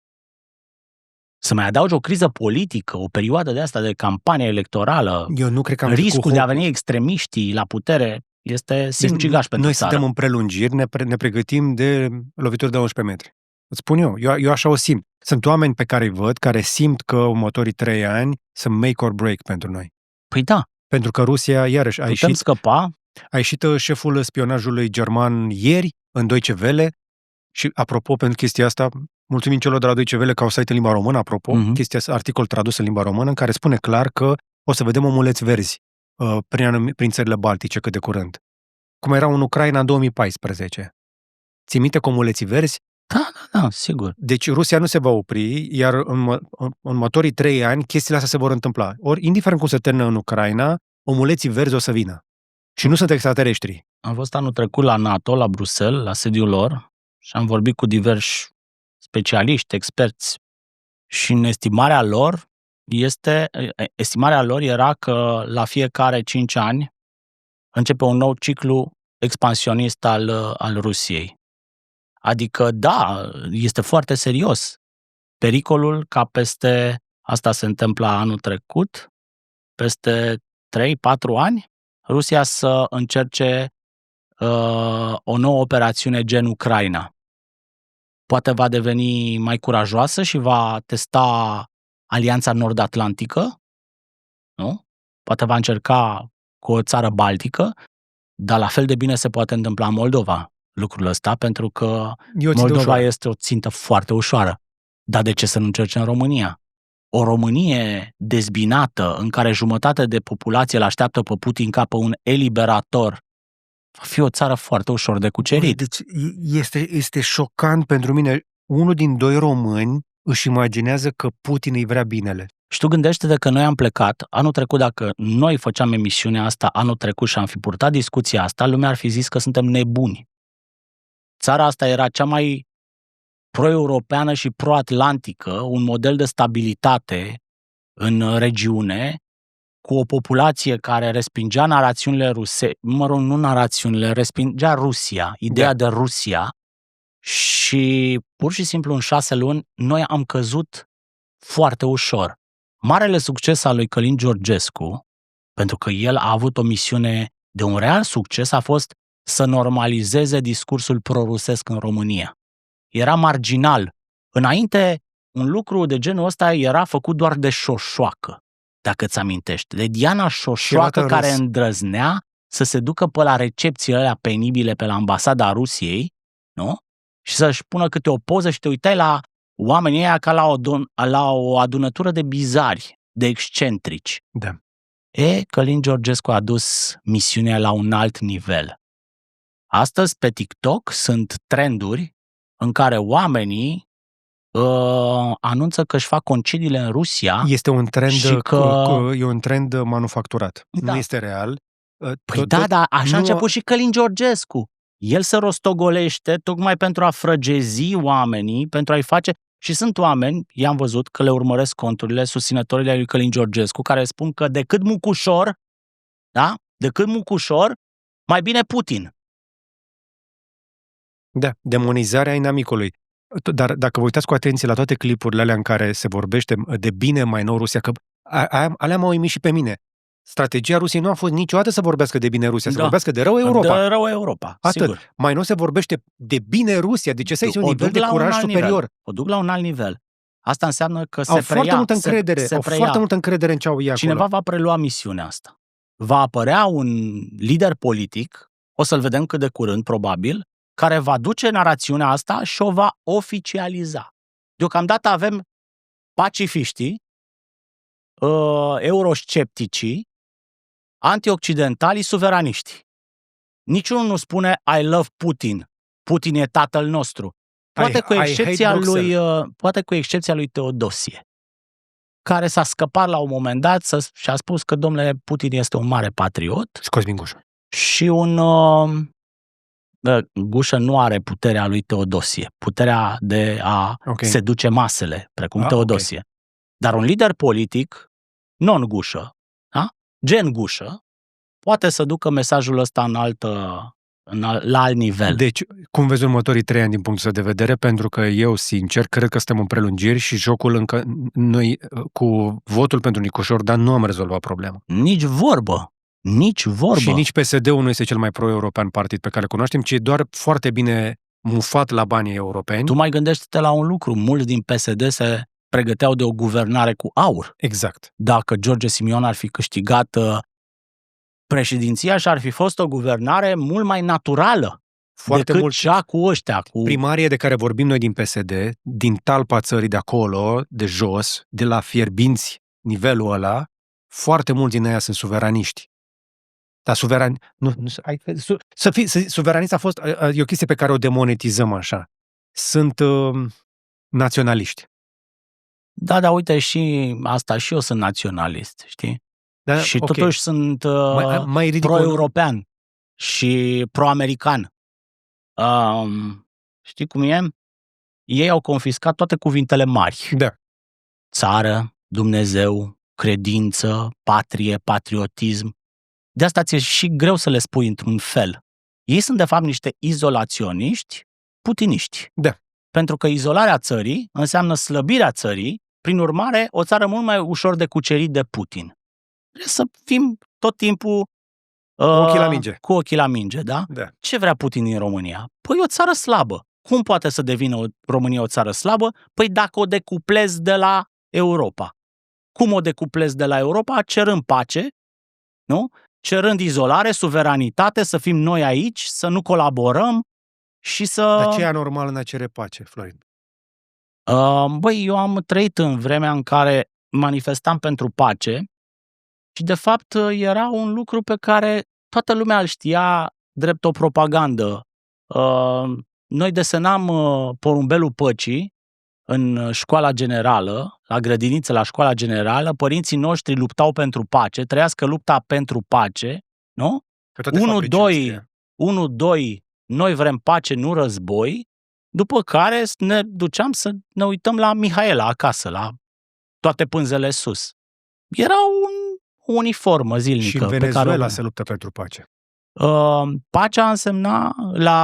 Să mai adaugi o criză politică, o perioadă de asta de campanie electorală, eu nu cred că riscul de a veni extremiștii la putere este sinucigaș pentru noi țară. Suntem în prelungiri, ne pregătim de lovituri de 11 metri. Îți spun eu așa o simt. Sunt oameni pe care îi văd, care simt că următorii 3 ani sunt make or break pentru noi. Păi da. Pentru că Rusia, iarăși, scăpa. A ieșit șeful spionajului german ieri în Deutsche Welle și, apropo, pentru chestia asta, mulțumim celor de la Deutsche Welle că au site în limba română, apropo, chestia asta, articol tradus în limba română, în care spune clar că o să vedem omuleți verzi prin țările baltice cât de curând. Cum era în Ucraina în 2014. Ții minte că omuleții verzi Da, sigur. Deci Rusia nu se va opri, iar în următorii 3 ani chestiile astea se vor întâmpla. Ori, indiferent cum se termină în Ucraina, omuleții verzi o să vină. Și nu sunt extraterestri. Am fost anul trecut la NATO, la Bruxelles, la sediul lor, și am vorbit cu diversi specialiști, experți. Și în estimarea lor era că la fiecare 5 ani începe un nou ciclu expansionist al Rusiei. Adică, da, este foarte serios. Pericolul ca asta se întâmplă anul trecut, peste 3-4 ani, Rusia să încerce o nouă operațiune gen Ucraina. Poate va deveni mai curajoasă și va testa Alianța Nord-Atlantică, nu? Poate va încerca cu o țară baltică, dar la fel de bine se poate întâmpla în Moldova lucrul ăsta, pentru că Moldova este o țintă foarte ușoară. Dar de ce să nu încerce în România? O Românie dezbinată, în care jumătate de populație îl așteaptă pe Putin ca pe un eliberator, va fi o țară foarte ușor de cucerit. Deci este șocant pentru mine. Unul din 2 români își imaginează că Putin îi vrea binele. Și tu gândește-te că noi am plecat anul trecut, dacă noi făceam emisiunea asta anul trecut și am fi purtat discuția asta, lumea ar fi zis că suntem nebuni. Țara asta era cea mai pro-europeană și pro-atlantică, un model de stabilitate în regiune, cu o populație care respingea narațiunile ruse, nu narațiunile, respingea Rusia, ideea de Rusia, și pur și simplu în 6 luni noi am căzut foarte ușor. Marele succes al lui Călin Georgescu, pentru că el a avut o misiune de un real succes, a fost să normalizeze discursul prorusesc în România. Era marginal. Înainte, un lucru de genul ăsta era făcut doar de Șoșoacă, dacă îți amintești. De Diana Șoșoacă, care îndrăznea să se ducă pe la recepțiile alea penibile pe la ambasada Rusiei, nu? Și să-și pună câte o poză și te uitai la oamenii ăia ca la o adunătură de bizari, de excentrici. Da. Călin Georgescu a dus misiunea la un alt nivel. Astăzi, pe TikTok, sunt trenduri în care oamenii anunță că își fac concediile în Rusia. Este un trend, e un trend manufacturat. Da. Nu este real. Dar așa a început și Călin Georgescu. El se rostogolește tocmai pentru a frăgezi oamenii, pentru a-i face... Și sunt oameni, i-am văzut că le urmăresc conturile, susținătorii lui Călin Georgescu, care spun că decât Mucușor, da? Decât Mucușor, mai bine Putin. Da, demonizarea inamicului. Dar dacă vă uitați cu atenție la toate clipurile alea în care se vorbește de bine mai nou Rusia, că alea m-au uimit și pe mine. Strategia Rusiei nu a fost niciodată să vorbească de bine Rusia, să vorbească de rău Europa. De rău Europa, atât. Sigur. Mai nu se vorbește de bine Rusia, deci ăsta este un nivel de curaj superior. O duc la un alt nivel. Asta înseamnă că au foarte multă încredere în ce au ei acolo. Cineva va prelua misiunea asta. Va apărea un lider politic, o să-l vedem cât de curând, probabil, care va duce narațiunea asta și o va oficializa. Deocamdată avem pacifiștii, euroscepticii, antioccidentalii, suveraniști. Niciunul nu spune I love Putin. Putin e tatăl nostru. Poate cu excepția lui Teodosie, care s-a scăpat la un moment dat și a spus că, domnule, Putin este un mare patriot. Și Cosmin Gușă. Și Gușă nu are puterea lui Teodosie, puterea de a seduce masele, precum Teodosie. Okay. Dar un lider politic, non-Gușă, da? Gen Gușă, poate să ducă mesajul ăsta la alt nivel. Deci, cum vezi următorii 3 ani din punctul de vedere? Pentru că eu, sincer, cred că suntem în prelungiri și jocul încă... Noi, cu votul pentru Nicu Șordan, nu am rezolvat problema. Nici vorbă. Și nici PSD-ul nu este cel mai pro-european partid pe care îl cunoaștem, ci e doar foarte bine mufat la banii europeni. Tu mai gândește-te la un lucru. Mulți din PSD se pregăteau de o guvernare cu aur. Exact. Dacă George Simion ar fi câștigat președinția și ar fi fost o guvernare mult mai naturală decât cea cu ăștia. Primarie de care vorbim noi din PSD, din talpa țării de acolo, de jos, de la fierbinți, nivelul ăla, foarte mulți din aia sunt suveraniști. Dar suveranist a fost e o chestie pe care o demonetizăm așa. sunt naționaliști. Da, dar uite, și asta, și eu sunt naționalist, știi? Da, și okay. totuși sunt mai pro-european și pro-american. Știi cum e? Ei au confiscat toate cuvintele mari. Da. Țară, Dumnezeu, credință, patrie, patriotism. De asta ți-e și greu să le spui într-un fel. Ei sunt de fapt niște izolaționiști putiniști. Da. Pentru că izolarea țării înseamnă slăbirea țării, prin urmare o țară mult mai ușor de cucerit de Putin. Trebuie să fim tot timpul cu ochii la minge, da? Da. Ce vrea Putin în România? Păi o țară slabă. Cum poate să devină România o țară slabă? Păi dacă o decuplezi de la Europa. Cum o decuplezi de la Europa? Cerând pace, nu? Cerând izolare, suveranitate, să fim noi aici, să nu colaborăm și să... Dar ce e anormal în a cere pace, Florin? Băi, eu am trăit în vremea în care manifestam pentru pace și, de fapt, era un lucru pe care toată lumea îl știa drept o propagandă. Noi desenam porumbelul păcii în școala generală, la grădiniță, la școala generală, părinții noștri luptau pentru pace, trăiască lupta pentru pace, nu? 1-2, noi vrem pace, nu război, după care ne duceam să ne uităm la Mihaela acasă, la toate pânzele sus. Era o uniformă zilnică. Și în Venezuela se luptă pentru pace. Pacea însemna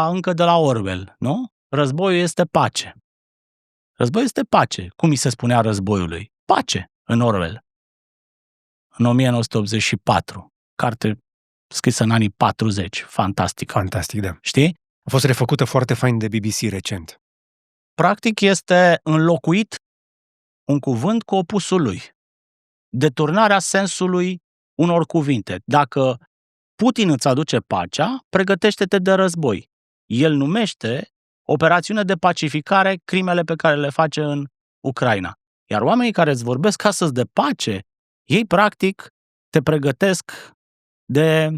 încă de la Orwell, nu? Războiul este pace. Războiul este pace. Cum îi se spunea războiului? Pace, în Orwell. În 1984. Carte scrisă în anii 40. Fantastic. Fantastic, da. Știi? A fost refăcută foarte fain de BBC recent. Practic este înlocuit un cuvânt cu opusul lui. Deturnarea sensului unor cuvinte. Dacă Putin îți aduce pacea, pregătește-te de război. El numește operațiune de pacificare crimele pe care le face în Ucraina. Iar oamenii care îți vorbesc astăzi de pace, ei practic te pregătesc de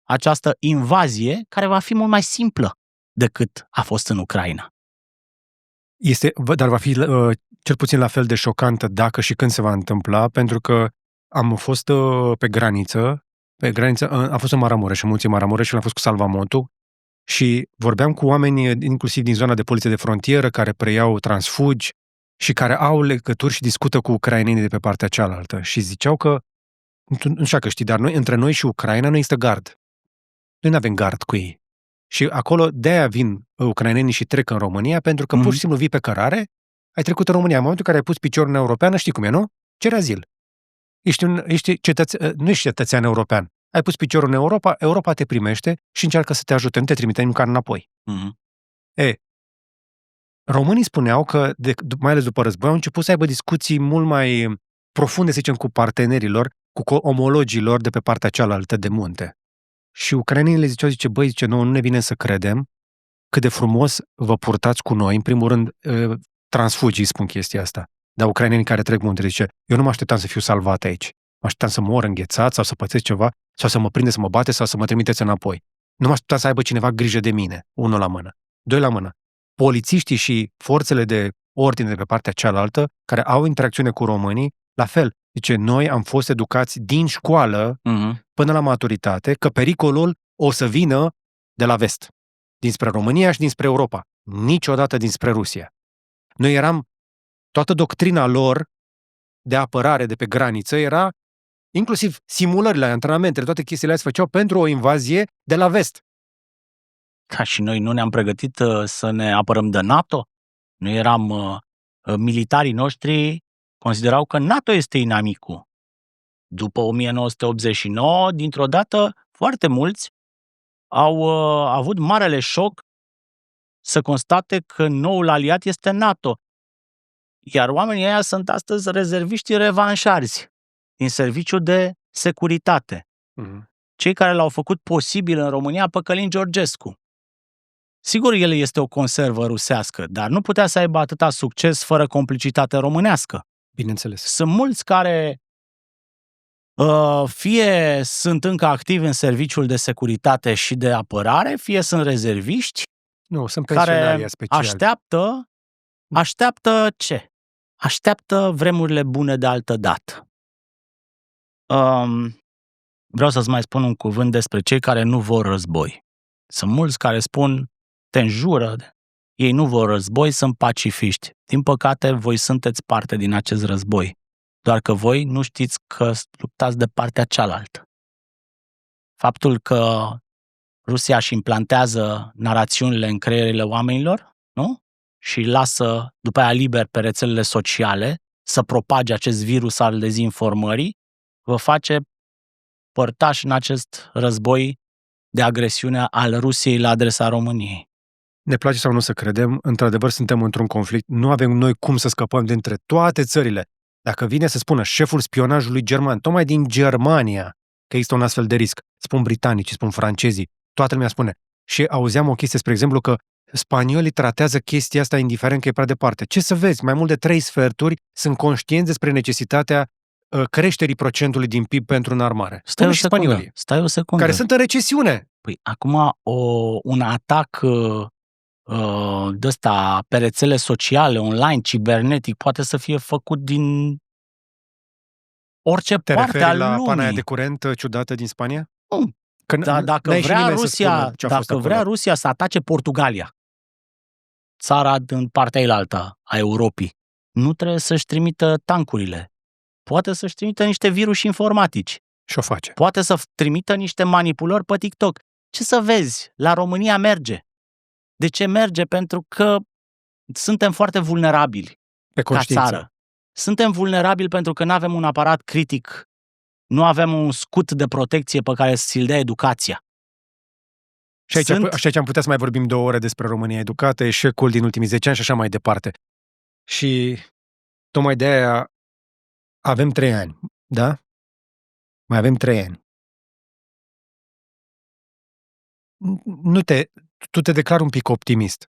această invazie care va fi mult mai simplă decât a fost în Ucraina. Dar va fi cel puțin la fel de șocantă dacă și când se va întâmpla, pentru că am fost pe graniță, am fost în Maramureș, în munții Maramureș și am fost cu salvamotul și vorbeam cu oameni inclusiv din zona de poliție de frontieră care preiau transfugi și care au legături și discută cu ucrainenii de pe partea cealaltă și ziceau că, nu știu că știi, dar între noi și Ucraina nu există gard. Noi nu avem gard cu ei. Și acolo de-aia vin ucrainenii și trec în România, pentru că pur și simplu vii pe cărare, ai trecut în România. În momentul în care ai pus piciorul în europeană, știi cum e, nu? Cere azil. Nu ești cetățean european. Ai pus piciorul în Europa, Europa te primește și încearcă să te ajute, nu te trimite măcar înapoi. Românii spuneau că, mai ales după război, au început să aibă discuții mult mai profunde, să zicem, cu partenerilor, cu omologilor de pe partea cealaltă de munte. Și ucrainenii le ziceau, nu ne vine să credem cât de frumos vă purtați cu noi. În primul rând, transfugii spun chestia asta. Dar ucrainenii care trec muntele zice, eu nu mă așteptam să fiu salvat aici. Mă așteptam să mor înghețat sau să pățesc ceva, sau să mă prinde să mă bate sau să mă trimiteți înapoi. Nu mă așteptam să aibă cineva grijă de mine. 1 la mână. 2 la mână. Polițiștii și forțele de ordine de pe partea cealaltă, care au interacțiune cu românii, la fel. Zice, noi am fost educați din școală până la maturitate că pericolul o să vină de la vest, dinspre România și dinspre Europa, niciodată dinspre Rusia. Noi eram, toată doctrina lor de apărare de pe graniță era, inclusiv simulările, antrenamentele, toate chestiile astea se făceau pentru o invazie de la vest. Ca și noi nu ne-am pregătit să ne apărăm de NATO? Noi eram, militarii noștri considerau că NATO este inamicul. După 1989, dintr-o dată, foarte mulți au avut marele șoc să constate că noul aliat este NATO. Iar oamenii ăia sunt astăzi rezerviștii revanșarzi din serviciul de securitate. Cei care l-au făcut posibil în România pe Călin Georgescu. Sigur, el este o conservă rusească, dar nu putea să aibă atâta succes fără complicitate românească. Bineînțeles. Sunt mulți care fie sunt încă activi în serviciul de securitate și de apărare, fie sunt rezerviști sunt care așteaptă Așteaptă ce? Așteaptă vremurile bune de altă dată. Vreau să-ți mai spun un cuvânt despre cei care nu vor război. Sunt mulți care spun, te înjură, ei nu vor război, sunt pacifiști. Din păcate, voi sunteți parte din acest război. Doar că voi nu știți că luptați de partea cealaltă. Faptul că Rusia își implantează narațiunile în creierile oamenilor, nu? Și lasă după aia liber pe rețelele sociale să propage acest virus al dezinformării, vă face părtași în acest război de agresiune al Rusiei la adresa României. Ne place sau nu să credem, într-adevăr suntem într-un conflict, nu avem noi cum să scăpăm dintre toate țările. Dacă vine să spună șeful spionajului german, tocmai din Germania, că există un astfel de risc, spun britanicii, spun francezii, toată lumea spune. Și auzeam o chestie, spre exemplu, că spaniolii tratează chestia asta indiferent că e prea departe. Ce să vezi, mai mult de 3 sferturi sunt conștienți despre necesitatea creșterii procentului din PIB pentru înarmare. Stai o secundă. Care sunt în recesiune. Păi acum un atac de ăsta pe rețele sociale, online, cibernetic, poate să fie făcut din orice parte a lumii. Te referi la pana aia de curent ciudată din Spania? Nu. Dar dacă vrea Rusia să atace Portugalia, țara din partea ailaltă a Europei, nu trebuie să-și trimită tancurile. Poate să-și trimită niște virus informatici. Și o face. Poate să trimită niște manipulări pe TikTok. Ce să vezi? La România merge. De ce merge? Pentru că suntem foarte vulnerabili ca țară. Suntem vulnerabili pentru că nu avem un aparat critic, nu avem un scut de protecție pe care să-l dea educația. Și aici am putea să mai vorbim 2 ore despre România educată, eșecul din ultimii 10 ani și așa mai departe. Și tocmai de aia avem 3 ani, da? Mai avem 3 ani. Tu te declari un pic optimist.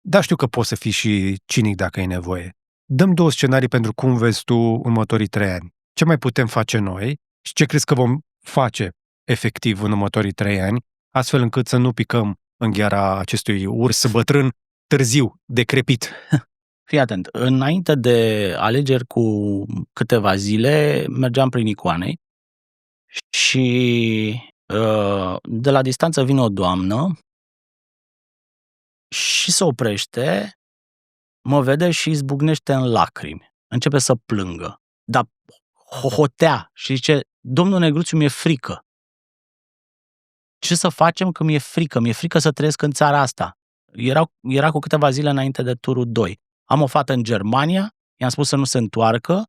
Da, știu că poți să fii și cinic dacă e nevoie. Dăm 2 scenarii pentru cum vezi tu următorii 3 ani. Ce mai putem face noi și ce crezi că vom face efectiv în următorii 3 ani, astfel încât să nu picăm în gheara acestui urs bătrân târziu, decrepit. Fii atent, înainte de alegeri cu câteva zile, mergeam prin Icoanei și de la distanță vine o doamnă și se oprește, mă vede și izbucnește în lacrimi. Începe să plângă, dar hohotea și zice, domnul Negruțiu, mi-e frică. Ce să facem că mi-e frică? Mi-e frică să trăiesc în țara asta. Era cu câteva zile înainte de turul 2. Am o fată în Germania, i-am spus să nu se întoarcă,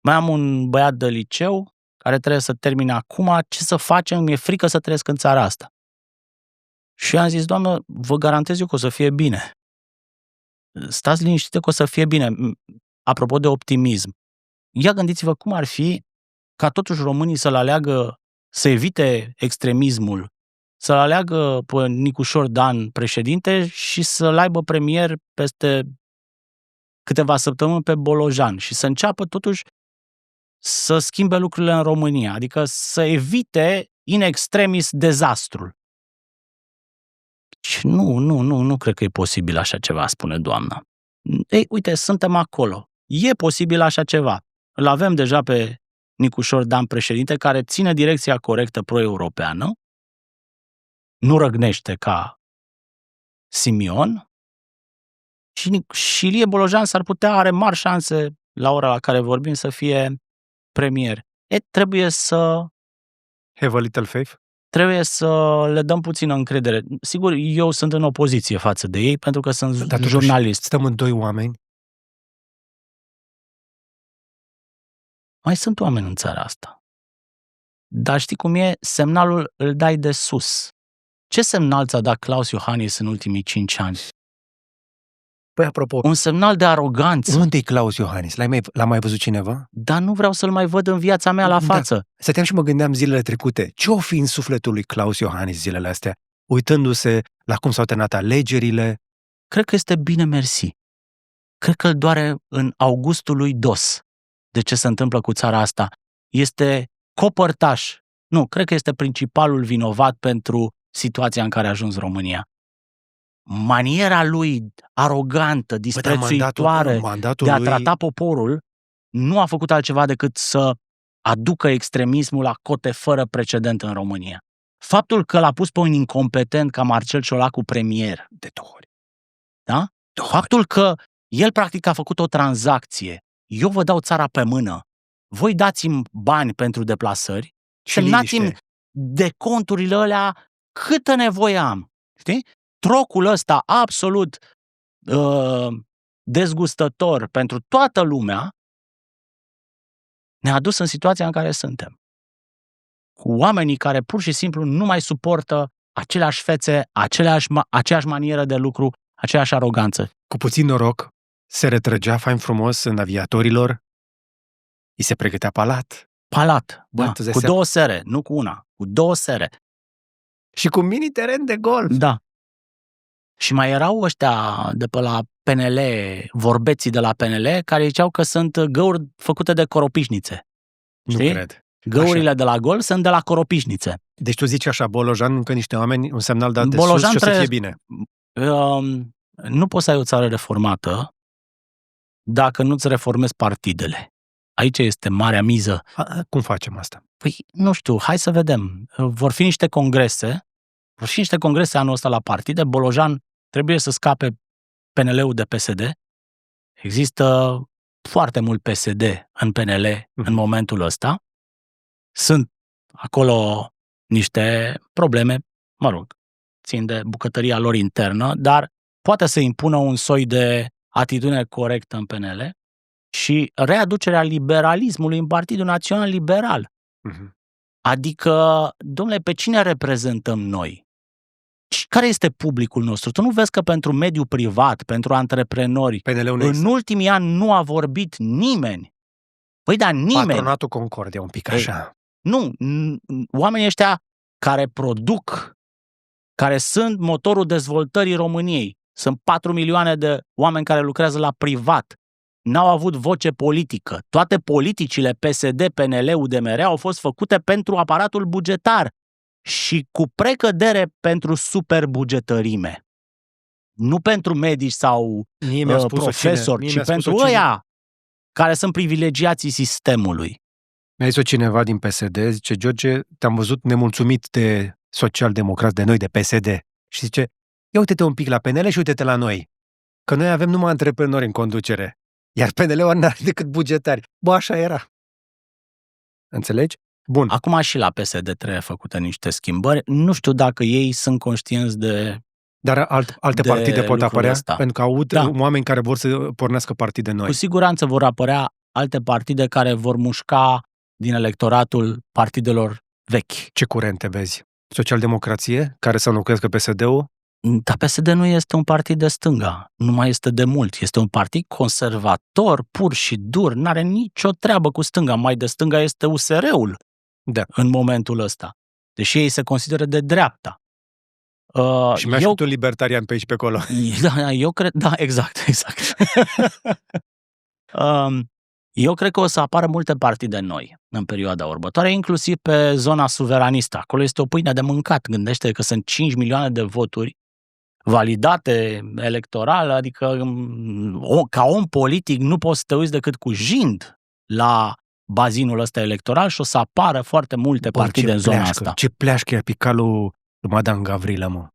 mai am un băiat de liceu care trebuie să termine acum, ce să facem? Mi-e frică să trăiesc în țara asta. Și am zis, doamnă, vă garantez eu că o să fie bine. Stați liniștite că o să fie bine. Apropo de optimism, ia gândiți-vă cum ar fi ca totuși românii să-l aleagă, să evite extremismul, să-l aleagă pe Nicușor Dan președinte și să-l aibă premier peste câteva săptămâni pe Bolojan și să înceapă totuși să schimbe lucrurile în România, adică să evite in extremis dezastrul. Și nu cred că e posibil așa ceva, spune doamna. Ei, uite, suntem acolo. E posibil așa ceva. Îl avem deja pe Nicușor Dan președinte, care ține direcția corectă pro-europeană, nu răgnește ca Simion, și Ilie Bolojan s-ar putea, are mari șanse la ora la care vorbim să fie premier. Trebuie să... Have a little faith? Trebuie să le dăm puțină încredere. Sigur, eu sunt în opoziție față de ei, pentru că sunt jurnalist. Stăm în 2 oameni? Mai sunt oameni în țara asta. Dar știi cum e? Semnalul îl dai de sus. Ce semnal ți-a dat Klaus Iohannis în ultimii 5 ani? Păi, apropo... Un semnal de aroganță. Unde e Klaus Iohannis? L-a mai văzut cineva? Dar nu vreau să-l mai văd în viața mea la față. Da. Stăteam și mă gândeam zilele trecute. Ce-o fi în sufletul lui Klaus Iohannis zilele astea? Uitându-se la cum s-au terminat alegerile. Cred că este bine mersi. Cred că îl doare în augustul lui Dos de ce se întâmplă cu țara asta. Este copărtaș. Nu, cred că este principalul vinovat pentru situația în care a ajuns România. maniera lui arogantă, disprețuitoare de a trata poporul nu a făcut altceva decât să aducă extremismul la cote fără precedent în România. Faptul că l-a pus pe un incompetent ca Marcel Ciolacu premier de 2 ori. Da? Faptul că el practic a făcut o tranzacție. Eu vă dau țara pe mână. Voi dați-mi bani pentru deplasări, semnați-mi de conturile alea câtă nevoie am. Știi? Trocul ăsta absolut dezgustător pentru toată lumea ne-a adus în situația în care suntem. Cu oamenii care pur și simplu nu mai suportă aceleași fețe, aceeași manieră de lucru, aceeași aroganță. Cu puțin noroc, se retrăgea fain frumos în aviatorilor, îi se pregătea palat. Palat, da, cu 2 sere, nu cu una, cu 2 sere. Și cu mini teren de golf. Da. Și mai erau ăștia de pe la PNL, vorbeții de la PNL, care ziceau că sunt găuri făcute de coropișnițe. Știi? Nu cred. Găurile de la gol sunt de la coropișnițe. Deci tu zici așa, Bolojan, încă niște oameni, un semnal dat de sus și o să fie bine. Nu poți să ai o țară reformată dacă nu-ți reformezi partidele. Aici este marea miză. Cum facem asta? Păi, nu știu, hai să vedem. Vor fi niște congrese anul ăsta la partide. Bolojan trebuie să scape PNL-ul de PSD. Există foarte mult PSD în PNL în momentul ăsta. Sunt acolo niște probleme, mă rog, țin de bucătăria lor internă, dar poate să impună un soi de atitudine corectă în PNL și readucerea liberalismului în Partidul Național Liberal. Adică, domnule, pe cine reprezentăm noi? Care este publicul nostru? Tu nu vezi că pentru mediul privat, pentru antreprenori, în ultimii ani nu a vorbit nimeni? Păi da, nimeni. Patronatul Concordia, un pic așa. Nu, oamenii ăștia care produc, care sunt motorul dezvoltării României, sunt 4 milioane de oameni care lucrează la privat, n-au avut voce politică. Toate politicile PSD, PNL, UDMR au fost făcute pentru aparatul bugetar și cu precădere pentru superbugetărime. Nu pentru medici sau profesori, ci pentru ăia care sunt privilegiații sistemului. Mi-a zis-o cineva din PSD, zice, George, te-am văzut nemulțumit de social-democrați, de noi, de PSD. Și zice, ia uite-te un pic la PNL și uite-te la noi, că noi avem numai antreprenori în conducere, iar PNL-ul nu are decât bugetari. Bă, așa era. Înțelegi? Bun. Acum și la PSD trebuie făcute niște schimbări. Nu știu dacă ei sunt conștienți de... Dar alte partide pot apărea? Ăsta. Pentru că aud oameni care vor să pornească partide noi. Cu siguranță vor apărea alte partide care vor mușca din electoratul partidelor vechi. Ce curente vezi? Social-democrație, care să înlocuiască PSD-ul? Dar PSD nu este un partid de stânga, nu mai este de mult. Este un partid conservator, pur și dur, n-are nicio treabă cu stânga. Mai de stânga este USR-ul în momentul ăsta. Deși ei se consideră de dreapta. Și mi-aș fi un libertarian pe aici pe acolo. Da, eu cred, da, exact. Eu cred că o să apară multe partide noi în perioada următoare, inclusiv pe zona suveranistă. Acolo este o pâine de mâncat. Gândește că sunt 5 milioane de voturi validate electoral, adică ca om politic nu poți să te uiți decât cu jind la bazinul ăsta electoral și o să apară foarte multe partide în zona asta. Ce pleașcă e picalul lui Madame Gavrilă, mă.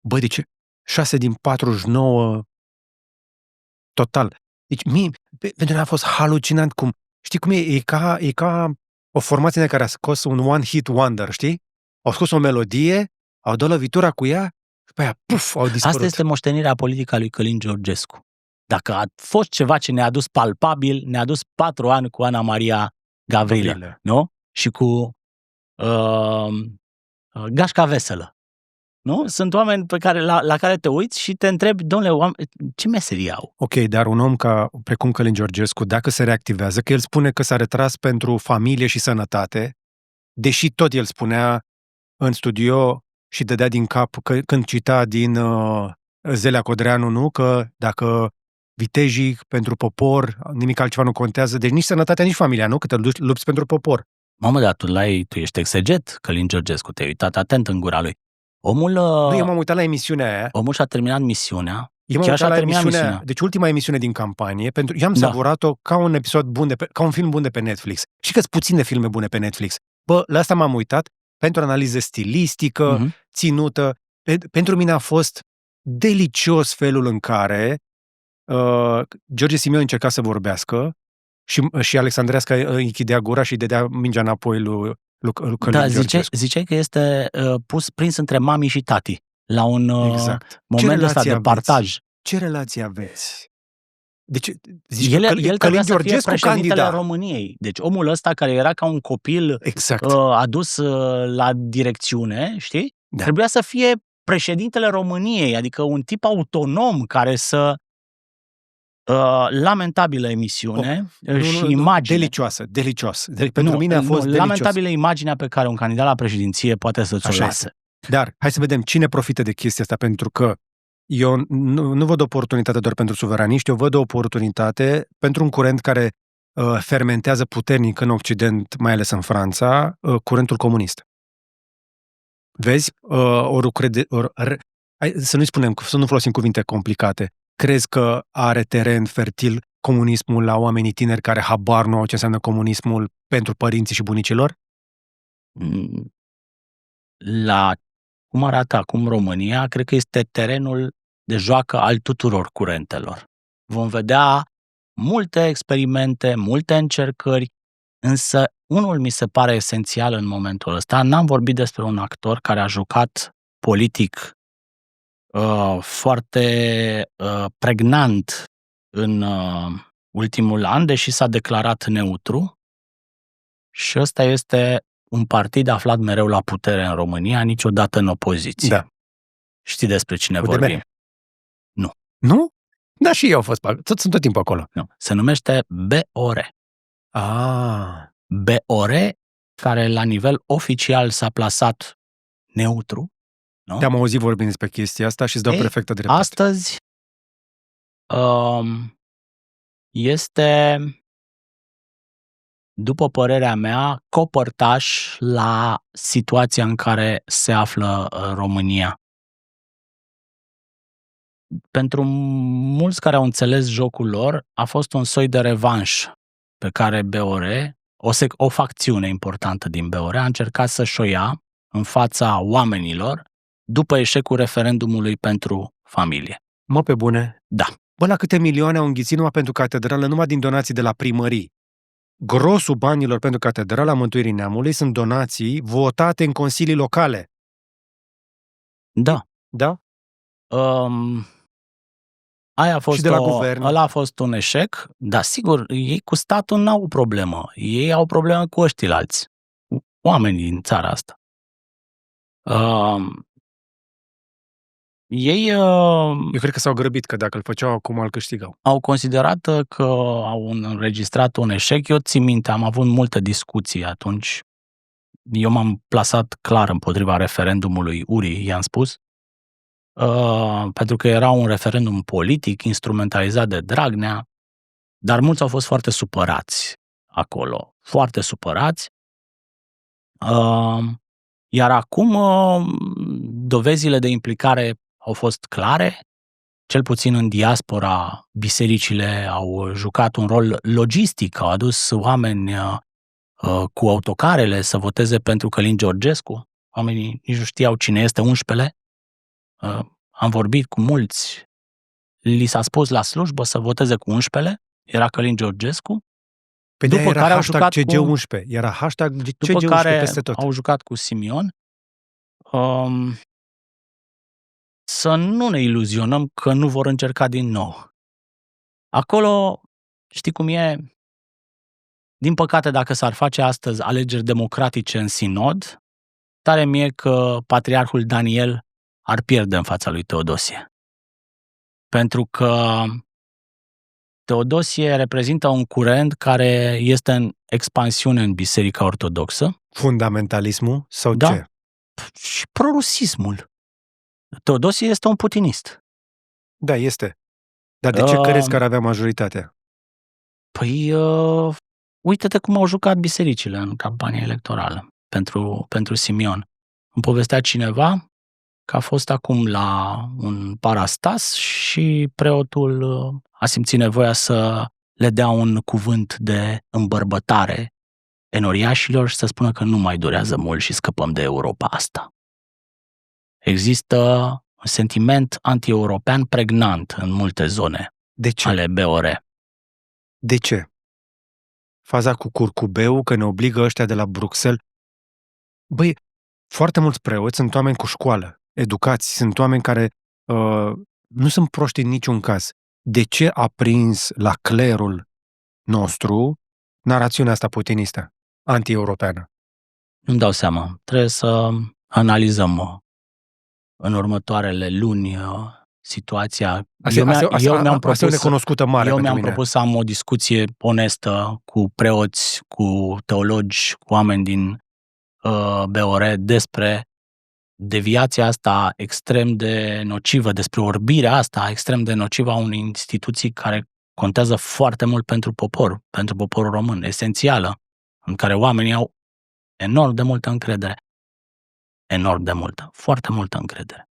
Bă, deci 6 din 49 total. Deci pentru mine a fost halucinant cum, știi cum e ca o formație de care a scos un one-hit wonder, știi? Au scos o melodie, au dat lovitura cu ea și pe aia, puf, au dispărut. Asta este moștenirea politică a lui Călin Georgescu. Dacă a fost ceva ce ne-a adus palpabil, ne-a adus 4 ani cu Ana Maria Gavrilă, nu? Și cu Gașca Veselă. Nu? Sunt oameni pe care, la care te uiți și te întrebi, domnule, ce meserie au? Ok, dar un om precum Călin Georgescu, dacă se reactivează, că el spune că s-a retras pentru familie și sănătate, deși tot el spunea în studio și dădea din cap când cita din Zelea Codreanu, nu? Că dacă vitejii pentru popor, nimic altceva nu contează, deci nici sănătatea, nici familia, nu? Că te lupți pentru popor. Mamă, dar tu ești exeget, Călin Georgescu, te-ai uitat atent în gura lui. Omul... Nu, eu m-am uitat la emisiunea aia. Omul și-a terminat misiunea. Eu m-am uitat la emisiunea, deci ultima emisiune din campanie, pentru eu am savurat-o ca un episod bun ca un film bun de pe Netflix. Și că-s puține filme bune pe Netflix. Bă, la asta m-am uitat pentru analiză stilistică, ținută. Pentru mine a fost delicios felul în care George Simion încerca să vorbească și Alexandrescu îi închidea gura și îi dădea mingea înapoi lui ziceai că este prins între mami și tati la un moment ăsta de partaj. Ce relație aveți? Deci, el trebuia să fie președintele României. Deci omul ăsta care era ca un copil adus la direcțiune, știi? Da. Trebuia să fie președintele României, adică un tip autonom care să... lamentabilă emisiune și imagine. Delicioasă. Pentru mine a fost delicios. Lamentabilă imaginea pe care un candidat la președinție poate să-ți o lasă. Dar hai să vedem cine profită de chestia asta, pentru că eu nu văd oportunitate doar pentru suveraniști, eu văd o oportunitate pentru un curent care fermentează puternic în Occident, mai ales în Franța, curentul comunist. Vezi? Să nu folosim cuvinte complicate. Crezi că are teren fertil comunismul la oamenii tineri care habar nu au ce înseamnă comunismul pentru părinții și bunicilor? La cum arată acum România, cred că este terenul de joacă al tuturor curentelor. Vom vedea multe experimente, multe încercări, însă unul mi se pare esențial în momentul ăsta. N-am vorbit despre un actor care a jucat politic foarte pregnant în ultimul an, deși s-a declarat neutru. Și ăsta este un partid aflat mereu la putere în România, niciodată în opoziție. Da. Știi despre cine vorbim? Nu. Nu? Da, și eu sunt tot timpul acolo. Nu. Se numește BOR. BOR, care la nivel oficial s-a plasat neutru. Nu? Te-am auzit vorbind despre chestia asta și îți dau perfectă dreptate. Astăzi este, după părerea mea, copărtaș la situația în care se află România. Pentru mulți care au înțeles jocul lor, a fost un soi de revanș pe care BOR, o facțiune importantă din BOR, a încercat să-și o ia în fața oamenilor după eșecul referendumului pentru familie. Mă, pe bune? Da. Bă, la câte milioane au înghițit numai pentru catedrală, numai din donații de la primării. Grosul banilor pentru Catedrala Mântuirii Neamului sunt donații votate în consilii locale. Da. Da? Aia a fost și de la guvern. Ăla a fost un eșec, dar sigur, ei cu statul n-au o problemă. Ei au problemă cu ăștilalți. Oamenii din țara asta. Eu cred că s-au grăbit, că dacă îl făceau acum îl câștigau. Au considerat că au înregistrat un eșec. Eu țin minte, am avut multe discuții atunci. Eu m-am plasat clar împotriva referendumului URI, i-am spus, pentru că era un referendum politic, instrumentalizat de Dragnea, dar mulți au fost foarte supărați acolo. Foarte supărați. Iar acum dovezile de implicare au fost clare, cel puțin în diaspora, bisericile au jucat un rol logistic, au adus oameni cu autocarele să voteze pentru Călin Georgescu. Oamenii nici nu știau cine este 11-le. Am vorbit cu mulți, li s-a spus la slujbă să voteze cu 11-le, era Călin Georgescu. Pe după care au jucat CG11, era hashtag CG11 peste tot. Au jucat cu Simion. Să nu ne iluzionăm că nu vor încerca din nou. Acolo, știi cum e? Din păcate, dacă s-ar face astăzi alegeri democratice în sinod, tare mie că patriarhul Daniel ar pierde în fața lui Teodosie. Pentru că Teodosie reprezintă un curent care este în expansiune în Biserica Ortodoxă. Fundamentalismul sau da, ce? Și prorusismul. Teodosie este un putinist. Da, este. Dar de ce crezi că ar avea majoritatea? Păi, uite-te cum au jucat bisericile în campania electorală pentru Simion. Îmi povestea cineva că a fost acum la un parastas și preotul a simțit nevoia să le dea un cuvânt de îmbărbătare enoriașilor și să spună că nu mai durează mult și scăpăm de Europa asta. Există un sentiment anti-european pregnant în multe zone ale BOR. De ce? Faza cu curcubeu, că ne obligă ăștia de la Bruxelles. Băi, foarte mulți preoți sunt oameni cu școală, educați, sunt oameni care nu sunt proști în niciun caz. De ce a prins la clerul nostru narațiunea asta putinistă, anti-europeană? Nu-mi dau seama. Trebuie să analizăm în următoarele luni situația. Eu mi-am propus să am o discuție onestă cu preoți, cu teologi, cu oameni din BOR despre deviația asta extrem de nocivă, despre orbirea asta extrem de nocivă a unei instituții care contează foarte mult pentru poporul român, esențială, în care oamenii au enorm de multă încredere. Enorm de multă, foarte multă încredere.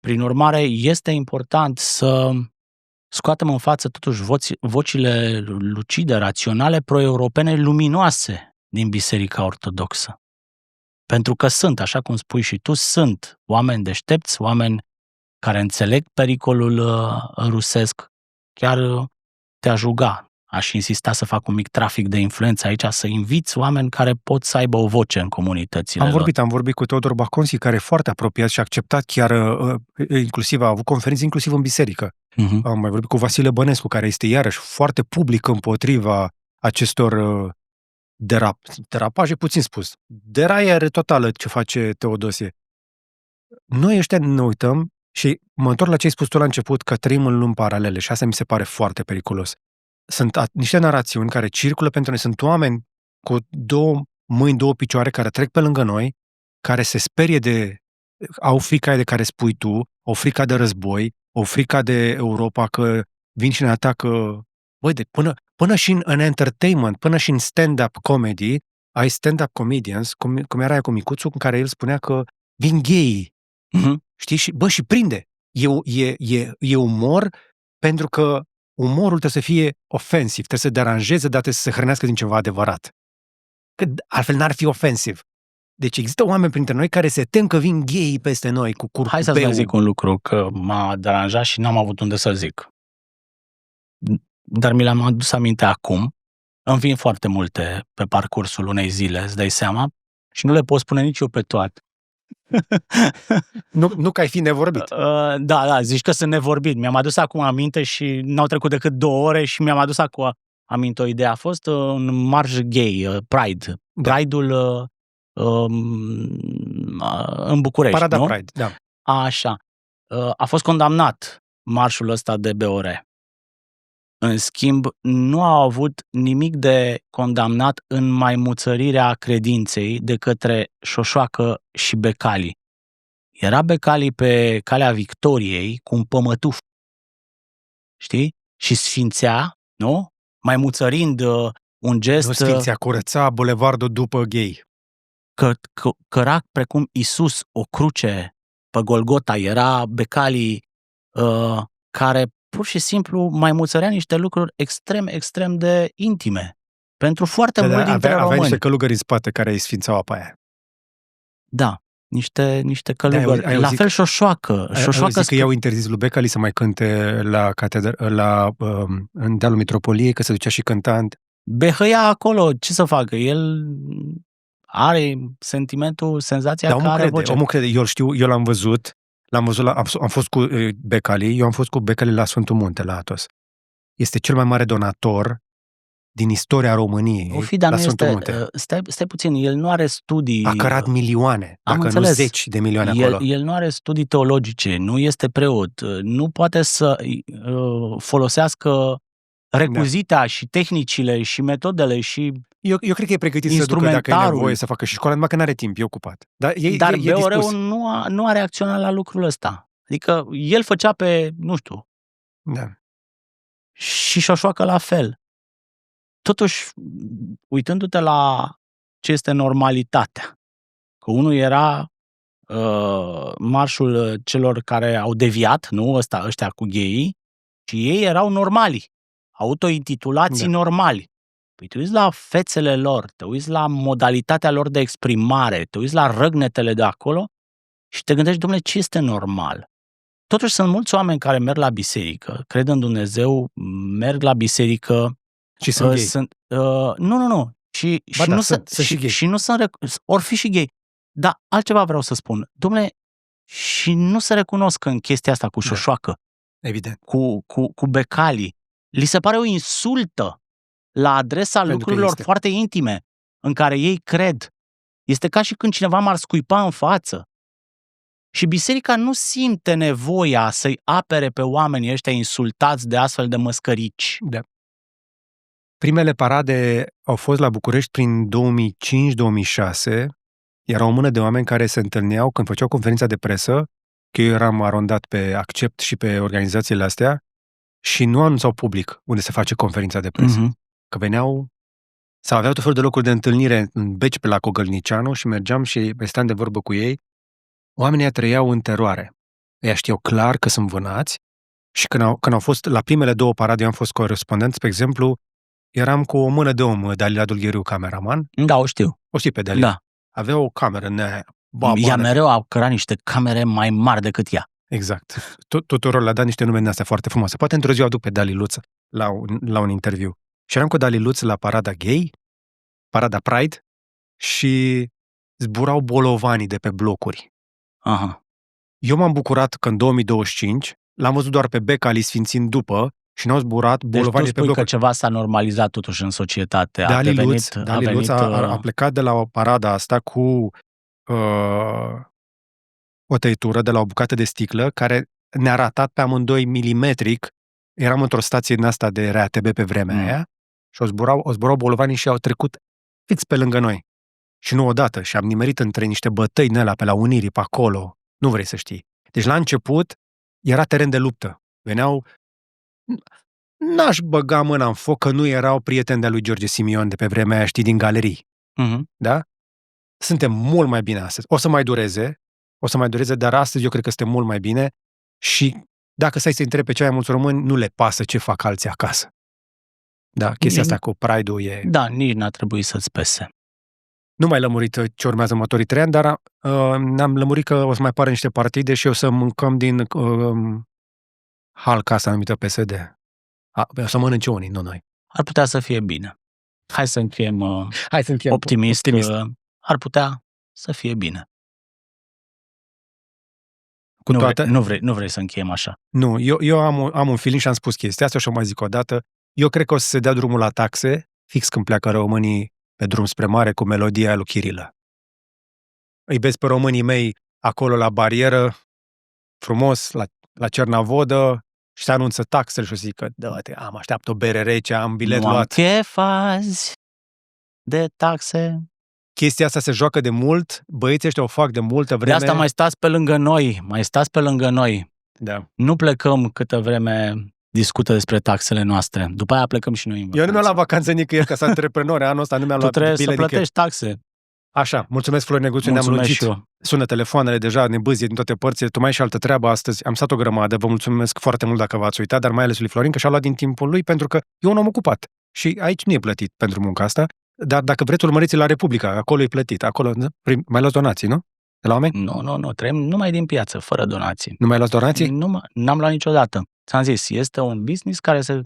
Prin urmare, este important să scoatem în față totuși vocile lucide, raționale, pro-europene, luminoase din Biserica Ortodoxă. Pentru că sunt, așa cum spui și tu, sunt oameni deștepți, oameni care înțeleg pericolul rusesc. Chiar te-aș ruga, aș insista să fac un mic trafic de influență aici, să inviți oameni care pot să aibă o voce în comunitățile lor. Am vorbit cu Teodor Baconski, care e foarte apropiat și a acceptat chiar, inclusiv a avut conferințe inclusiv în biserică. Am mai vorbit cu Vasile Bănescu, care este iarăși foarte public împotriva acestor derapaje, puțin spus. Deraiere totală ce face Teodosie. Noi ăștia ne uităm și mă întorc la ce ai spus tu la început, că trăim în lumi paralele și asta mi se pare foarte periculos. Sunt niște narațiuni care circulă pentru noi, sunt oameni cu două mâini, două picioare care trec pe lângă noi, care se sperie au frica aia de care spui tu, o frica de război, o frica de Europa, că vin și ne atacă. Băi, până și în entertainment, până și în stand-up comedy, ai stand-up comedians, cum era aia cu Micuțu, în care el spunea că vin gay. Știi? Și prinde. E umor, pentru că umorul trebuie să fie ofensiv, trebuie să deranjeze, dar trebuie să se hrănească din ceva adevărat. Că altfel n-ar fi ofensiv. Deci există oameni printre noi care se tem că vin gay peste noi cu curcubeu. Hai să-ți zic un lucru, că m-a deranjat și n-am avut unde să zic. Dar mi l-am adus aminte acum. Îmi vin foarte multe pe parcursul unei zile, îți dai seama, și nu le pot spune nici eu pe toate. Nu că ai fi nevorbit. Da, zici că sunt nevorbit. Mi-am adus acum aminte și n-au trecut decât 2 ore și mi-am adus acum aminte o idee. A fost un marș gay, Pride. Pride-ul în București, Parada nu? Pride, da. Așa. A fost condamnat marșul ăsta de BOR. În schimb, nu au avut nimic de condamnat în maimuțărirea credinței de către Șoșoacă și Becali. Era Becali pe calea victoriei cu un pămătuf, știi? Și sfințea, nu? Maimuțărind un gest... Nu sfințea, curăța bulevardul după gay. Căra precum Iisus o cruce pe Golgota. Era Becali care pur și simplu maimuțărea niște lucruri extrem de intime. Pentru foarte mult dintre români. Avea niște călugări în spate care îi sfințau apa aia. Da, niște călugări. La fel Șoșoacă. Că i-au interzis lui Becali să mai cânte în dealul Mitropoliei, că se ducea și cântant. Behăia acolo, ce să facă? El are sentimentul, senzația că are voce. Omul crede, eu l-am văzut, am fost cu Becali, eu am fost cu Becali la Sfântul Munte, la Atos. Este cel mai mare donator din istoria României la Sfântul Munte. Stai puțin, el nu are studii... A cărat milioane, dacă nu 10 de milioane acolo. El nu are studii teologice, nu este preot, nu poate să folosească recuzita și tehnicile și metodele și Eu cred că e pregătit să ducă, dacă e nevoie, să facă și școala, numai că n-are timp, e ocupat. Dar BOR-ul nu a reacționat la lucrul ăsta. Adică el făcea pe, nu știu, și Șoșoacă la fel. Totuși, uitându-te la ce este normalitatea, că unul era marșul celor care au deviat, nu? Ăștia cu gay, și ei erau normali, autointitulații normali. Păi te uiți la fețele lor, te uiți la modalitatea lor de exprimare, te uiți la răgnetele de acolo și te gândești, dom'le, ce este normal? Totuși sunt mulți oameni care merg la biserică, cred în Dumnezeu, merg la biserică și sunt gay. Nu. Și nu sunt or fi și gay. Dar altceva vreau să spun. Dom'le, și nu se recunosc în chestia asta cu șoșoacă. Evident. Cu becalii. Li se pare o insultă la adresa lucrurilor foarte intime în care ei cred. Este ca și când cineva m-ar scuipa în față. Și biserica nu simte nevoia să-i apere pe oamenii ăștia insultați de astfel de măscărici. Da. Primele parade au fost la București prin 2005-2006. Era o mână de oameni care se întâlneau când făceau conferința de presă, că eu eram arondat pe Accept și pe organizațiile astea, și nu anunțau public unde se face conferința de presă. Că veneau sau aveau tot felul de locuri de întâlnire în Beci pe la Cogălnicianu și mergeam și stăteam de vorbă cu ei. Oamenii trăiau în teroare. Ei știau clar că sunt vânați și când au fost la primele 2 parade, eu am fost corespondent, spre exemplu, eram cu o mână de om, Dalila Dulgheriu, cameraman. Da, o știu. O știi pe Dalila? Da. Avea o cameră în aia. Ea mereu a cărat niște camere mai mari decât ea. Exact. Tuturor le-a dat niște nume din astea foarte frumoase. Poate într-o zi o aduc pe Daliluț la un interviu. Și eram cu Daliluț la parada gay, parada Pride, și zburau bolovanii de pe blocuri. Aha. Eu m-am bucurat că în 2025 l-am văzut doar pe Becali sfințind după și n-au zburat bolovanii de pe blocuri. Că ceva s-a normalizat totuși în societate. Daliluț a plecat de la o parada asta cu o tăitură de la o bucată de sticlă care ne-a ratat pe amândoi milimetric. Eram într-o stație din asta de RATB pe vremea aia și o zburau bolovanii și au trecut fix pe lângă noi. Și nu odată. Și am nimerit între niște bătăi din alea pe la Unirii, pe acolo. Nu vrei să știi. Deci la început era teren de luptă. Veneau... N-aș băga mâna în foc că nu erau prieteni de-a lui George Simion de pe vremea aia, știi, din galerii. Da? Suntem mult mai bine astăzi. O să mai dureze, dar astăzi eu cred că suntem mult mai bine și dacă stai să întrebi pe cei mai mulți români, nu le pasă ce fac alții acasă. Da, chestia asta cu Pride-ul e... Da, nici n-a trebuit să-ți pese. Nu mai lămurit ce urmează următorii 3 ani, dar ne-am lămurit că o să mai apară niște partide și o să mâncăm din halca asta numită PSD. O să mănânce unii, nu noi. Ar putea să fie bine. Hai să încheiem optimist. Ar putea să fie bine. Nu vrei să încheiem așa. Nu, eu am un feeling și am spus chestia asta și o mai zic o dată. Eu cred că o să se dea drumul la taxe, fix când pleacă românii pe drum spre mare cu melodia aia lui Chirilă. Îi vezi pe românii mei acolo la barieră, frumos, la Cernavodă, și se anunță taxele și o zic că am așteaptă o bere rece, am bilet luat. Nu am chef azi de taxe. Chestia asta se joacă de mult, băieții ăștia o fac de multă vreme. De asta mai stați pe lângă noi. Da. Nu plecăm câtă vreme discută despre taxele noastre. După aia plecăm și noi în vacanță. Eu nu mi-am luat vacanță nicăieri ca să antreprenori. Anul ăsta nu mi-am luat bile nicăieri. Tu trebuie să plătești taxe. Așa, mulțumesc Florin Neguțiu, ne-am lungit. Sună telefoanele deja, ne bâzie din toate părțile. Tu mai ai și altă treabă astăzi. Am stat o grămadă, vă mulțumesc foarte mult dacă v-ați uitat, dar mai ales lui Florin, că și-a luat din timpul lui, pentru că e un om ocupat. Și aici nu e plătit pentru munca asta, dar dacă vreți, urmăriți la Republica, acolo e plătit. Acolo mai luați donații, nu? De la oameni? Nu, trăim numai din piață, fără donații. Nu mai luați donații? N-am luat niciodată. Ți-am zis, este un business care se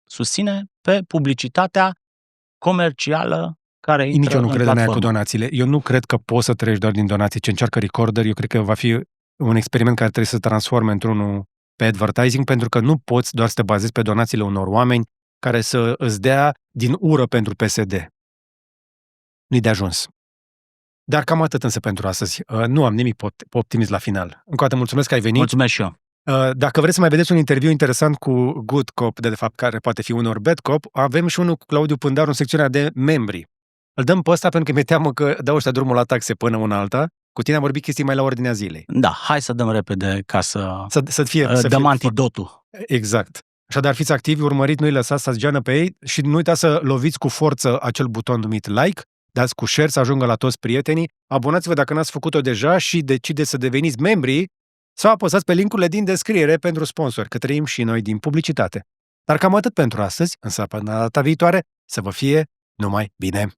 susține pe publicitatea comercială care intră în nici eu nu cred în aia cu platformă. donațiile. Eu nu cred că poți să trăiești doar din donații. Ce încearcă Recorder, eu cred că va fi un experiment care trebuie să se transforme într-unul pe advertising, pentru că nu poți doar să te bazezi pe donațiile unor oameni care să îți dea din ură pentru PSD. Nu-i de ajuns. Dar cam atât însă pentru astăzi. Nu am nimic optimist la final. Încă o dată mulțumesc că ai venit. Mulțumesc și eu. Dacă vreți să mai vedeți un interviu interesant cu Good Cop, de fapt care poate fi unor Bad Cop, avem și unul cu Claudiu Pândaru în secțiunea de membri. Îl dăm pe ăsta pentru că mi-e teamă că dau ăștia drumul la taxe până una alta. Cu tine am vorbit chestii mai la ordinea zilei. Da, hai să dăm repede ca să dăm antidotul. Exact. Așadar, fiți activi, urmăriți, nu-i lăsați să geană pe ei și nu uitați să loviți cu forță acel buton numit like dați cu share să ajungă la toți prietenii, abonați-vă dacă n-ați făcut-o deja și decideți să deveniți membri sau apăsați pe link-urile din descriere pentru sponsori, că trăim și noi din publicitate. Dar cam atât pentru astăzi, însă până data viitoare să vă fie numai bine!